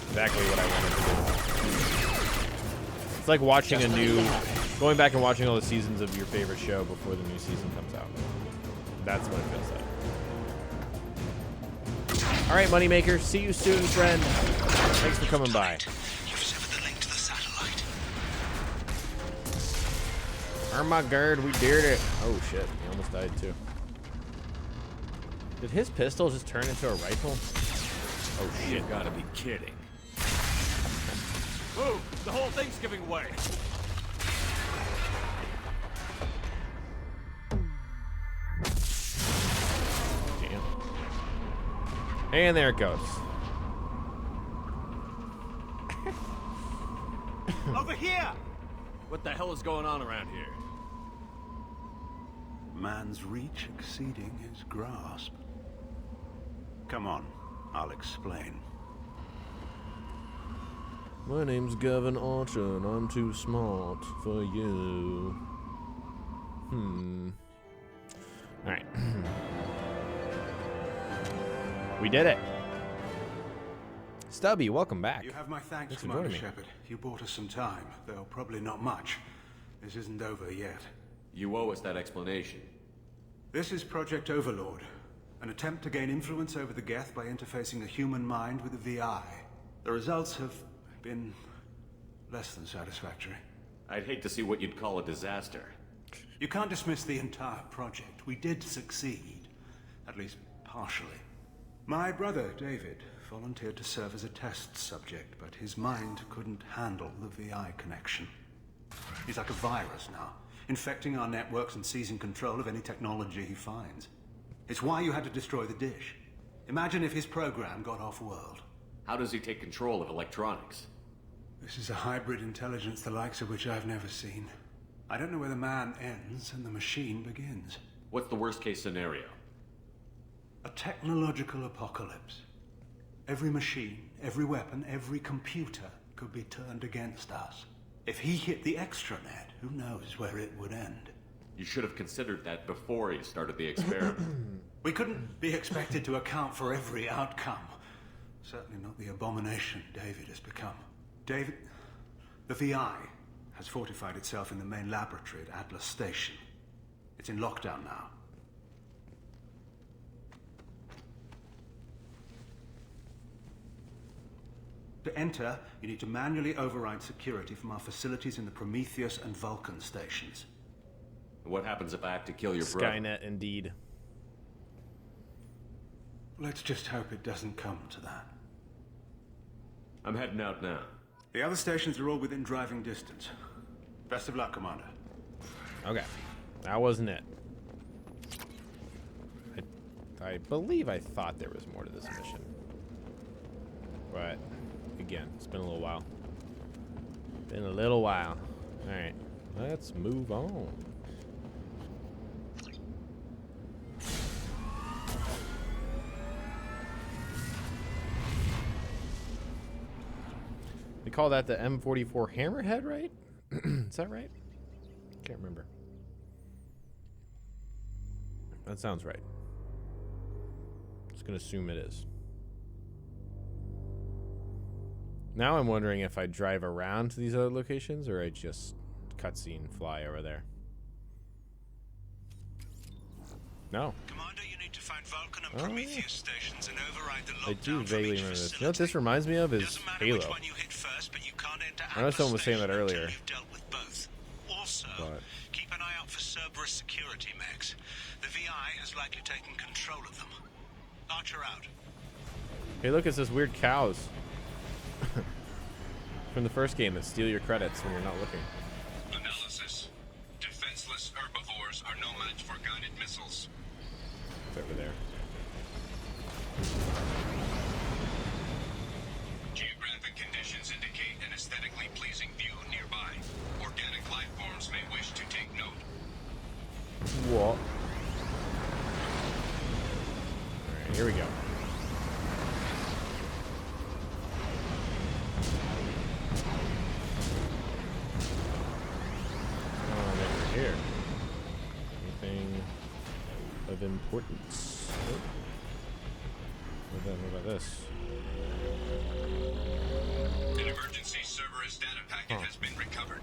Exactly what I wanted to do. It's like watching going back and watching all the seasons of your favorite show before the new season comes out. That's what it feels like. All right, Moneymaker. See you soon, friend. Thanks for coming by. You've severed the link to the satellite. Oh my god, we did it. Oh shit, he almost died too. Did his pistol just turn into a rifle? Oh shit. You've got to be kidding. Move! The whole thing's giving way. Damn. And there it goes. Over here! What the hell is going on around here? Man's reach exceeding his grasp. Come on, I'll explain. My name's Gavin Archer, and I'm too smart for you. Alright. We did it. Stubby, welcome back. You have my thanks, for Commander joining me. Shepard. You bought us some time, though probably not much. This isn't over yet. You owe us that explanation. This is Project Overlord, an attempt to gain influence over the Geth by interfacing a human mind with a VI. The results have been less than satisfactory. I'd hate to see what you'd call a disaster. You can't dismiss the entire project. We did succeed, at least partially. My brother, David, volunteered to serve as a test subject, but his mind couldn't handle the VI connection. He's like a virus now, infecting our networks and seizing control of any technology he finds. It's why you had to destroy the dish. Imagine if his program got off-world. How does he take control of electronics? This is a hybrid intelligence the likes of which I've never seen. I don't know where the man ends and the machine begins. What's the worst-case scenario? A technological apocalypse. Every machine, every weapon, every computer could be turned against us. If he hit the extranet, who knows where it would end? You should have considered that before you started the experiment. We couldn't be expected to account for every outcome. Certainly not the abomination David has become. David, the VI has fortified itself in the main laboratory at Atlas Station. It's in lockdown now. To enter, you need to manually override security from our facilities in the Prometheus and Vulcan stations. What happens if I have to kill your brother? Skynet, indeed. Let's just hope it doesn't come to that. I'm heading out now. The other stations are all within driving distance. Best of luck, Commander. Okay. That wasn't it. I believe I thought there was more to this mission. But, again, it's been a little while. Been a little while. Alright. Let's move on. They call that the M44 Hammerhead, right? Is that right? Can't remember. That sounds right. Just gonna assume it is. Now I'm wondering if I drive around to these other locations or I just cutscene fly over there. No. Commander, you need to find Vulcan and Prometheus stations and override the I do lockdown from vaguely each remember this. facility. You know what this reminds me of is Doesn't matter Halo. which one you hit first, but you can't enter I know someone was saying that Atlas earlier. Station until you've dealt with both. Also, But keep an eye out for Cerberus security mechs. The VI has likely taken control of them. Archer out. hey, look, it's those weird cows from the first game that steal your credits when you're not looking. Analysis. Defenseless herbivores are no over there. Geographic conditions indicate an aesthetically pleasing view nearby. Organic life forms may wish to take note. What? Alright, here we go. Here. Anything of importance? Nope. What about this? An emergency Cerberus data packet has been recovered.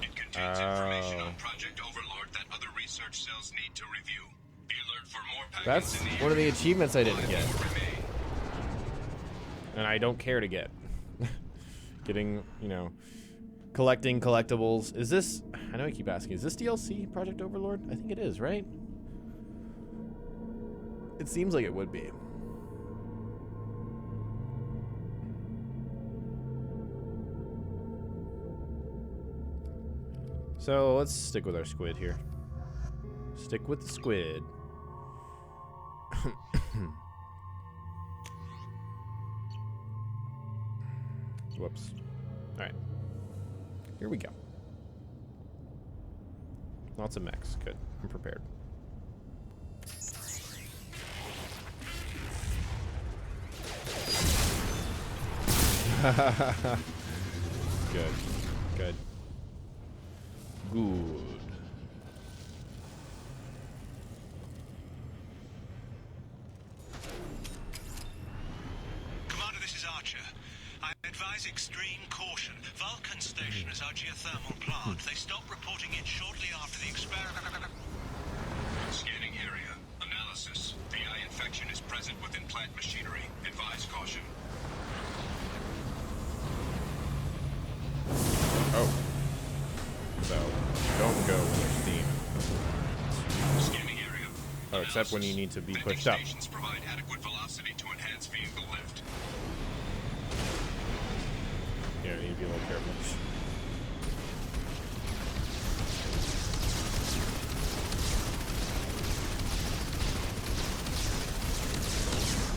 It contains information on Project Overlord that other research cells need to review. Be alert for more packets. That's one of the achievements I didn't get. And I don't care to get. Getting, you know, collecting collectibles. Is this... I know I keep asking. Is this DLC, Project Overlord? I think it is, right? It seems like it would be. So let's stick with our squid here. Stick with the squid. Whoops. Alright. Here we go. Lots of mechs. Good. I'm prepared. Good. Good. Good. Commander, this is Archer. I advise extreme caution. Vulcan Station is our geothermal plant. They stopped reporting it shortly after the experiment. Scanning area. Analysis. The eye infection is present within plant machinery. Advise caution. Oh. So, don't go with steam. Scanning area. Oh, except when you need to be pushed up. Stations provide adequate velocity to enhance vehicle lift. Yeah, you need to be a little careful.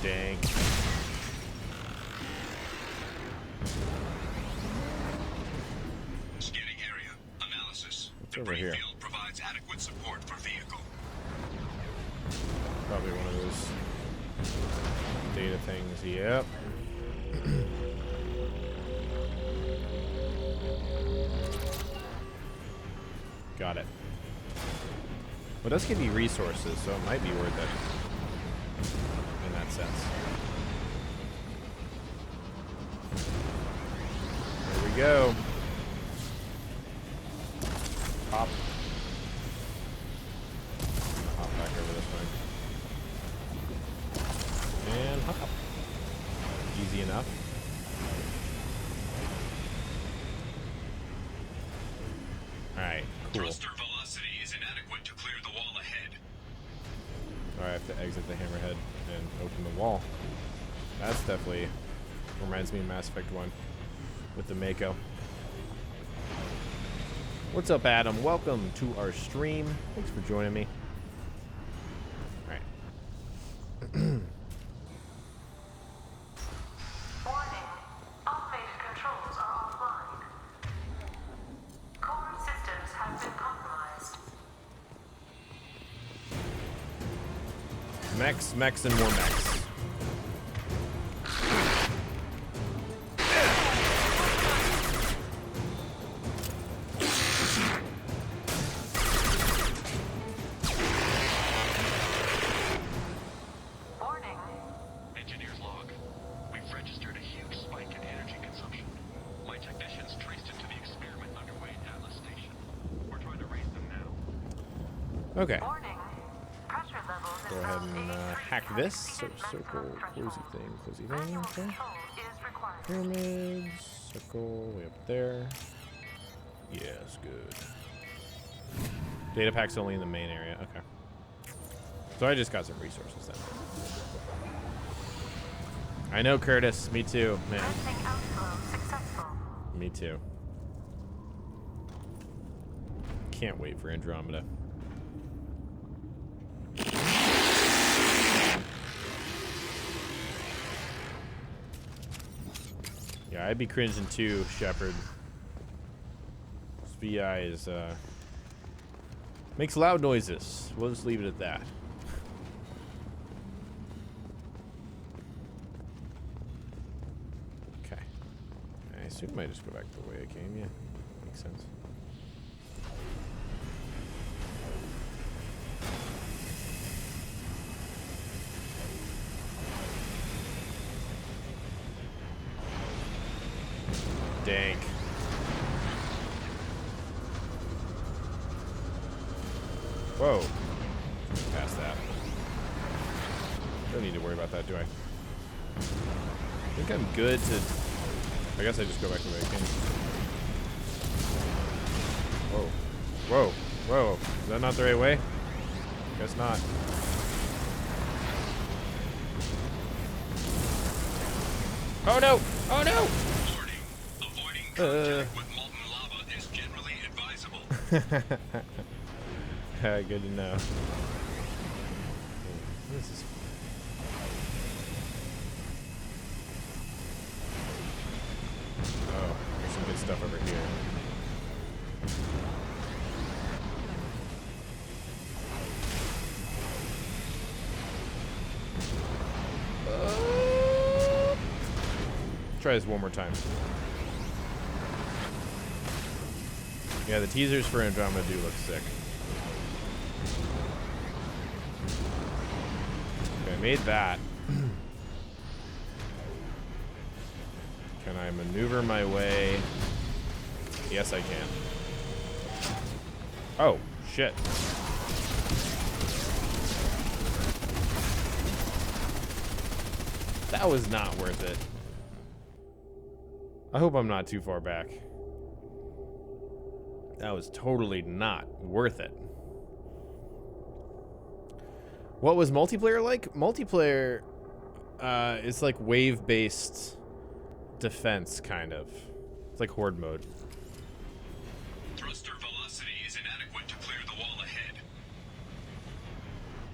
Dang. Scanning area. Analysis. What's over here? Field provides adequate support for vehicle. Probably one of those data things. Yep. Got it. Well, it does give you resources, so it might be worth it in that sense. There we go. Hop. Hop back over this way. And hop. Easy enough. Alright, cool. Thruster velocity is inadequate to clear the wall ahead. Alright, I have to exit the Hammerhead and open the wall. That's definitely reminds me of Mass Effect 1 with the Mako. What's up, Adam? Welcome to our stream. Thanks for joining me. Alright. Warning. Automated controls are offline. Core systems have been compromised. Mechs, mechs, and more mechs. Warning. Engineer's log. We've registered a huge spike in energy consumption. My technicians traced it to the experiment underway at Atlas Station. We're trying to raise them now. Okay. Warning. Pressure levels Go ahead and hack this. So, circle, closey thing, okay. Pyramids, circle, way up there. Yes, good. Data pack's only in the main area, okay. So I just got some resources then. I know, Curtis, me too, man. Me too. Can't wait for Andromeda. Yeah, I'd be cringing too, Shepard. This VI is, makes loud noises. We'll just leave it at that. Okay. I assume I might just go back the way I came, yeah. Makes sense. Dank. Whoa. Past that. Don't need to worry about that, do I? I think I'm good to... I guess I just go back the way I came. Whoa. Whoa. Whoa. Is that not the right way? Guess not. Oh no! Oh no! With molten lava is generally advisable. Good to know. This is... Oh, there's some good stuff over here. Try this one more time. Yeah, the teasers for Andromeda do look sick. Okay, I made that. Can I maneuver my way? Yes, I can. Oh, shit. That was not worth it. I hope I'm not too far back. That was totally not worth it. What was multiplayer like? Multiplayer is like wave-based defense, kind of. It's like horde mode. Thruster velocity is inadequate to clear the wall ahead.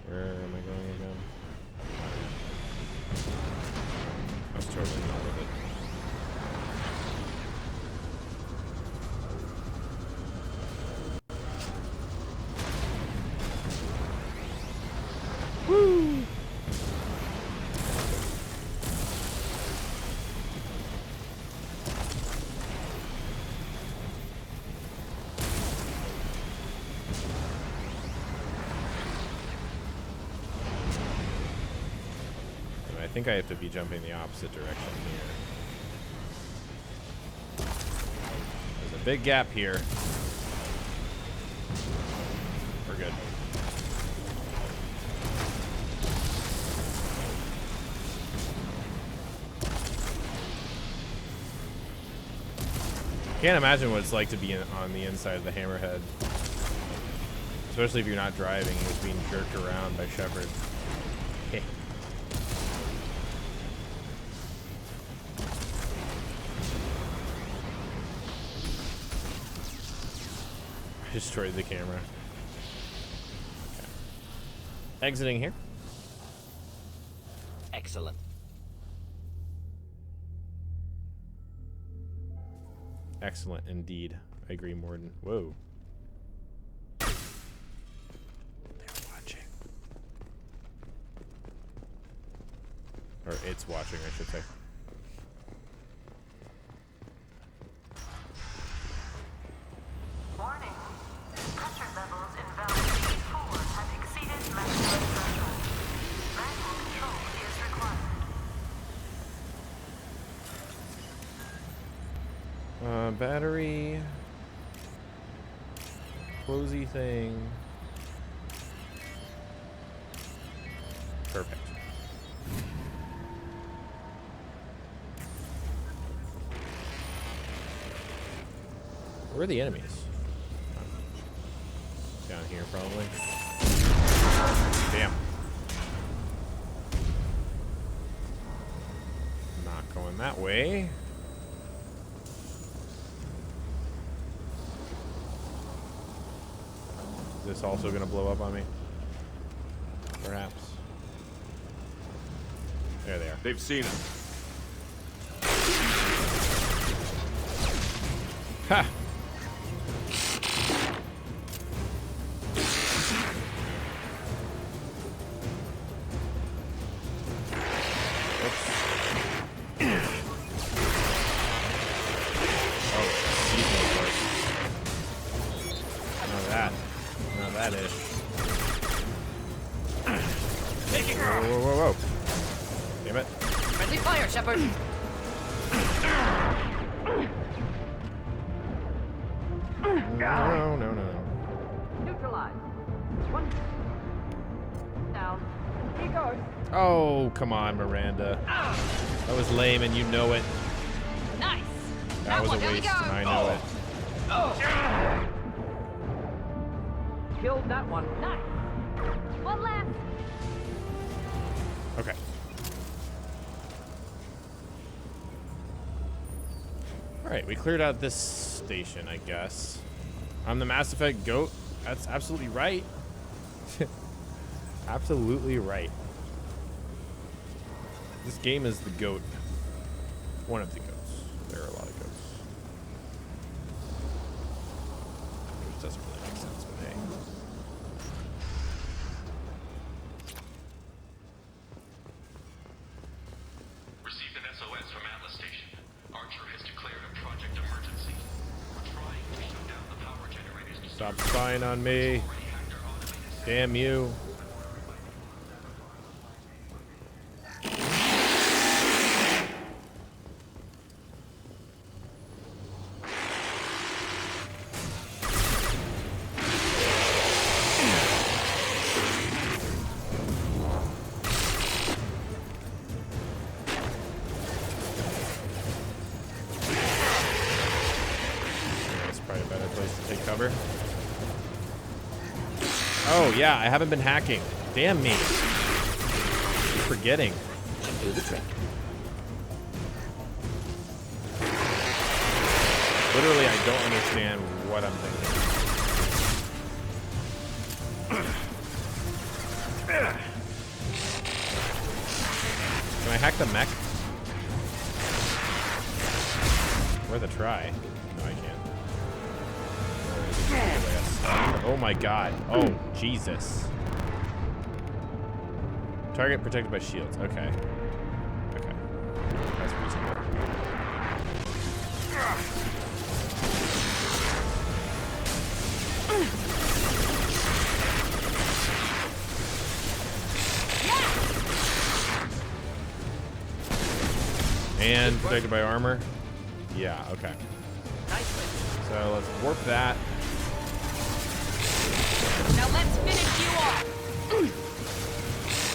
Where am I going again? That's totally not worth it. Woo! I think I have to be jumping the opposite direction here. There's a big gap here. We're good. Can't imagine what it's like to be on the inside of the Hammerhead. Especially if you're not driving and just being jerked around by Shepard. Destroyed the camera. Okay. Exiting here. Excellent. Excellent indeed. I agree, Warden. Whoa. They're watching. Or it's watching, I should say. Warning. Pressure levels in valve B4 have exceeded maximum threshold. Manual control is required. Battery. Closey thing. Perfect. Where are the enemies? Down here, probably. Damn. Not going that way. Is this also going to blow up on me? Perhaps. There they are. They've seen us. Ha! Whoa. Damn it. Friendly fire, Shepard. No. Neutralized. One. Down. He goes. Oh, come on, Miranda. That was lame, and you know it. Nice. That was a waste, and I know it. Oh. Killed that one. Nice. One left. Okay. Alright, we cleared out this station, I guess. I'm the Mass Effect GOAT. That's absolutely right. Absolutely right. This game is the GOAT. One of the GOATs. There are a lot of GOATs. Which doesn't really make sense, but hey. Received an SOS from Atlas Station. Archer has declared a project emergency. We're trying to shut down the power generators to Stop spying on me. Damn you. Oh, yeah, I haven't been hacking. Damn me. Keep forgetting. Do the trick. Literally, I don't understand what I'm thinking. Can I hack the mech? Worth a try. No, I can't. Oh my god. Oh, Jesus. Target protected by shields. Okay. Okay. That's reasonable. And protected by armor. Yeah, okay. So let's warp that. Now let's finish you off.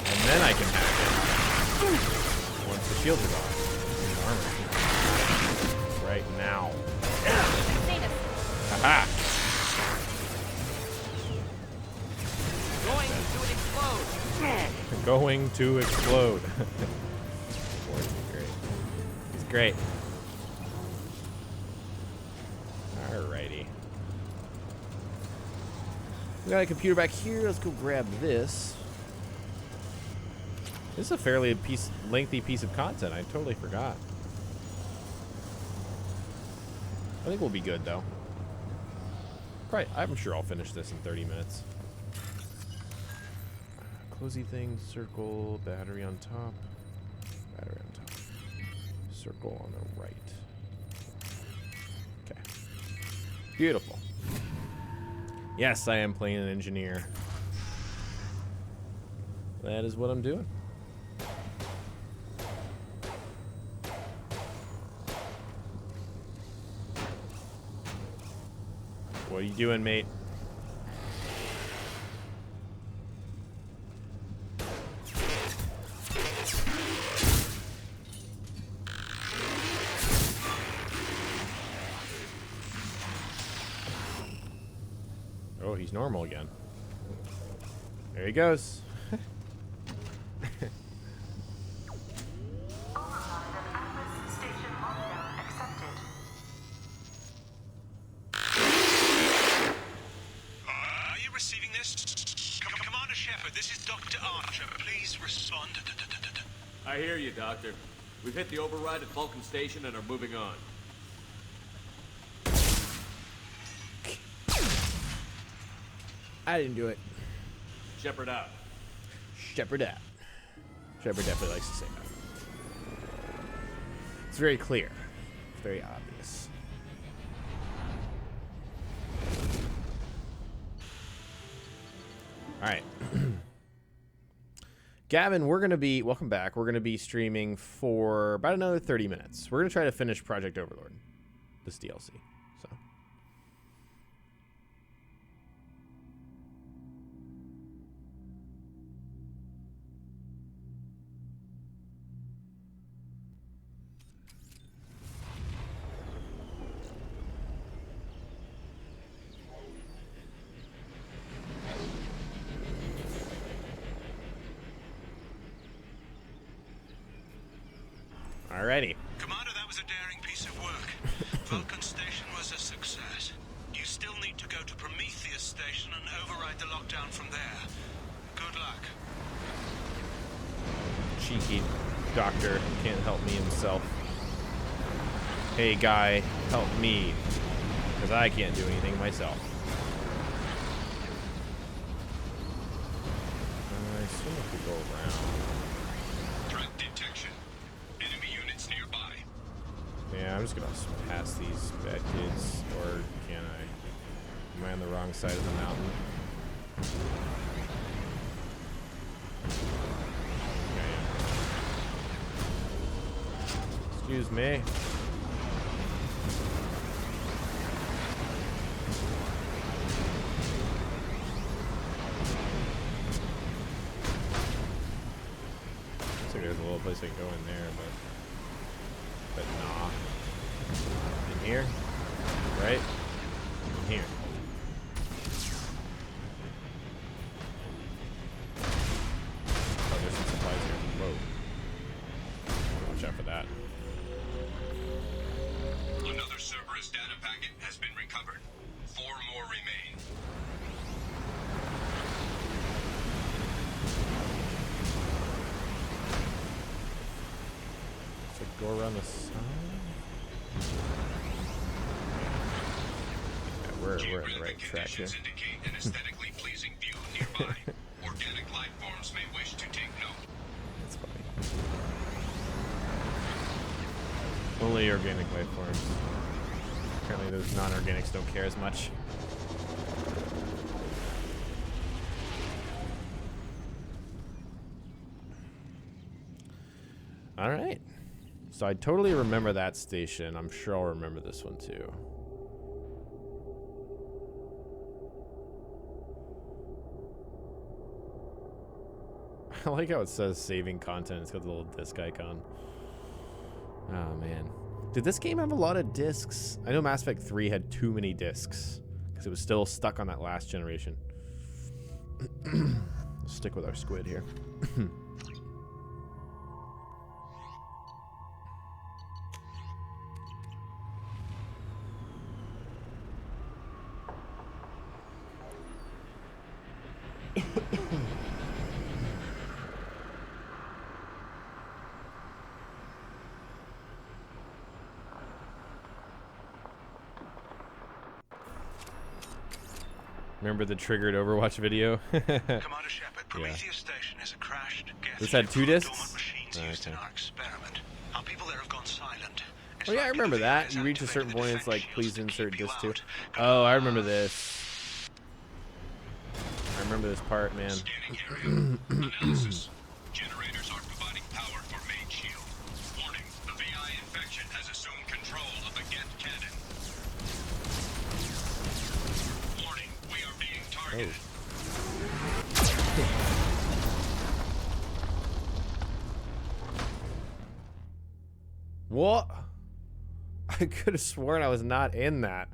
And then I can hack it. Once the shields are gone. Armor. Right now. Haha. Going to explode. Boy, he's great. He's great. Alrighty. We got a computer back here. Let's go grab this. This is a fairly lengthy piece of content. I totally forgot. I think we'll be good, though. Probably, I'm sure I'll finish this in 30 minutes. Closey thing, circle, battery on top. Battery on top. Circle on the right. Okay. Beautiful. Yes, I am playing an engineer. That is what I'm doing. What are you doing, mate? Oh, he's normal again. There he goes. Are you receiving this? Commander Shepard, this is Dr. Archer. Please respond. I hear you, Doctor. We've hit the override at Vulcan Station and are moving on. I didn't do it. Shepard out. Shepard out. Shepard definitely likes to say that. It's very clear. It's very obvious. All right. Gavin, we're going to be, welcome back. We're going to be streaming for about another 30 minutes. We're going to try to finish Project Overlord, this DLC. So. Alrighty. Commander, that was a daring piece of work. Vulcan Station was a success. You still need to go to Prometheus Station and override the lockdown from there. Good luck. Cheeky doctor can't help me himself. Hey guy, help me. Because I can't do anything myself. I assume if we go around. Threat detection. Enemy units nearby. Yeah, I'm just gonna pass these bad kids, or can I? Am I on the wrong side of the mountain? Okay. Excuse me. Looks like there's a little place I can go in there, but nah. In here? Right? In here. Oh, there's some supplies here. Whoa. Watch out for that. Another Cerberus data packet has been recovered. 4 more remain. So go around the side. Yeah, we're in the right track here. Indicate an aesthetically pleasing view nearby. Organic life forms may wish to take note. That's funny. Only organic life forms. Apparently those non-organics don't care as much. All right. So I totally remember that station. I'm sure I'll remember this one too. I like how it says saving content. It's got the little disc icon. Oh man. Did this game have a lot of discs? I know Mass Effect 3 had too many discs because it was still stuck on that last generation. Let's stick with our squid here. Remember the triggered Overwatch video? Commander Shepard, Prometheus Station is a crashed gas this had 2 discs? used in our experiment. Our people there have gone silent. Oh yeah, I remember that. You reach a certain point, it's like, please insert disc 2. Oh, I remember this. I remember this part, man. Analysis. Generators are providing power for main shield. Warning, the VI infection has assumed control of the Get cannon. Warning, we are being targeted. What? I could have sworn I was not in that.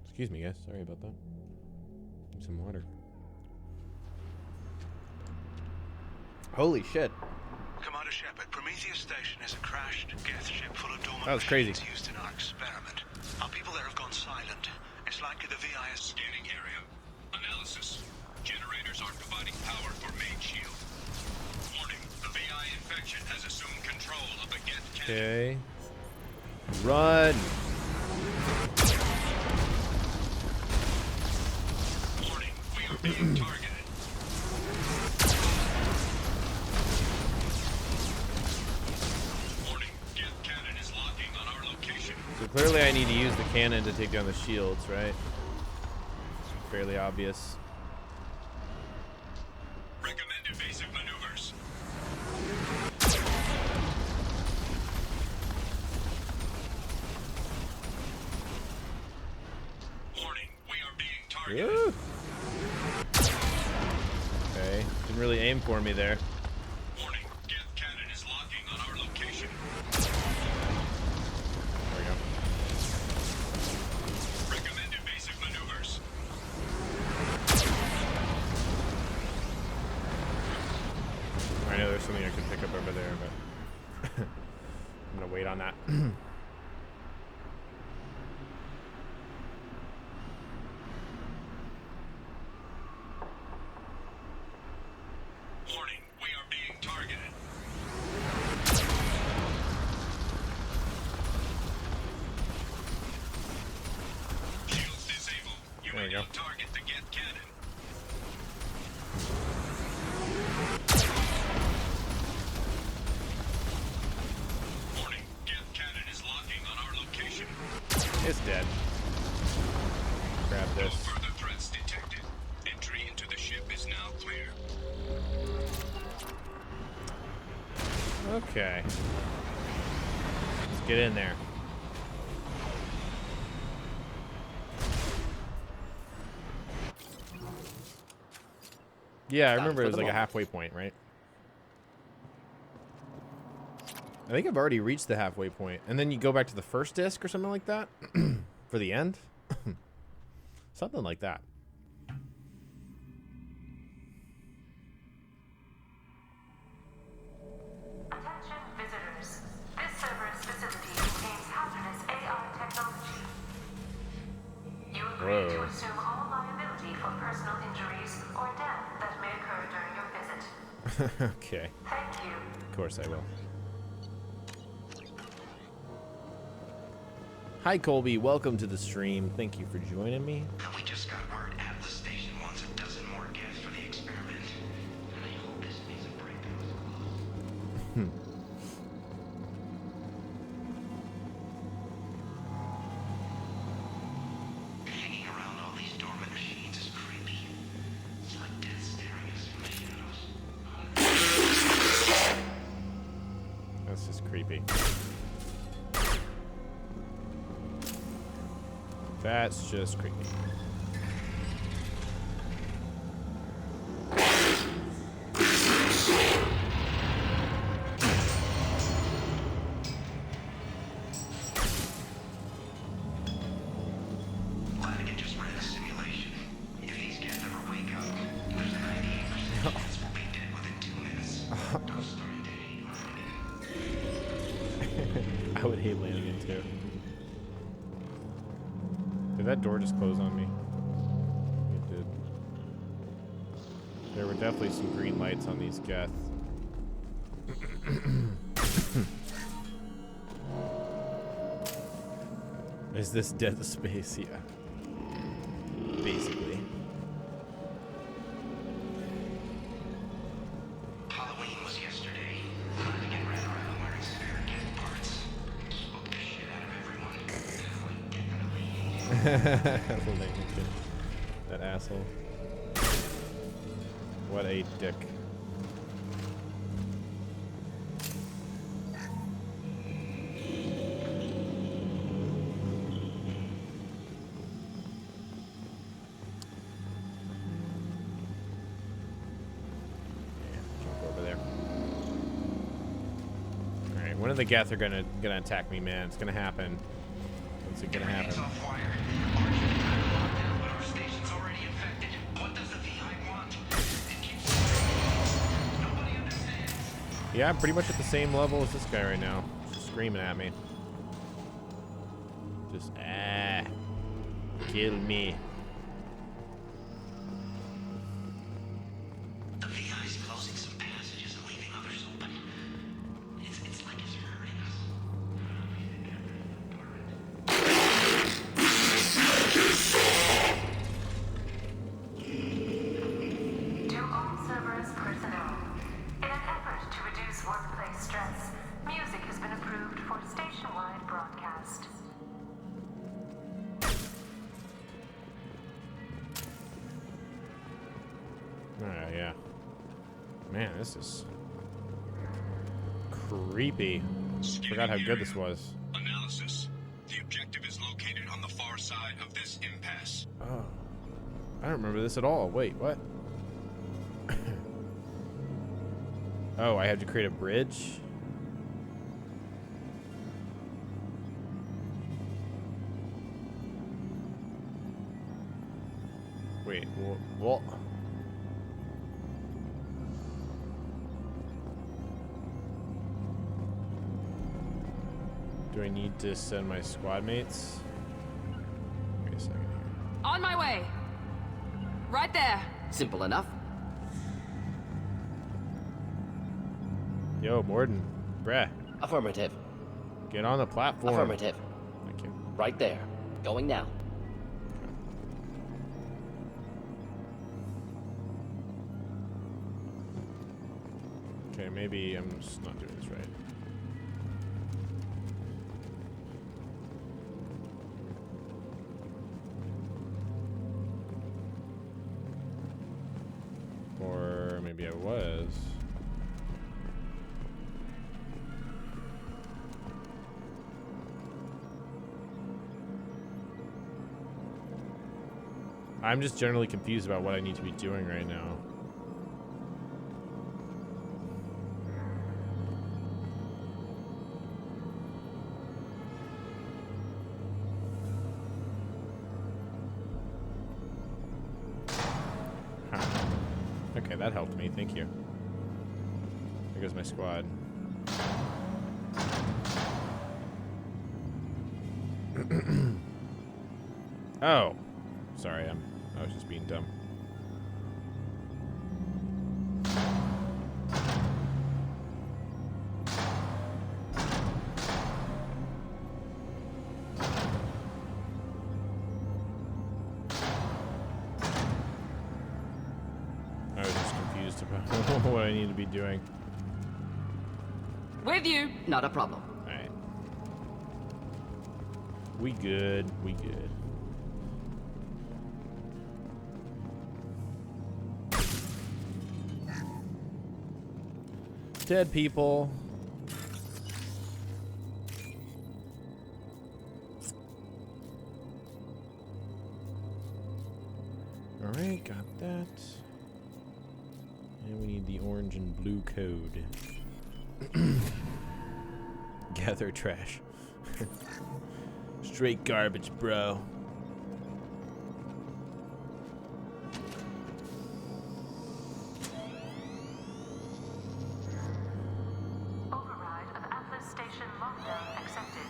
Excuse me, guys. Sorry about that. Need some water. Holy shit. Commander Shepard, Prometheus Station is a crashed Geth ship full of dormant That was crazy. machines used in our experiment. Our people there have gone silent. It's likely the VI is scanning area. Analysis. Generators are providing power for main shield. Warning, the VI infection has assumed control of the Get cannon. Okay. Run! Warning, we are being targeted. Warning, Geth cannon is locking on our location. So clearly I need to use the cannon to take down the shields, right? Fairly obvious. Recommend evasive maneuvers. Warning, we are being targeted. Woo. Okay, didn't really aim for me there. Warning, Geth cannon is locking on our location. There we go. Recommend evasive maneuvers. I know there's something I can pick up over there, but I'm gonna wait on that. Warning, we are being targeted. Shields disabled. You There may we go. now target the Geth cannon. Warning, Geth cannon is locking on our location. It's dead. Grab No this. further threats detected. Entry into the ship is now clear. Okay. Let's get in there. Yeah, I remember it was like a halfway point, right? I think I've already reached the halfway point. And then you go back to the first disc or something like that? For the end? Something like that. Attention visitors. This Cerberus facility contains hazardous AI technology. You agree to assume all liability for personal injuries or death that may occur during your visit. Okay. Thank you. Of course I will. Hi Colby, welcome to the stream. Thank you for joining me. We just got word Atlas Station wants a dozen more Geth for the experiment. And I hope this means a breakthrough. Hanging around all these dormant machines is creepy. It's like death staring us from the shadows. That's just creepy. That's just creepy. Flanagan just ran a simulation. If these Geth ever wake up, there's a 98% chance we'll be dead within 2 minutes. I'm starting to hate Flanagan. I would hate Lanigan too. Did that door just close on me? It did. There were definitely some green lights on these Geth. Is this Dead Space? Yeah. Basically. Halloween was yesterday. Flanagan ran around wearing spare Geth parts. Spooked the shit out of everyone. Lanigan. That asshole. What a dick. One of the Geth are gonna attack me, man. It's gonna happen. What's it gonna happen? Yeah, I'm pretty much at the same level as this guy right now. Just screaming at me. Just kill me. The VI's closing some passages and leaving others open. It's like it's hurting us. success. Music has been approved for station-wide broadcast. Yeah. Man, this is creepy. Forgot how good this was. Analysis. The objective is located on the far side of this impasse. Oh. I don't remember this at all. Wait, what? Oh, I have to create a bridge? Wait, what? Do I need to send my squad mates? Wait a second here. On my way. Right there. Simple enough. Yo, Warden. Bruh. Affirmative. Get on the platform. Affirmative. Thank you. Right there. Going now. Okay, maybe I'm just not doing this right. Or maybe I was. I'm just generally confused about what I need to be doing right now. Okay, that helped me. Thank you. There goes my squad. Oh. Sorry, I was just being dumb. I was just confused about what I need to be doing. With you. Not a problem. Alright. We good. We good. Dead people. Alright, got that. And we need the orange and blue code. Gather trash. Straight garbage, bro. Override of Atlas Station lockdown accepted.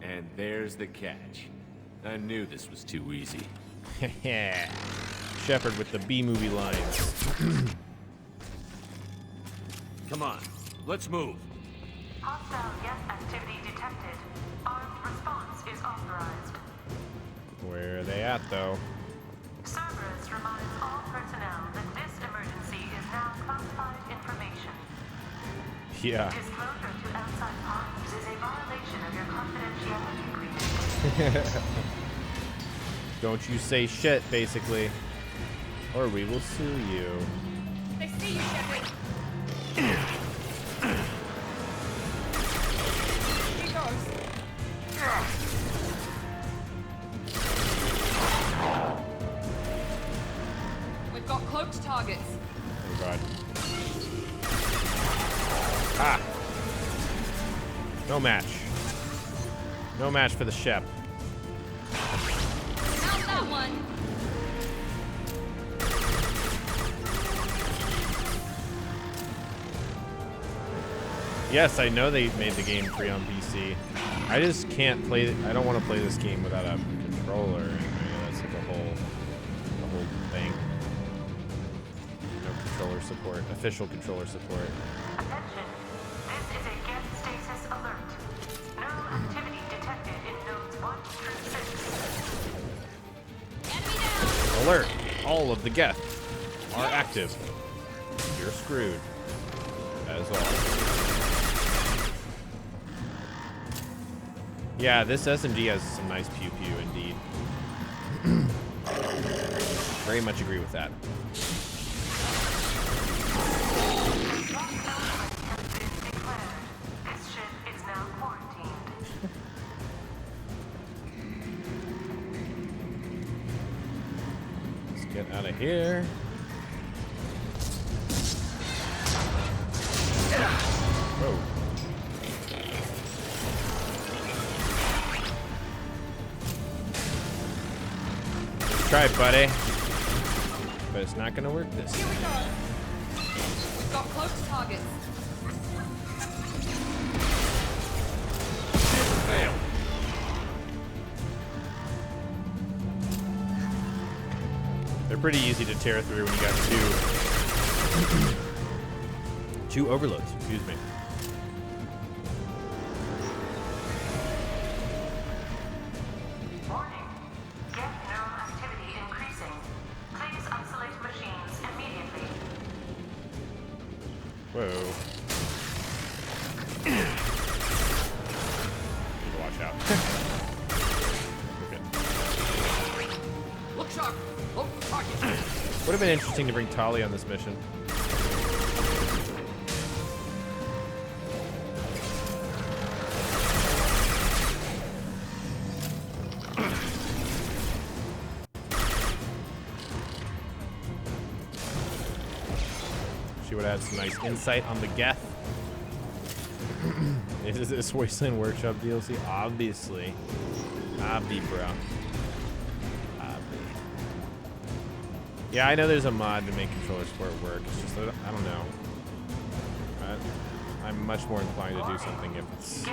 And there's the catch. I knew this was too easy. Yeah. Shepard with the B-movie lines. Come on, let's move. Hostile yes activity detected. Armed response is authorized. Where are they at, though? Cerberus reminds all personnel that this emergency is now classified information. Yeah. Disclosure to outside parties is a violation of your confidentiality agreement. Don't you say shit, basically. Or we will sue you. They see you, Shepard. Here goes. We've got cloaked targets. Oh god. Ah! No match. No match for the Shep. How's that one? Yes, I know they made the game free on PC. I just can't play. I don't want to play this game without a controller. That's like the whole thing. No controller support. Official controller support. Attention. This is a get stasis alert. No activity detected in nodes 1 through Alert! All of the Geth are active. You're screwed. As always. Yeah, this SMG has some nice pew-pew indeed. Very much agree with that. Let's get out of here. Whoa. Try it, buddy. But it's not gonna work this time. We've got close targets. Fail. They're pretty easy to tear through when you got two overloads, excuse me. Warning. Geth neural activity increasing. Please isolate machines immediately. Whoa. Need to watch out. Okay. Look sharp. Look for target. Would have been interesting to bring Tali on this mission. She would have some nice insight on the Geth. Is this Wasteland Workshop DLC? Obviously. Obvi, bro. Yeah, I know there's a mod to make controller support work. It's just that I don't know. I'm much more inclined to do something if it's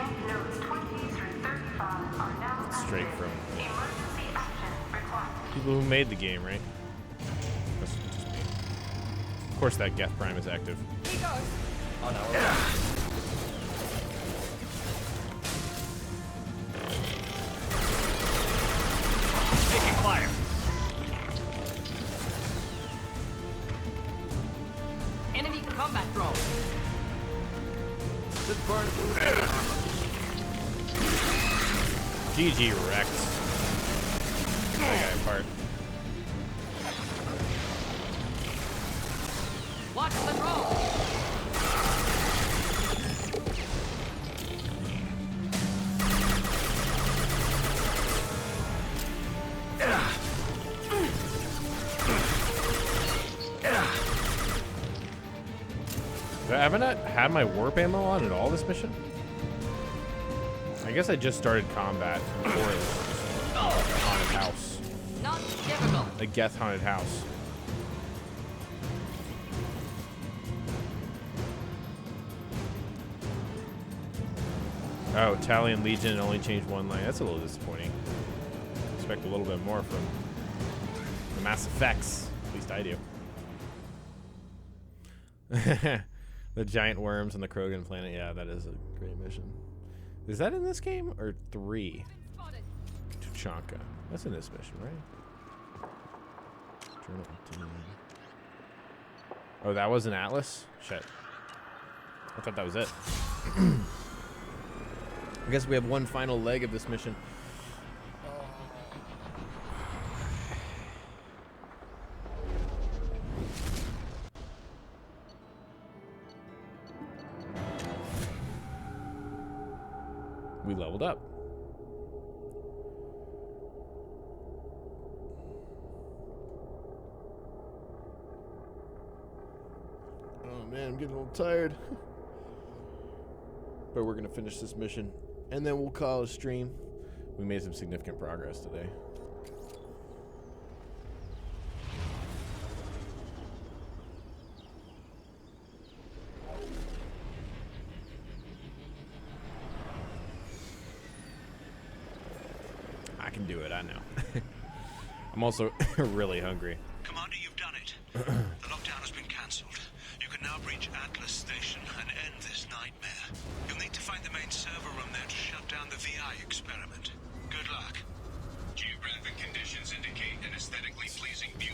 straight from people who made the game, right? That's just me. Of course, that Geth Prime is active. He goes. Oh no. Taking fire. Enemy combat drone. Just burn through. GG wrecked. That guy apart. Watch the drone. Have I not had my warp ammo on at all this mission? I guess I just started combat before it was a haunted house. Not difficult. A Geth haunted house. Oh, Talion Legion only changed one line. That's a little disappointing. Expect a little bit more from the Mass Effects. At least I do. The giant worms on the Krogan planet. Yeah, that is a great mission. Is that in this game or 3? Tuchanka. That's in this mission, right? Journal continuing. Oh, that was an Atlas? Shit. I thought that was it. I guess we have one final leg of this mission. We leveled up. Oh man, I'm getting a little tired. But we're gonna finish this mission and then we'll call it a stream. We made some significant progress today. I can do it, I know. I'm also really hungry. Commander, you've done it. The lockdown has been cancelled. You can now breach Atlas Station and end this nightmare. You'll need to find the main server room there to shut down the VI experiment. Good luck. Geographic conditions indicate an aesthetically pleasing view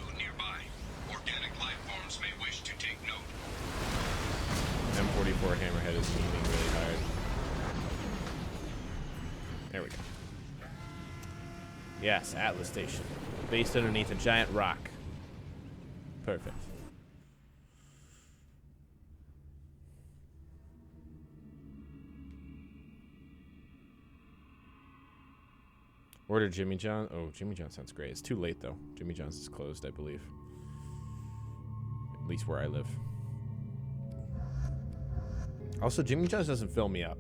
There we go. Yes, Atlas Station. Based underneath a giant rock. Perfect. Order Jimmy John. Oh, Jimmy John sounds great. It's too late, though. Jimmy John's is closed, I believe. At least where I live. Also, Jimmy John's doesn't fill me up.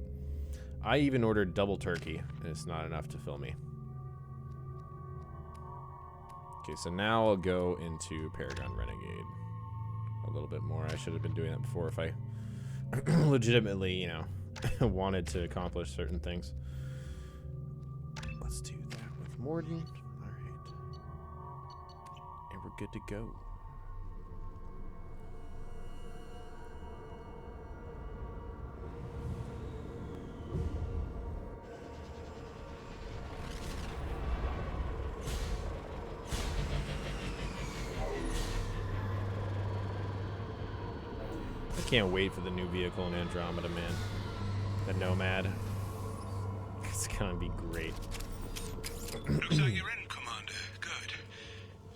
I even ordered double turkey, and it's not enough to fill me. Okay, so now I'll go into Paragon Renegade a little bit more. I should have been doing that before if I legitimately, you know, wanted to accomplish certain things. Let's do that with Warden. All right. And we're good to go. I can't wait for the new vehicle in Andromeda, man. The Nomad. It's gonna be great. Looks like you're in, Commander. Good.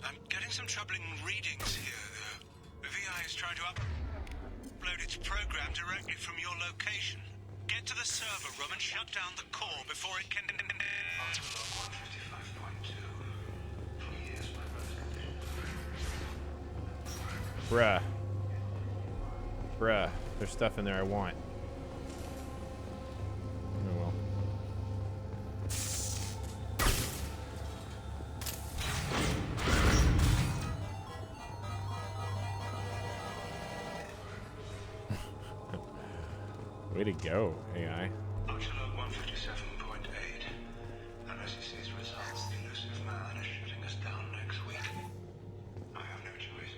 I'm getting some troubling readings here, though. The VI is trying to upload its program directly from your location. Get to the server room and shut down the core before it can... Bruh. Bruh. There's stuff in there I want. Oh well. Way to go, AI. Ultralog 157.8. Unless he sees results, the Illusive Man is shutting us down next week. I have no choice.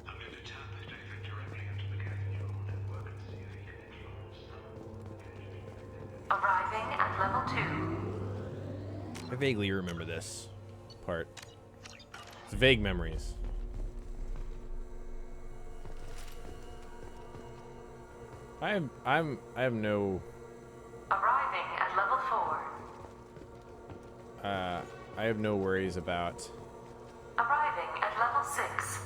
I'm going to tap David directly into the Kaidan network and see if he can influence them. Arriving at level 2. I vaguely remember this part. It's vague memories. I have no Arriving at level 4. I have no worries about Arriving at level 6.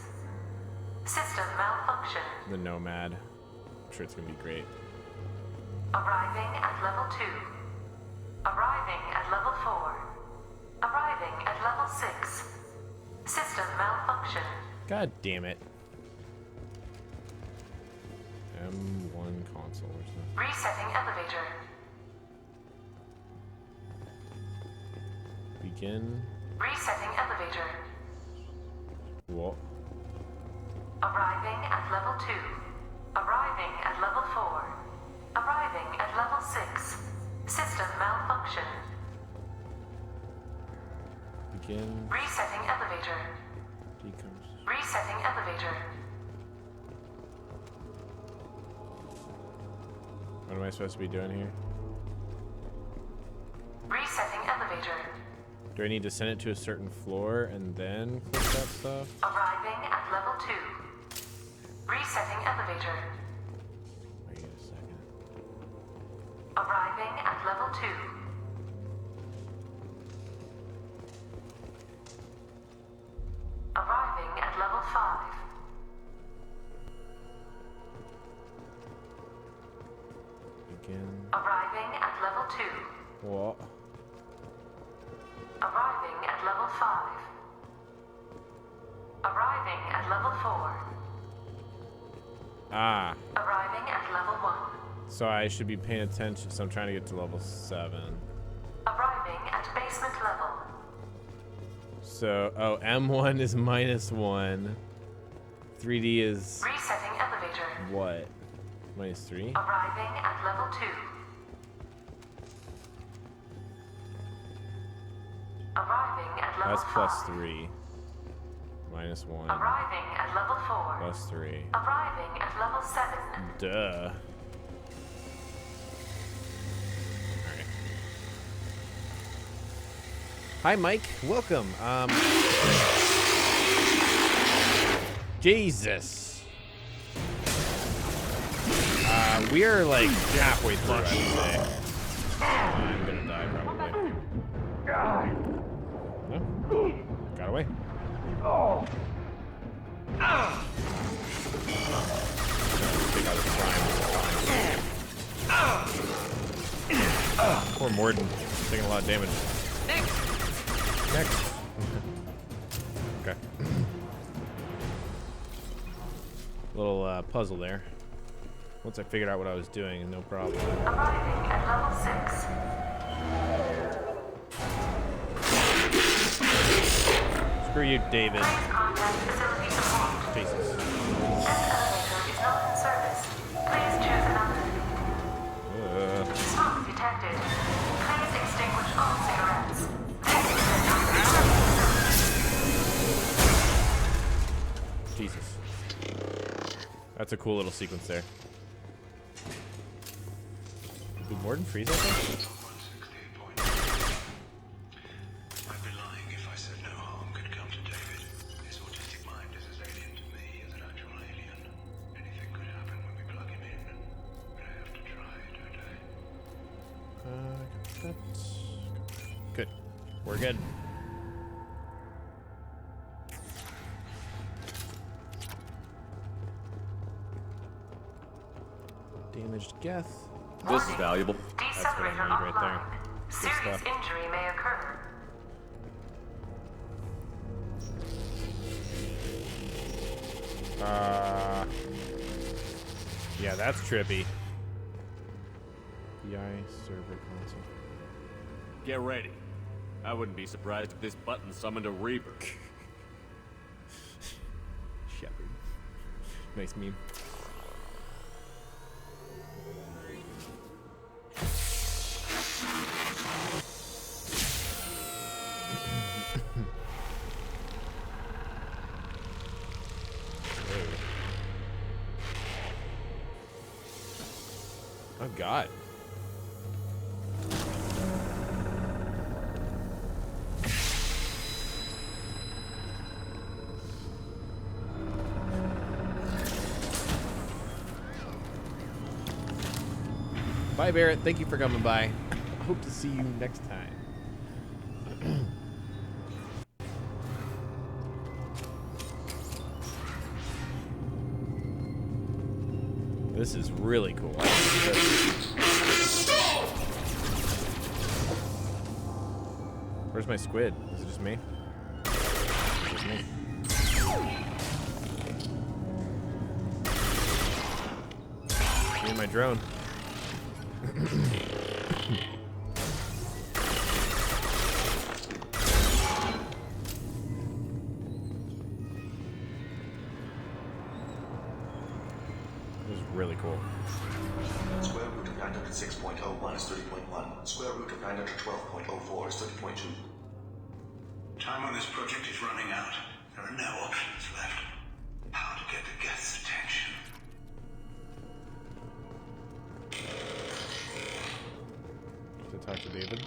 System malfunction. the Nomad. I'm sure it's gonna be great. Arriving at level 2. Arriving at level 4. Arriving at level 6. System malfunction. God damn it. M1 console or something. Resetting elevator. Begin. Resetting elevator. What? Arriving at level 2. Arriving at level 4. Arriving at level 6. System malfunction. Begin. Resetting elevator. Decoms. Resetting elevator. What am I supposed to be doing here? Resetting elevator. Do I need to send it to a certain floor and then click that stuff? Arriving at level 2. Resetting elevator. Wait a second. Arriving at level 2. Arriving at level 5. Begin. Arriving at level 2. What? Arriving at level 5. Arriving at level 4. Ah. Arriving at level 1. So I should be paying attention. So I'm trying to get to level 7. Arriving at basement level. So, oh, M1 is -1. 3D is Resetting elevator. what? -3? Arriving at level 2. Arriving at level That's 5. +3. -1. Arriving at level 4. +3. Arriving at level 7. Duh. Alright. Hi, Mike. Welcome. Jesus. We are like halfway through, I would say. I'm gonna die probably. No? Got away. Oh. Take out his prime. Poor Warden, taking a lot of damage. Next. Okay. Little puzzle there. Once I figured out what I was doing, no problem. Arriving at level 6. Screw you, David. Please contact facility support. Jesus. This elevator is not in service. Please choose another. Smoke detected. Please extinguish all cigarettes. Jesus. That's a cool little sequence there. Did Warden freeze, I think? I'd be lying if I said no harm could come to David. His autistic mind is as alien to me as an actual alien. Anything could happen when we plug him in. But I have to try, don't I? That's good. We're good. Damaged Geth. This is valuable. That's what I need right there. Good Serious stuff. injury may occur. Yeah, that's trippy. BI server console. Get ready. I wouldn't be surprised if this button summoned a Reaper. Shepard. Nice meme. Oh God. Bye, Barrett. Thank you for coming by. Hope to see you next time. This is really cool. Where's my squid? Is it just me? It's just me. Me and my drone. This is really cool. Square root of 906.01 is 30.1. Square root of 912.04 is 30.2. Time on this project is running out. There are no options left. How to get the Geth's attention? To talk to David.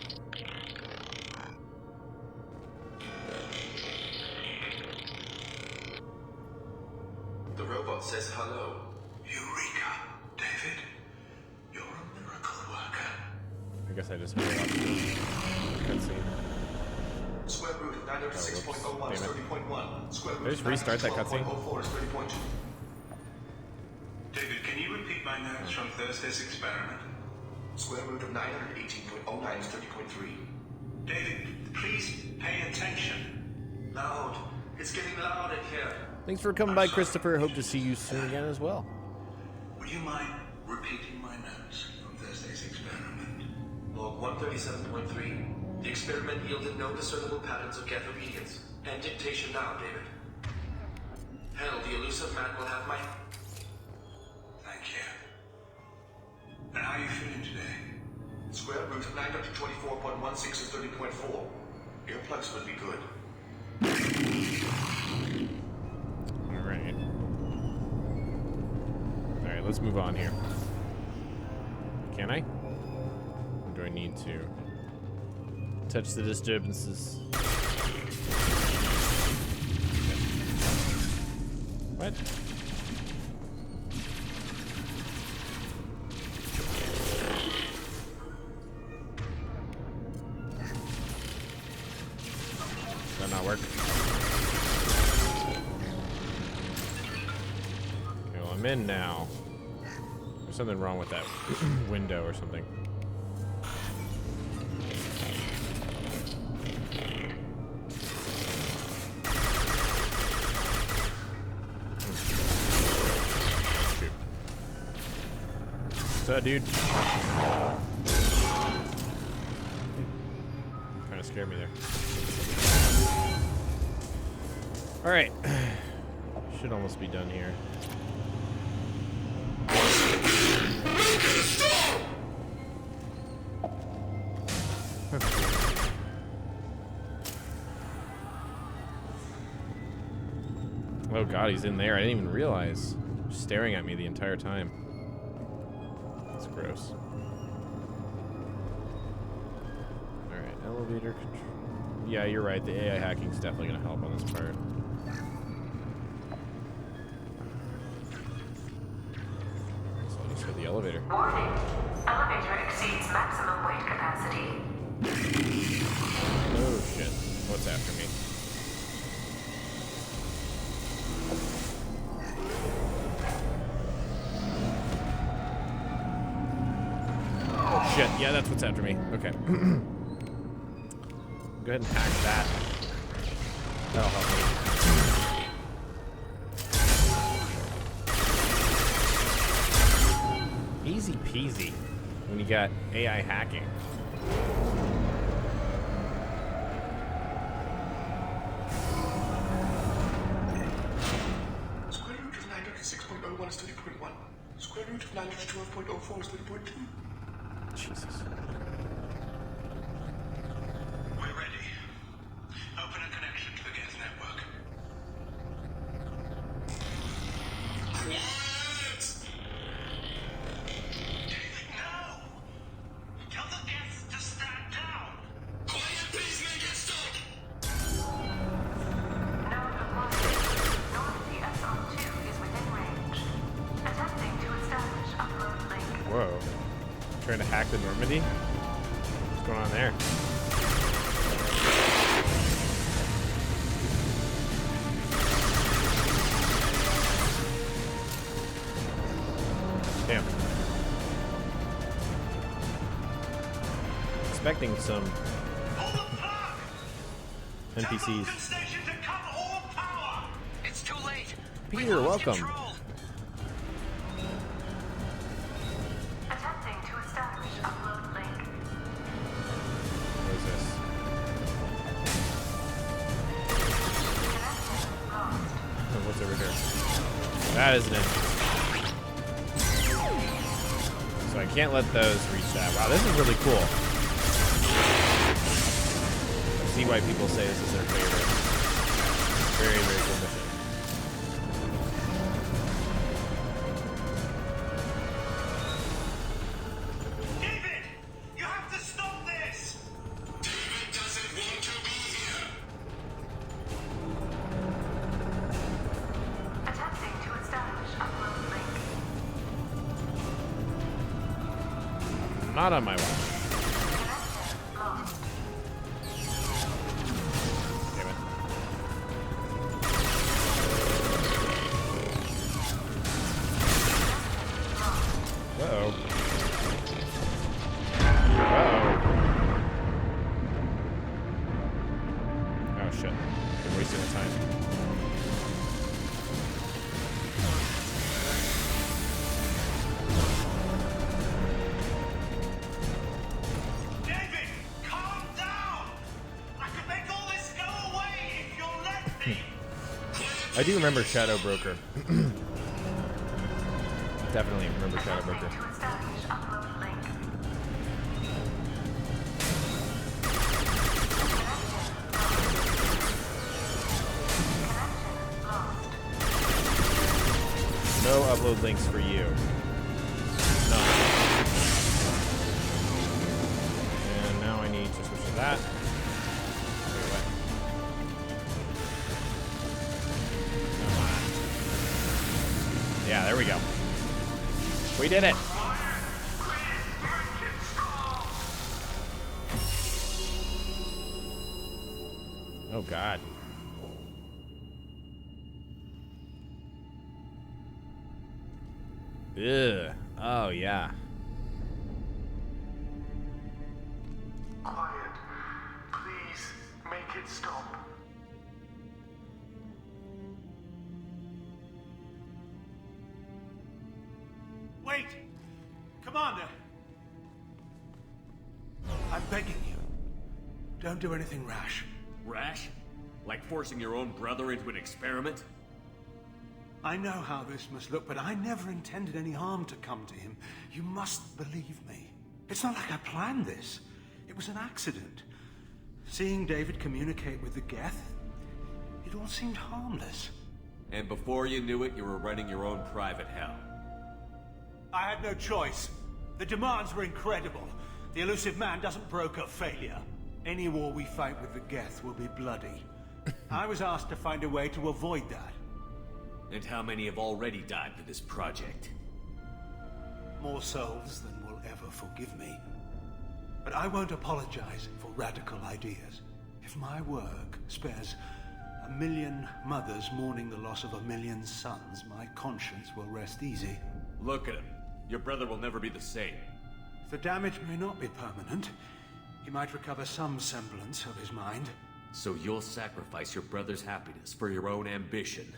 The robot says hello. Eureka, David. You're a miracle worker. I guess I just heard it off the cutscene. Square root of 906.01 is 30.1. Square root Did I just restart that cutscene? 912.04 is 30.2. David, can you repeat my notes from Thursday's experiment? Square root of 918.09 is 30.3. David, please pay attention. Loud. It's getting loud in here. Thanks for coming by, Christopher. Hope to see you soon again as well. Would you mind repeating my notes from Thursday's experiment? Log 137.3. The experiment yielded no discernible patterns of Geth obedience. End dictation now, David. Hell, the Illusive Man will have my... Thank you. And how are you feeling today? Square root of 924.16 is 30.4. Earplugs would be good. Alright. Alright, let's move on here. Can I? Or do I need to touch the disturbances? What? not work. Okay, well, I'm in now. There's something wrong with that window or something. Shoot. What's up, dude? Kind of scared me there. All right, should almost be done here. Oh god, he's in there. I didn't even realize. Just staring at me the entire time. That's gross. Alright, elevator control. Yeah, you're right. The AI hacking's definitely gonna help on this part. So I'll just hit the elevator. Warning. Elevator exceeds maximum weight capacity. Oh shit. What's after me? Oh shit. Yeah, that's what's after me. Okay. Go ahead and hack that. That'll help me. Easy peasy when you got AI hacking. Square root of 906.01 is 30.1. Square root of 912.04 is 30.2. Jesus. We're ready. Open a connection to the Geth network. Quiet! David, no! Tell the Geths to stand down! Quiet, please, may get stuck! Normandy SR2 is within range. Attempting to establish upload link. Whoa. Trying to hack the Normandy? What's going on there? Damn. Expecting some NPCs. It's too late. Peter, welcome. Attempting to establish upload link. What is this? What's over here? That is an enemy. So I can't let those reach that. Wow, this is really cool. I see why people say this is their favorite. Very, very cool mission. David! You have to stop this! David doesn't want to be here! Attempting to establish upload link. Not on my watch. Damn it. Uh-oh. Uh-oh. Oh, shit. Been wasting the time. David, calm down! I can make all this go away if you'll let me! I do remember Shadow Broker. Definitely remember Shadow Broker. To establish upload link. No upload links for you. None. And now I need to switch to that. Wait, what? Come on. Yeah, there we go. We did it. Oh, God. Ugh. Oh, yeah. Quiet. Please, make it stop. Wait! Commander! I'm begging you. Don't do anything rash. Rash? Like forcing your own brother into an experiment? I know how this must look, but I never intended any harm to come to him. You must believe me. It's not like I planned this. It was an accident. Seeing David communicate with the Geth, it all seemed harmless. And before you knew it, you were running your own private hell. I had no choice. The demands were incredible. The Illusive Man doesn't broker failure. Any war we fight with the Geth will be bloody. I was asked to find a way to avoid that. And how many have already died for this project? More souls than will ever forgive me. But I won't apologize for radical ideas. If my work spares 1 million mothers mourning the loss of 1 million sons, my conscience will rest easy. Look at him. Your brother will never be the same. The damage may not be permanent. He might recover some semblance of his mind. So you'll sacrifice your brother's happiness for your own ambition.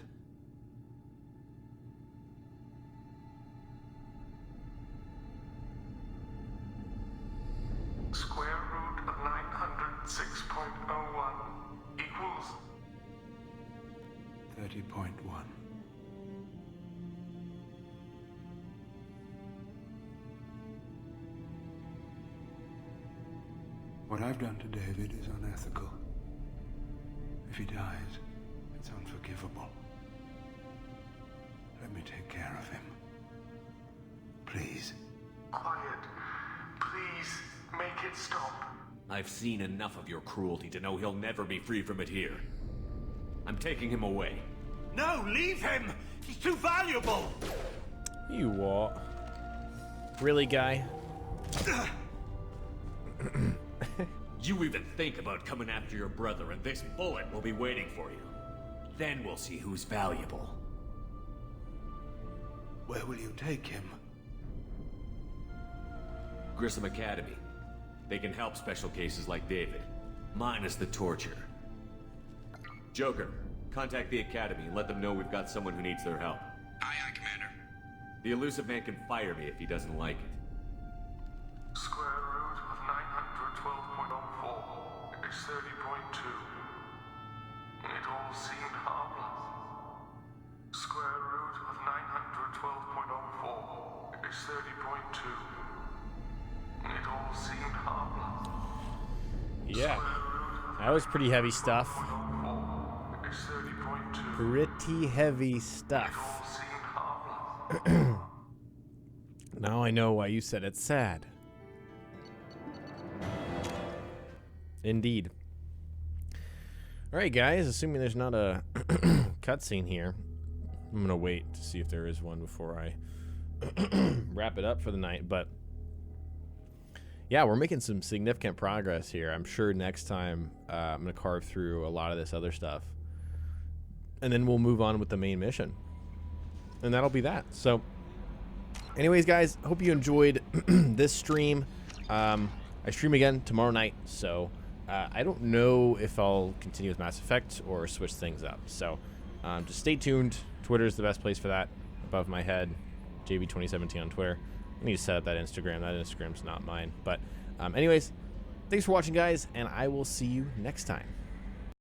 Square root of 906.01 equals 30.1. What I've done to David is unethical. If he dies, it's unforgivable. Let me take care of him. Please. quiet. Please, make it stop. I've seen enough of your cruelty to know he'll never be free from it here. I'm taking him away. No, leave him! He's too valuable! You what? Really, guy? You even think about coming after your brother, and this bullet will be waiting for you. Then we'll see who's valuable. Where will you take him? Grissom Academy. They can help special cases like David, minus the torture. Joker, contact the Academy and let them know we've got someone who needs their help. Aye, aye, Commander. The Illusive Man can fire me if he doesn't like it. Square root of 912.04 is 30.2. It all seemed harmless. Square root of 912.04 is 30.2. It all seemed harmless. Yeah. That was pretty heavy stuff. Pretty heavy stuff. Now I know why you said it's sad. Indeed. Alright guys, assuming there's not a cutscene here, I'm gonna wait to see if there is one before I wrap it up for the night, but yeah, we're making some significant progress here. I'm sure next time I'm gonna carve through a lot of this other stuff, and then we'll move on with the main mission, and that'll be that. So anyways guys, hope you enjoyed this stream. I stream again tomorrow night, so I don't know if I'll continue with Mass Effect or switch things up, so just stay tuned. Twitter's the best place for that. Above my head, JB2017 on Twitter. I need to set up that Instagram. That Instagram's not mine. But anyways, thanks for watching, guys, and I will see you next time.